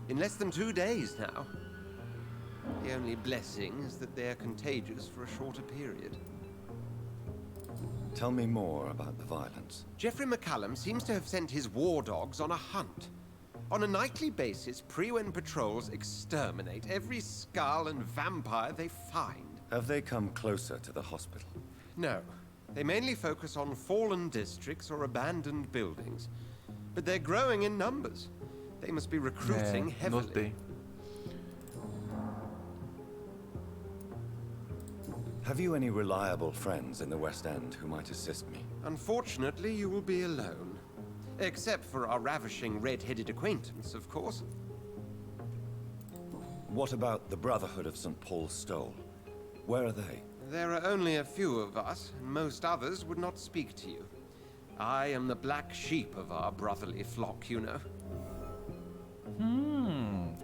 In less than 2 days now. The only blessing is that they are contagious for a shorter period. Tell me more about the violence. Geoffrey McCallum seems to have sent his war dogs on a hunt. On a nightly basis, Pre-Wen patrols exterminate every skull and vampire they find. Have they come closer to the hospital? No. They mainly focus on fallen districts or abandoned buildings. But they're growing in numbers. They must be recruiting heavily. Notei. Have you any reliable friends in the West End who might assist me? Unfortunately, you will be alone. Except for our ravishing red-headed acquaintance, of course. What about the Brotherhood of St. Paul's Stole? Where are they? There are only a few of us, and most others would not speak to you. I am the black sheep of our brotherly flock, you know.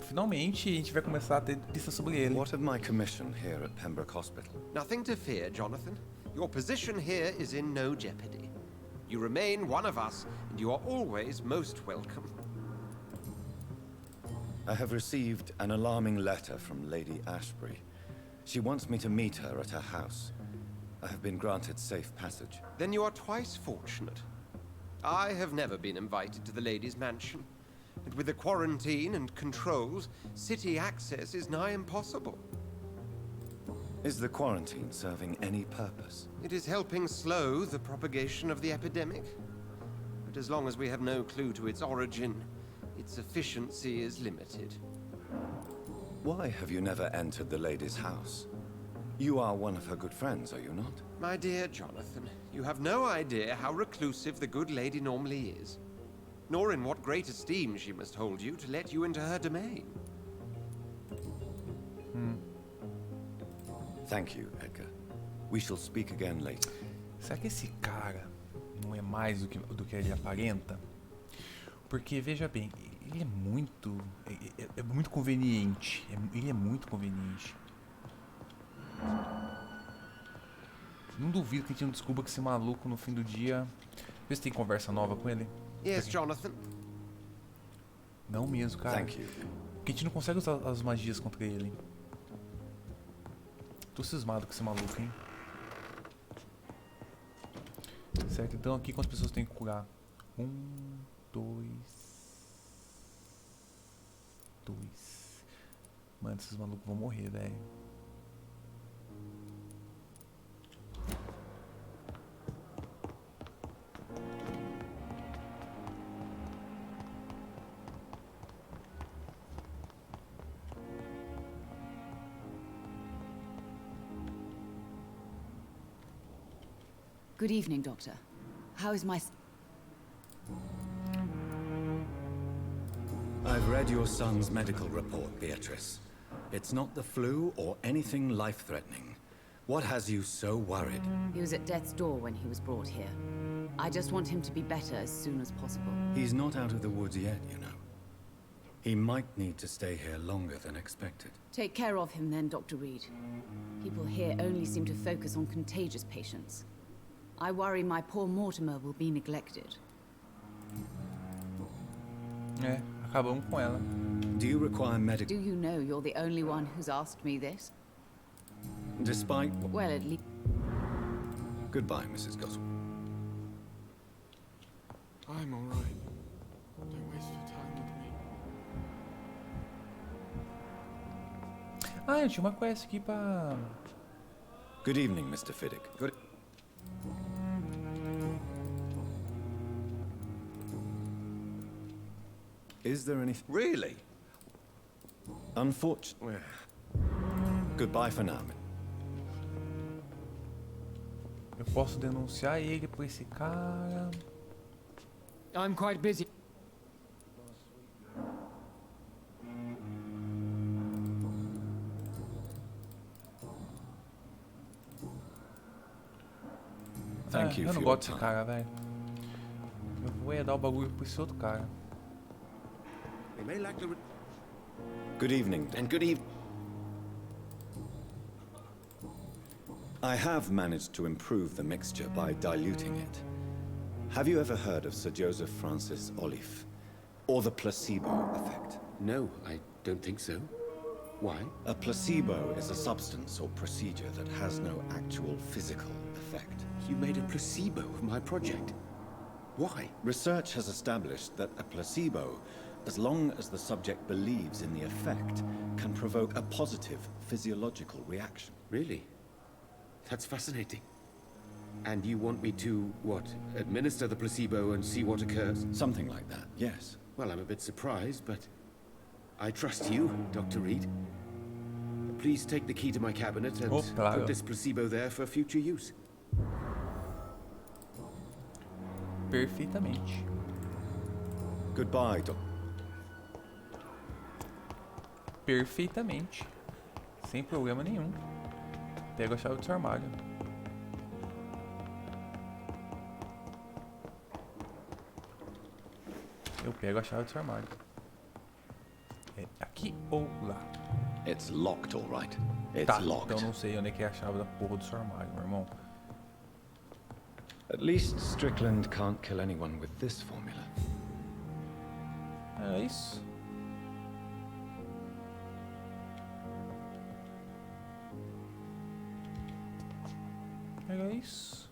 Finalmente a gente vai começar a ter pistas sobre ele. What of my commission here at Pembroke Hospital? Nothing to fear, Jonathan. Your position here is in no jeopardy. You remain one of us, and you are always most welcome. I have received an alarming letter from Lady Ashbury. She wants me to meet her at her house. I have been granted safe passage. Then you are twice fortunate. I have never been invited to the lady's mansion. And with the quarantine and controls, city access is nigh impossible. Is the quarantine serving any purpose? It is helping slow the propagation of the epidemic. But as long as we have no clue to its origin, its efficiency is limited. Why have you never entered the lady's house? You are one of her good friends, are you not? My dear Jonathan, you have no idea how reclusive the good lady normally is. Nor in what great esteem she must hold you to let you into her domain. Thank you, Edgar. We shall speak again later. Será que esse cara não é mais do que ele aparenta? Porque, veja bem, ele é muito... É muito conveniente. Ele é muito conveniente. Não duvido que a gente não descubra que esse maluco no fim do dia... Vê se tem conversa nova com ele. Yes, Jonathan. Não mesmo, cara. Thank you. Porque a gente não consegue usar as magias contra ele. Tô cismado com esse maluco, hein? Certo, então aqui quantas pessoas tem que curar? 1, 2... Mano, esses malucos vão morrer, velho. Good evening, Doctor. How is my... I've read your son's medical report, Beatrice. It's not the flu or anything life-threatening. What has you so worried? He was at death's door when he was brought here. I just want him to be better as soon as possible. He's not out of the woods yet, you know. He might need to stay here longer than expected. Take care of him then, Dr. Reed. People here only seem to focus on contagious patients. I worry my poor Mortimer will be neglected. É, acabamos com ela. Do you require medical... Do you know you're the only one who's asked me this? Despite... Well, at least... Goodbye, Mrs. Goswell. I'm all right. Don't waste your time with me. Ah, eu tinha uma quest aqui pra... Good evening, Mr. Fiddick. Good... Is there anything... Really? Unfortunately... Goodbye for now. Eu posso denunciar ele por esse cara. I'm quite busy. Thank you eu for não your gosto desse time. cara, velho. Eu vou dar o bagulho pra esse outro cara. They may lack the... Good evening. And good evening. I have managed to improve the mixture by diluting it. Have you ever heard of Sir Joseph Francis Olive? Or the placebo effect? No, I don't think so. Why? A placebo is a substance or procedure that has no actual physical effect. You made a placebo of my project. Why? Research has established that a placebo, as long as the subject believes in the effect, can provoke a positive physiological reaction. Really? That's fascinating. And you want me to, what, administer the placebo and see what occurs? Something like that, yes. Well, I'm a bit surprised, but I trust you, Dr. Reed. Please take the key to my cabinet and put this placebo there for future use. Perfeitamente. Goodbye, Doc. Perfeitamente. Sem problema nenhum. Pega a chave do seu armário. Eu pego a chave do seu armário. É aqui ou lá? It's locked, all right. It's Tá, locked. então não sei onde é que é a chave da porra do seu armário, meu irmão. At least Strickland can't kill anyone with this formula. É isso. Era isso.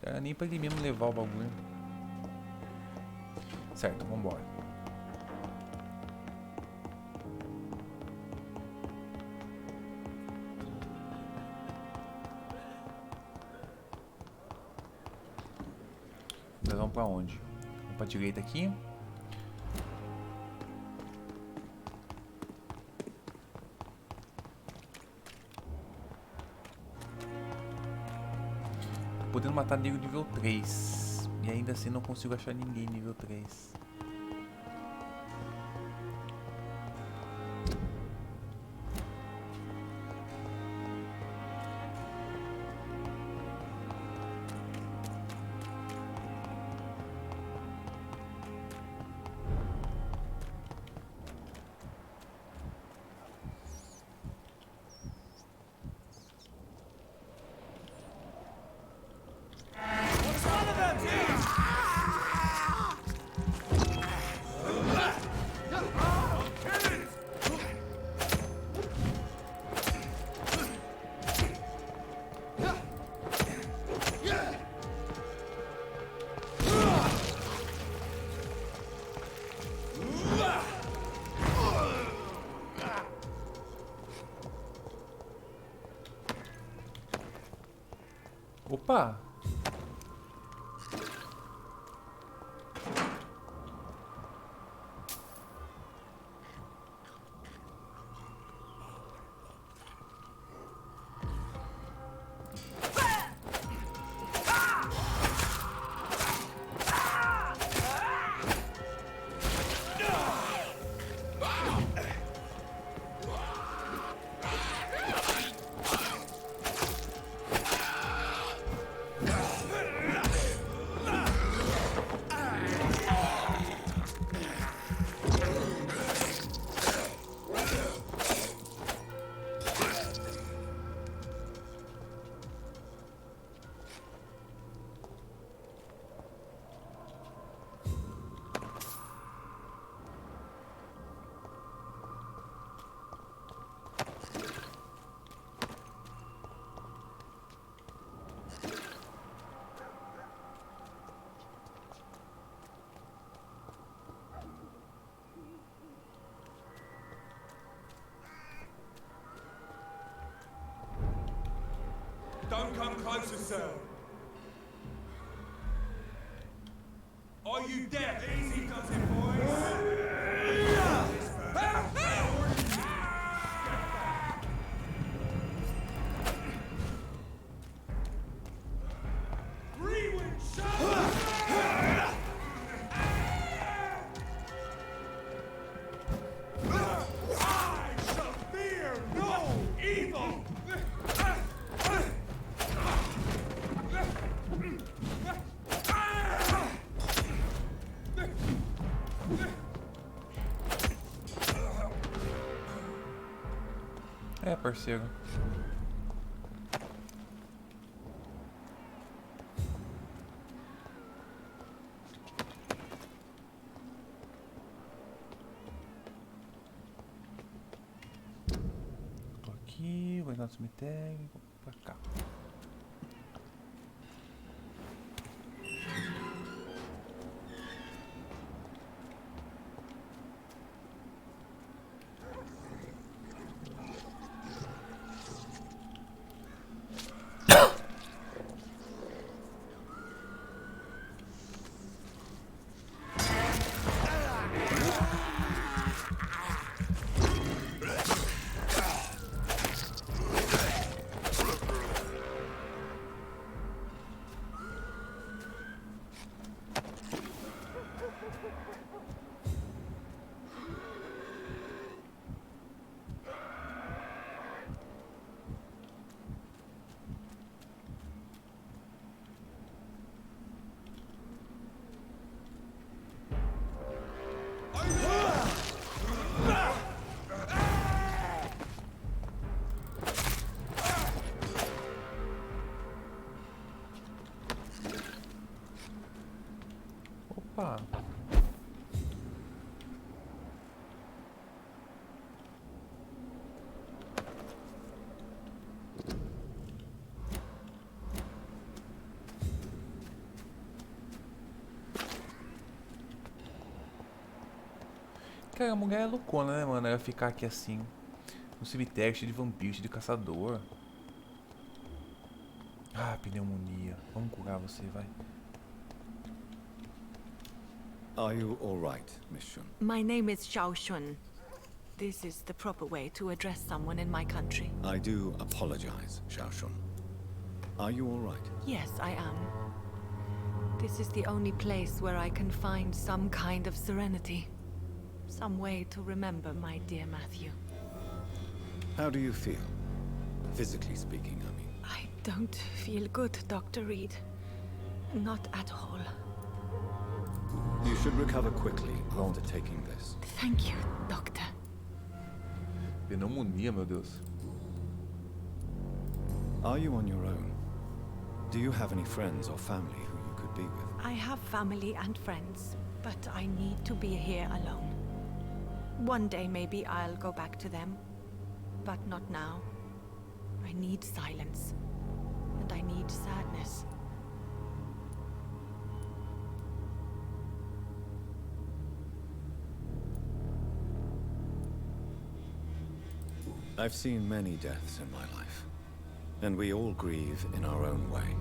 Cara, nem pra ele mesmo levar o bagulho. Certo, vambora. Nós vamos pra onde? Vamos pra direita aqui. Podendo matar nego nível 3. E ainda assim não consigo achar ninguém nível 3. Opa! come closer, sir. Are you deaf? Easy does it, boys. Rewind shot! I shall fear no evil! É, parceiro. Tô aqui, vou entrar no cemitério, vou pra cá. Opa! Cara, a mulher é loucona, né, mano? Ela ficar aqui assim, no cemitério cheio de vampiros, cheio de caçador. Ah, pneumonia. Vamos curar você, vai. Are you all right, Miss Shun? My name is Xiao Shun. This is the proper way to address someone in my country. I do apologize, Xiao Shun. Are you all right? Yes, I am. This is the only place where I can find some kind of serenity. Some way to remember my dear Matthew. How do you feel? Physically speaking, I mean. I don't feel good, Dr. Reed. Not at all. You should recover quickly after taking this. Thank you, Doctor. Pneumonia, meu Deus. Are you on your own? Do you have any friends or family who you could be with? I have family and friends, but I need to be here alone. One day maybe I'll go back to them, but not now. I need silence, and I need sadness. I've seen many deaths in my life, and we all grieve in our own way.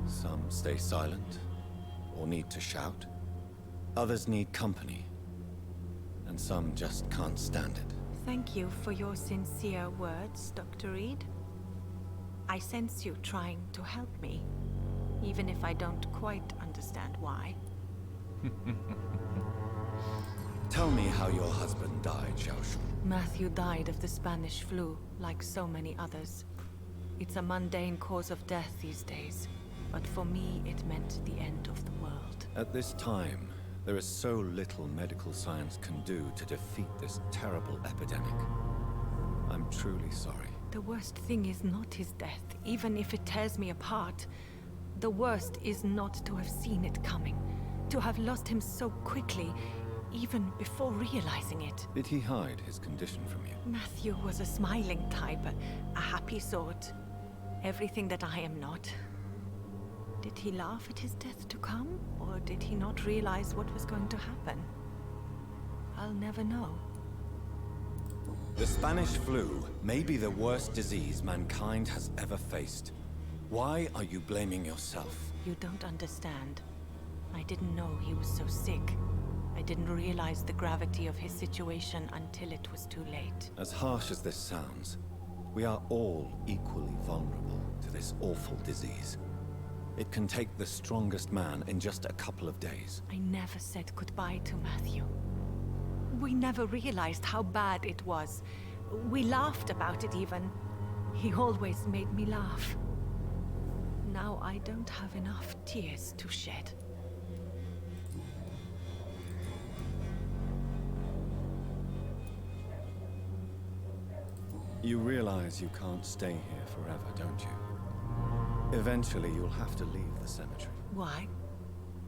Some stay silent, or need to shout. Others need company, and some just can't stand it. Thank you for your sincere words, Dr. Reed. I sense you trying to help me, even if I don't quite understand why. Tell me how your husband died, Xiao Shun. Matthew died of the Spanish flu, like so many others. It's a mundane cause of death these days, but for me it meant the end of the world. At this time, there is so little medical science can do to defeat this terrible epidemic. I'm truly sorry. The worst thing is not his death, even if it tears me apart. The worst is not to have seen it coming, to have lost him so quickly, even before realizing it. Did he hide his condition from you? Matthew was a smiling type, a happy sort. Everything that I am not. Did he laugh at his death to come, or did he not realize what was going to happen? I'll never know. The Spanish flu may be the worst disease mankind has ever faced. Why are you blaming yourself? You don't understand. I didn't know he was so sick. I didn't realize the gravity of his situation until it was too late. As harsh as this sounds, we are all equally vulnerable to this awful disease. It can take the strongest man in just a couple of days. I never said goodbye to Matthew. We never realized how bad it was. We laughed about it even. He always made me laugh. Now I don't have enough tears to shed. You realize you can't stay here forever, don't you? Eventually, you'll have to leave the cemetery. Why?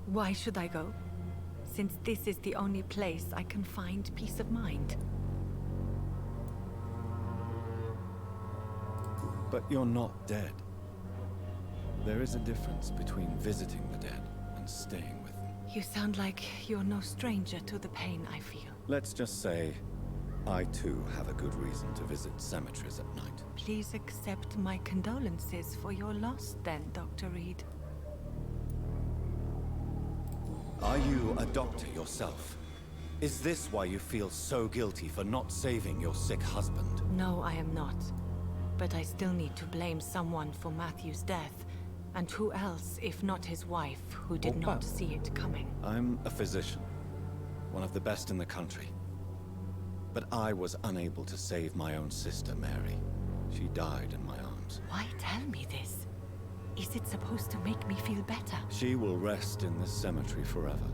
Why should I go? Since this is the only place I can find peace of mind. But you're not dead. There is a difference between visiting the dead and staying with them. You sound like you're no stranger to the pain I feel. Let's just say, I too have a good reason to visit cemeteries at night. Please accept my condolences for your loss then, Dr. Reed. Are you a doctor yourself? Is this why you feel so guilty for not saving your sick husband? No, I am not. But I still need to blame someone for Matthew's death. And who else, if not his wife, who did not see it coming? I'm a physician, one of the best in the country. But I was unable to save my own sister, Mary. She died in my arms. Why tell me this? Is it supposed to make me feel better? She will rest in this cemetery forever.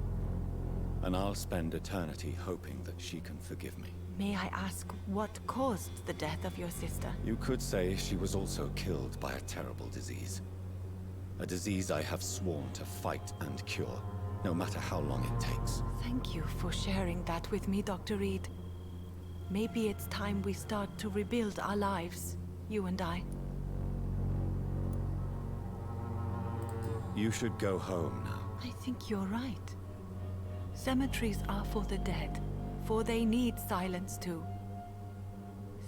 And I'll spend eternity hoping that she can forgive me. May I ask what caused the death of your sister? You could say she was also killed by a terrible disease. A disease I have sworn to fight and cure, no matter how long it takes. Thank you for sharing that with me, Dr. Reed. Maybe it's time we start to rebuild our lives, you and I. You should go home now. I think you're right. Cemeteries are for the dead, for they need silence too.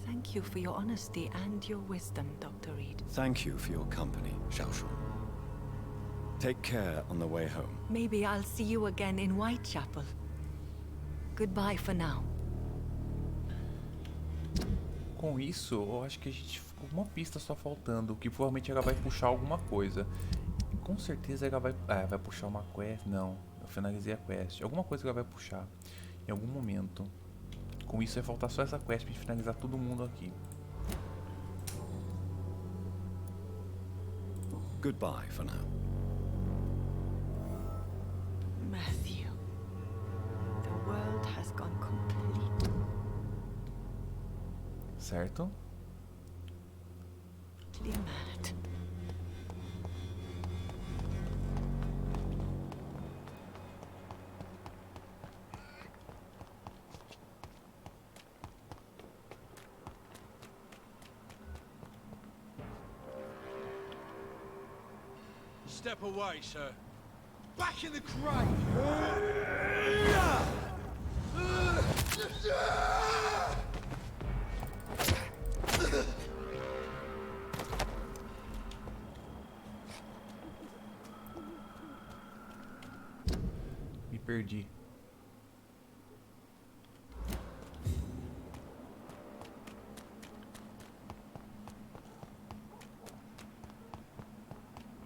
Thank you for your honesty and your wisdom, Dr. Reed. Thank you for your company, Xiaoshun. Take care on the way home. Maybe I'll see you again in Whitechapel. Goodbye for now. Com isso, eu acho que a gente ficou uma pista só faltando, que provavelmente ela vai puxar alguma coisa. Com certeza ela vai puxar uma quest. Não, eu finalizei a quest. Alguma coisa que ela vai puxar em algum momento. Com isso vai faltar só essa quest pra gente finalizar todo mundo aqui. Goodbye for now. Matthew, the world has gone complete. Certo? Mad. Step away, sir. Back in the grave! Me perdi.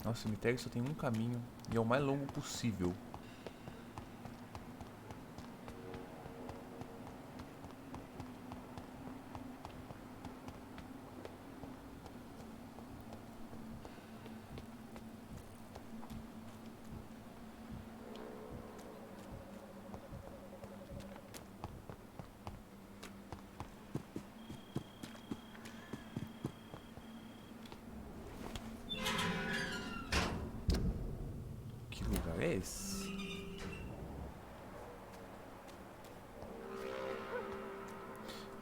Nossa, o cemitério só tem um caminho e é o mais longo possível. É esse?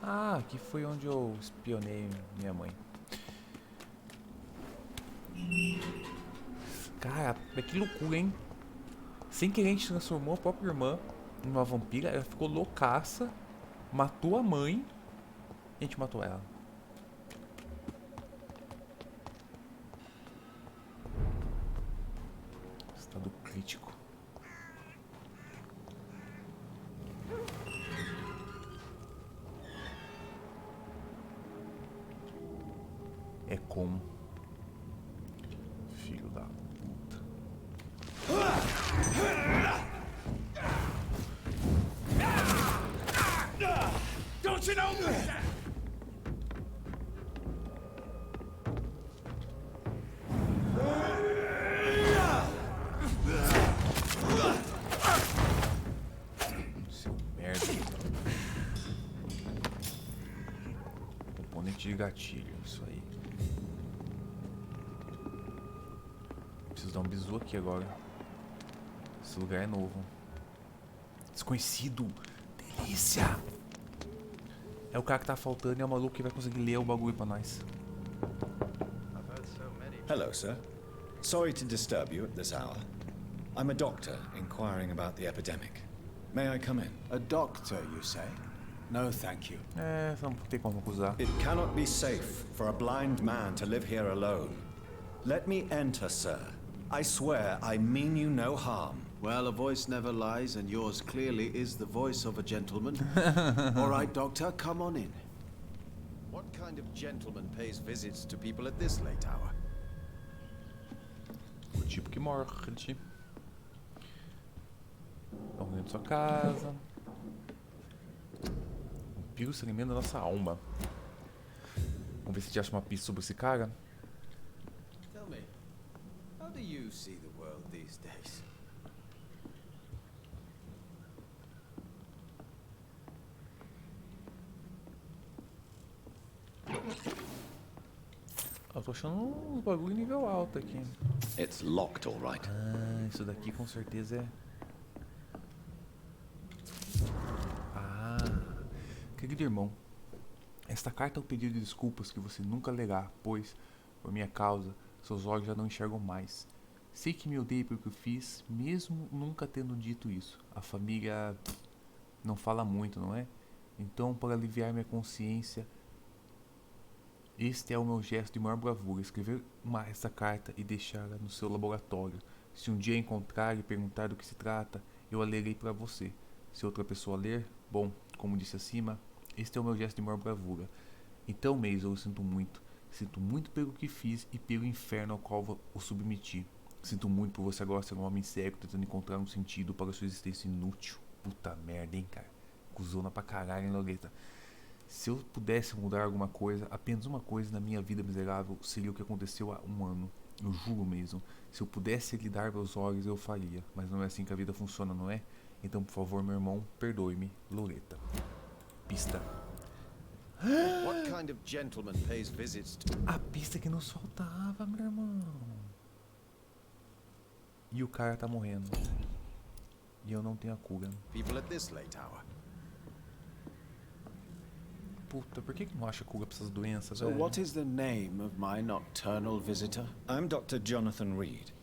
Ah, aqui foi onde eu espionei minha mãe. Cara, que loucura, hein? Sem querer a gente transformou a própria irmã em uma vampira. Ela ficou loucaça, matou a mãe e a gente matou ela. dado crítico. É com filho da puta. Don't you know that? Seu merda. Componente de gatilho, isso aí. Preciso dar um bisu aqui agora. Esse lugar é novo. Desconhecido. Delícia. É o cara que tá faltando e é o maluco que vai conseguir ler o bagulho pra nós. Hello, sir. Sorry to disturb you at this hour. I'm a doctor inquiring about the epidemic. May I come in? A doctor, you say? No, thank you. Não tem como acusar. It cannot be safe for a blind man to live here alone. Let me enter, sir. I swear I mean you no harm. Well, a voice never lies, and yours clearly is the voice of a gentleman. All right, doctor, come on in. What kind of gentleman pays visits to people at this late hour? O tipo que morde. Vamos dentro da sua casa. Um piro tremendo da nossa alma. Vamos ver se a gente acha uma pista sobre esse cara. Tell me, how do you see the world these days? Eu tô achando uns bagulho nível alto aqui. It's locked, all right. Ah, isso daqui com certeza é... Ah, querido irmão, esta carta é o pedido de desculpas que você nunca lerá, pois, por minha causa, seus olhos já não enxergam mais. Sei que me odeio pelo que eu fiz, mesmo nunca tendo dito isso. A família não fala muito, não é? Então, para aliviar minha consciência, este é o meu gesto de maior bravura, escrever essa carta e deixá-la no seu laboratório. Se um dia encontrar e perguntar do que se trata, eu a lerei para você. Se outra pessoa ler, bom, como disse acima, este é o meu gesto de maior bravura. Então, Mason, eu sinto muito pelo que fiz e pelo inferno ao qual o submeti. Sinto muito por você agora ser um homem cego, tentando encontrar um sentido para sua existência inútil. Puta merda, hein, cara. Cusona pra caralho, hein, Loreta. Se eu pudesse mudar alguma coisa, apenas uma coisa na minha vida miserável, seria o que aconteceu há um ano. Eu juro mesmo. Se eu pudesse lhe dar meus olhos, eu faria. Mas não é assim que a vida funciona, não é? Então, por favor, meu irmão, perdoe-me, Loreta. Pista. What kind of gentleman pays visits to... A pista que nos faltava, meu irmão. E o cara tá morrendo. E eu não tenho a cura. People at this late hour. Puta, por que não acha cura pra essas doenças, So velho? what is the name of my nocturnal visitor? I'm Dr. Jonathan Reed.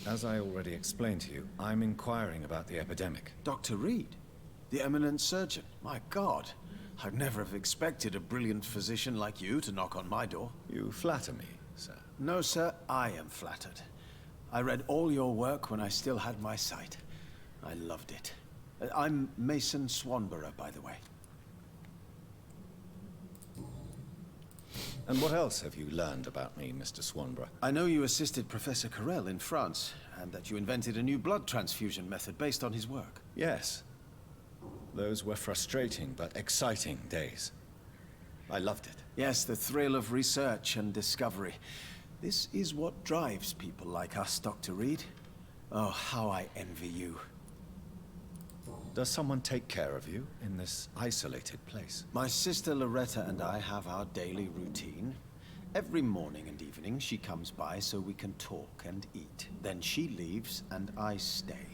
As I already explained to you, I'm inquiring about the epidemic. Dr. Reed? The eminent surgeon? My God, I'd never have expected a brilliant physician like you to knock on my door. You flatter me, sir. No, sir, I am flattered. I read all your work when I still had my sight. I loved it. I'm Mason Swanborough, by the way. And what else have you learned about me, Mr. Swanborough? I know you assisted Professor Carrel in France, and that you invented a new blood transfusion method based on his work. Yes. Those were frustrating but exciting days. I loved it. Yes, the thrill of research and discovery. This is what drives people like us, Dr. Reed. Oh, how I envy you. Does someone take care of you in this isolated place? My sister Loretta and I have our daily routine. Every morning and evening she comes by so we can talk and eat. Then she leaves and I stay.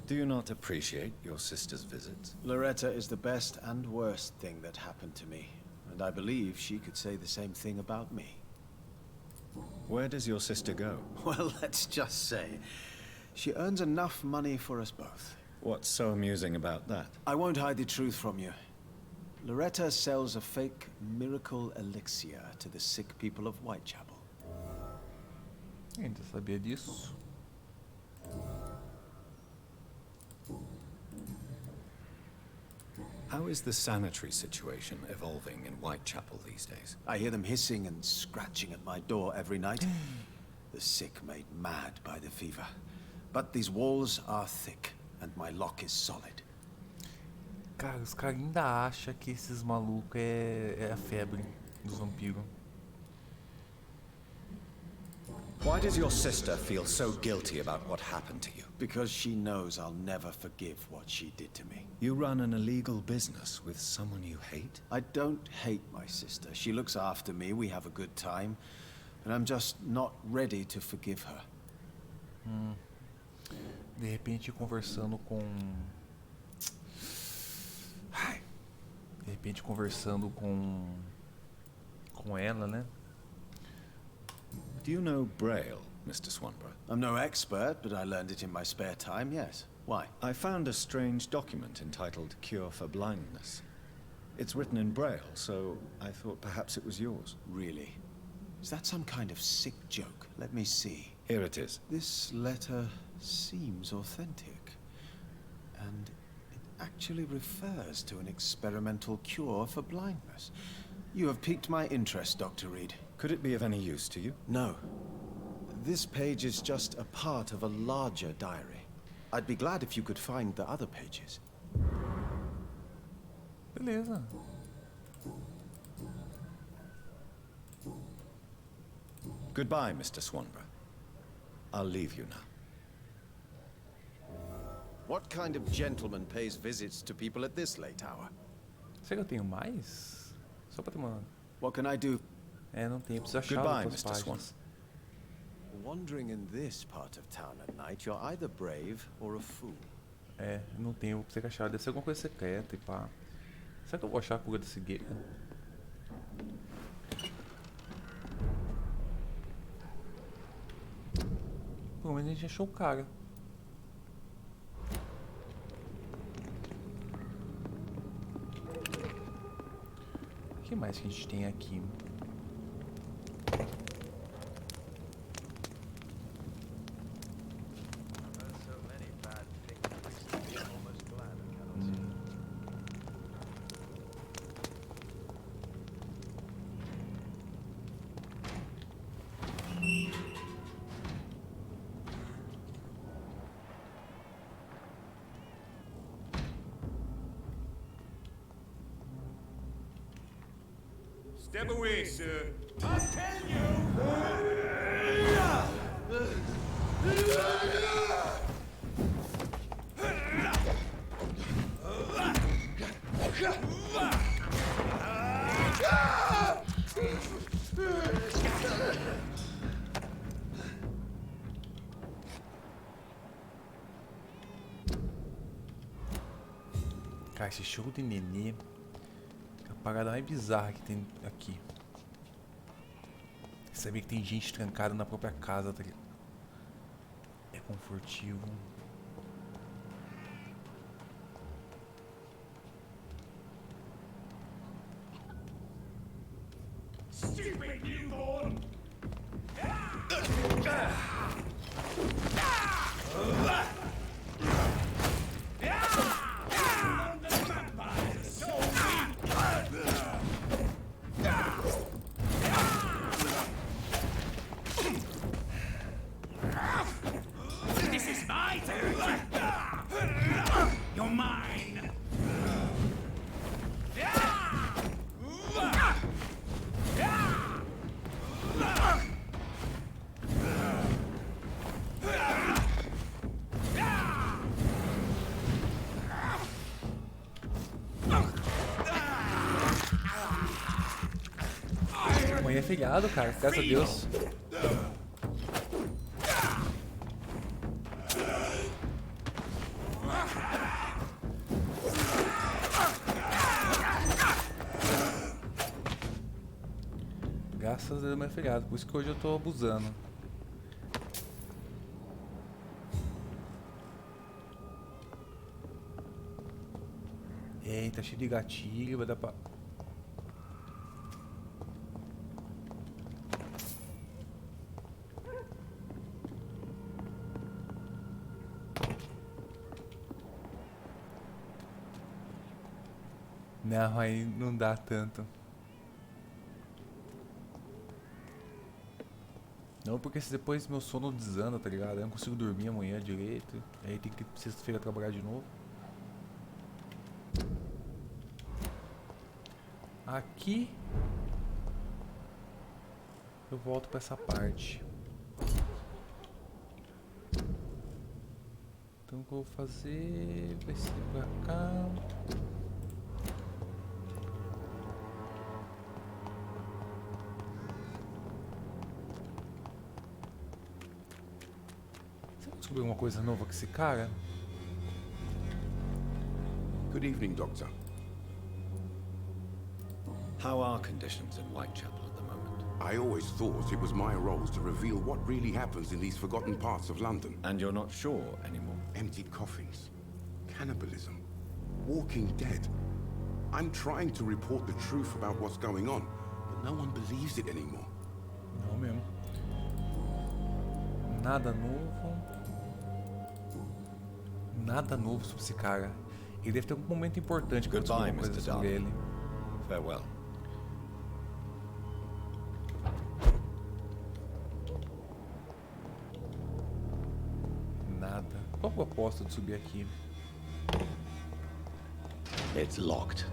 Do you not appreciate your sister's visits? Loretta is the best and worst thing that happened to me. And I believe she could say the same thing about me. Where does your sister go? Well, let's just say, she earns enough money for us both. What's so amusing about that? I won't hide the truth from you. Loretta sells a fake miracle elixir to the sick people of Whitechapel. Ainda sabia disso. How is the sanitary situation evolving in Whitechapel these days? I hear them hissing and scratching at my door every night. The sick made mad by the fever. But these walls are thick, and my lock is solid. Cara, os caras ainda acham que esses malucos é a febre dos vampiros. Why does your sister feel so guilty about what happened to you? Because she knows I'll never forgive what she did to me. You run an illegal business with someone you hate? I don't hate my sister. She looks after me, we have a good time. And I'm just not ready to forgive her. De repente conversando com... De repente conversando com ela, né? Do you know Braille, Mr. Swanborough? I'm no expert, but I learned it in my spare time, yes. Why? I found a strange document entitled Cure for Blindness. It's written in Braille, so I thought perhaps it was yours. Really? Is that some kind of sick joke? Let me see. Here it is. This letter seems authentic. And it actually refers to an experimental cure for blindness. You have piqued my interest, Dr. Reed. Could it be of any use to you? No. This page is just a part of a larger diary. I'd be glad if you could find the other pages. Beleza. Goodbye, Mr. Swanborough. I'll leave you now. What kind of gentleman pays visits to people at this late hour? Será que eu tenho mais? Só pra ter uma... What can I do? É, não tem. Preciso achar Goodbye, outras Mr. Swan. páginas. Wandering in this part of town at night, you're either brave or a fool. É, não tem. Eu vou ter que achar. Deve ser alguma coisa secreta e pá. Será que eu vou achar a cura desse gay? Pelo menos a gente achou o cara. O que mais que a gente tem aqui? Step away, sir. I'll tell you! Cara, esse show de nenê é a parada mais bizarra que tem aqui. Saber que tem gente trancada na própria casa, tá ligado? É confortivo. Stupid newborn! This is my territory! You're mine! Amanhã é feriado, cara, graças a Deus. Graças a Deus amanhã é feriado, por isso que hoje eu tô abusando. Eita, cheio de gatilho, vai dar pra... Não, aí não dá tanto. Não, porque se depois meu sono desanda, tá ligado? Eu não consigo dormir amanhã direito. Aí tem que ir sexta-feira trabalhar de novo. Aqui eu volto pra essa parte. Então o que eu vou fazer vai ser pra cá. Será que eu descobri alguma coisa nova com esse cara? Good evening, Doctor. How are conditions in Whitechapel at the moment? I always thought it was my role to reveal what really happens in these forgotten parts of London. And you're not sure anymore? Emptied coffins, cannibalism, walking dead. I'm trying to report the truth about what's going on, but no one believes it anymore. Não mesmo. Nada novo. Nada novo sobre esse cara. Ele deve ter algum momento importante que eu descobri alguma coisa sobre ele. Farewell. Nada. Qual a proposta de subir aqui? It's locked.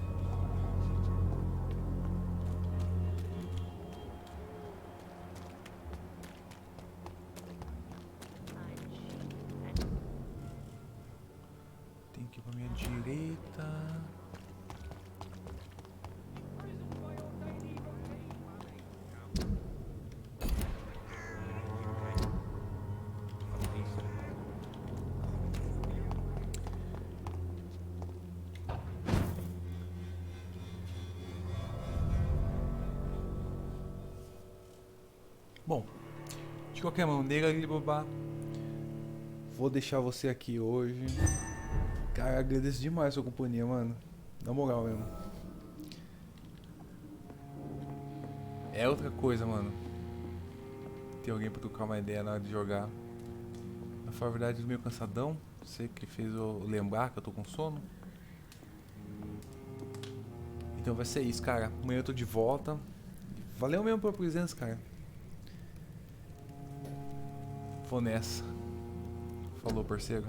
Tem que ir pra minha direita. Bom, de qualquer maneira, Alibaba, vou deixar você aqui hoje. Cara, agradeço demais a sua companhia, mano. Na moral mesmo. É outra coisa, mano. Ter alguém pra trocar uma ideia na hora de jogar. Na verdade, eu tô meio cansadão. Você que fez eu lembrar que eu tô com sono. Então vai ser isso, cara. Amanhã eu tô de volta. Valeu mesmo pela presença, cara. Vou nessa. Falou, parceiro.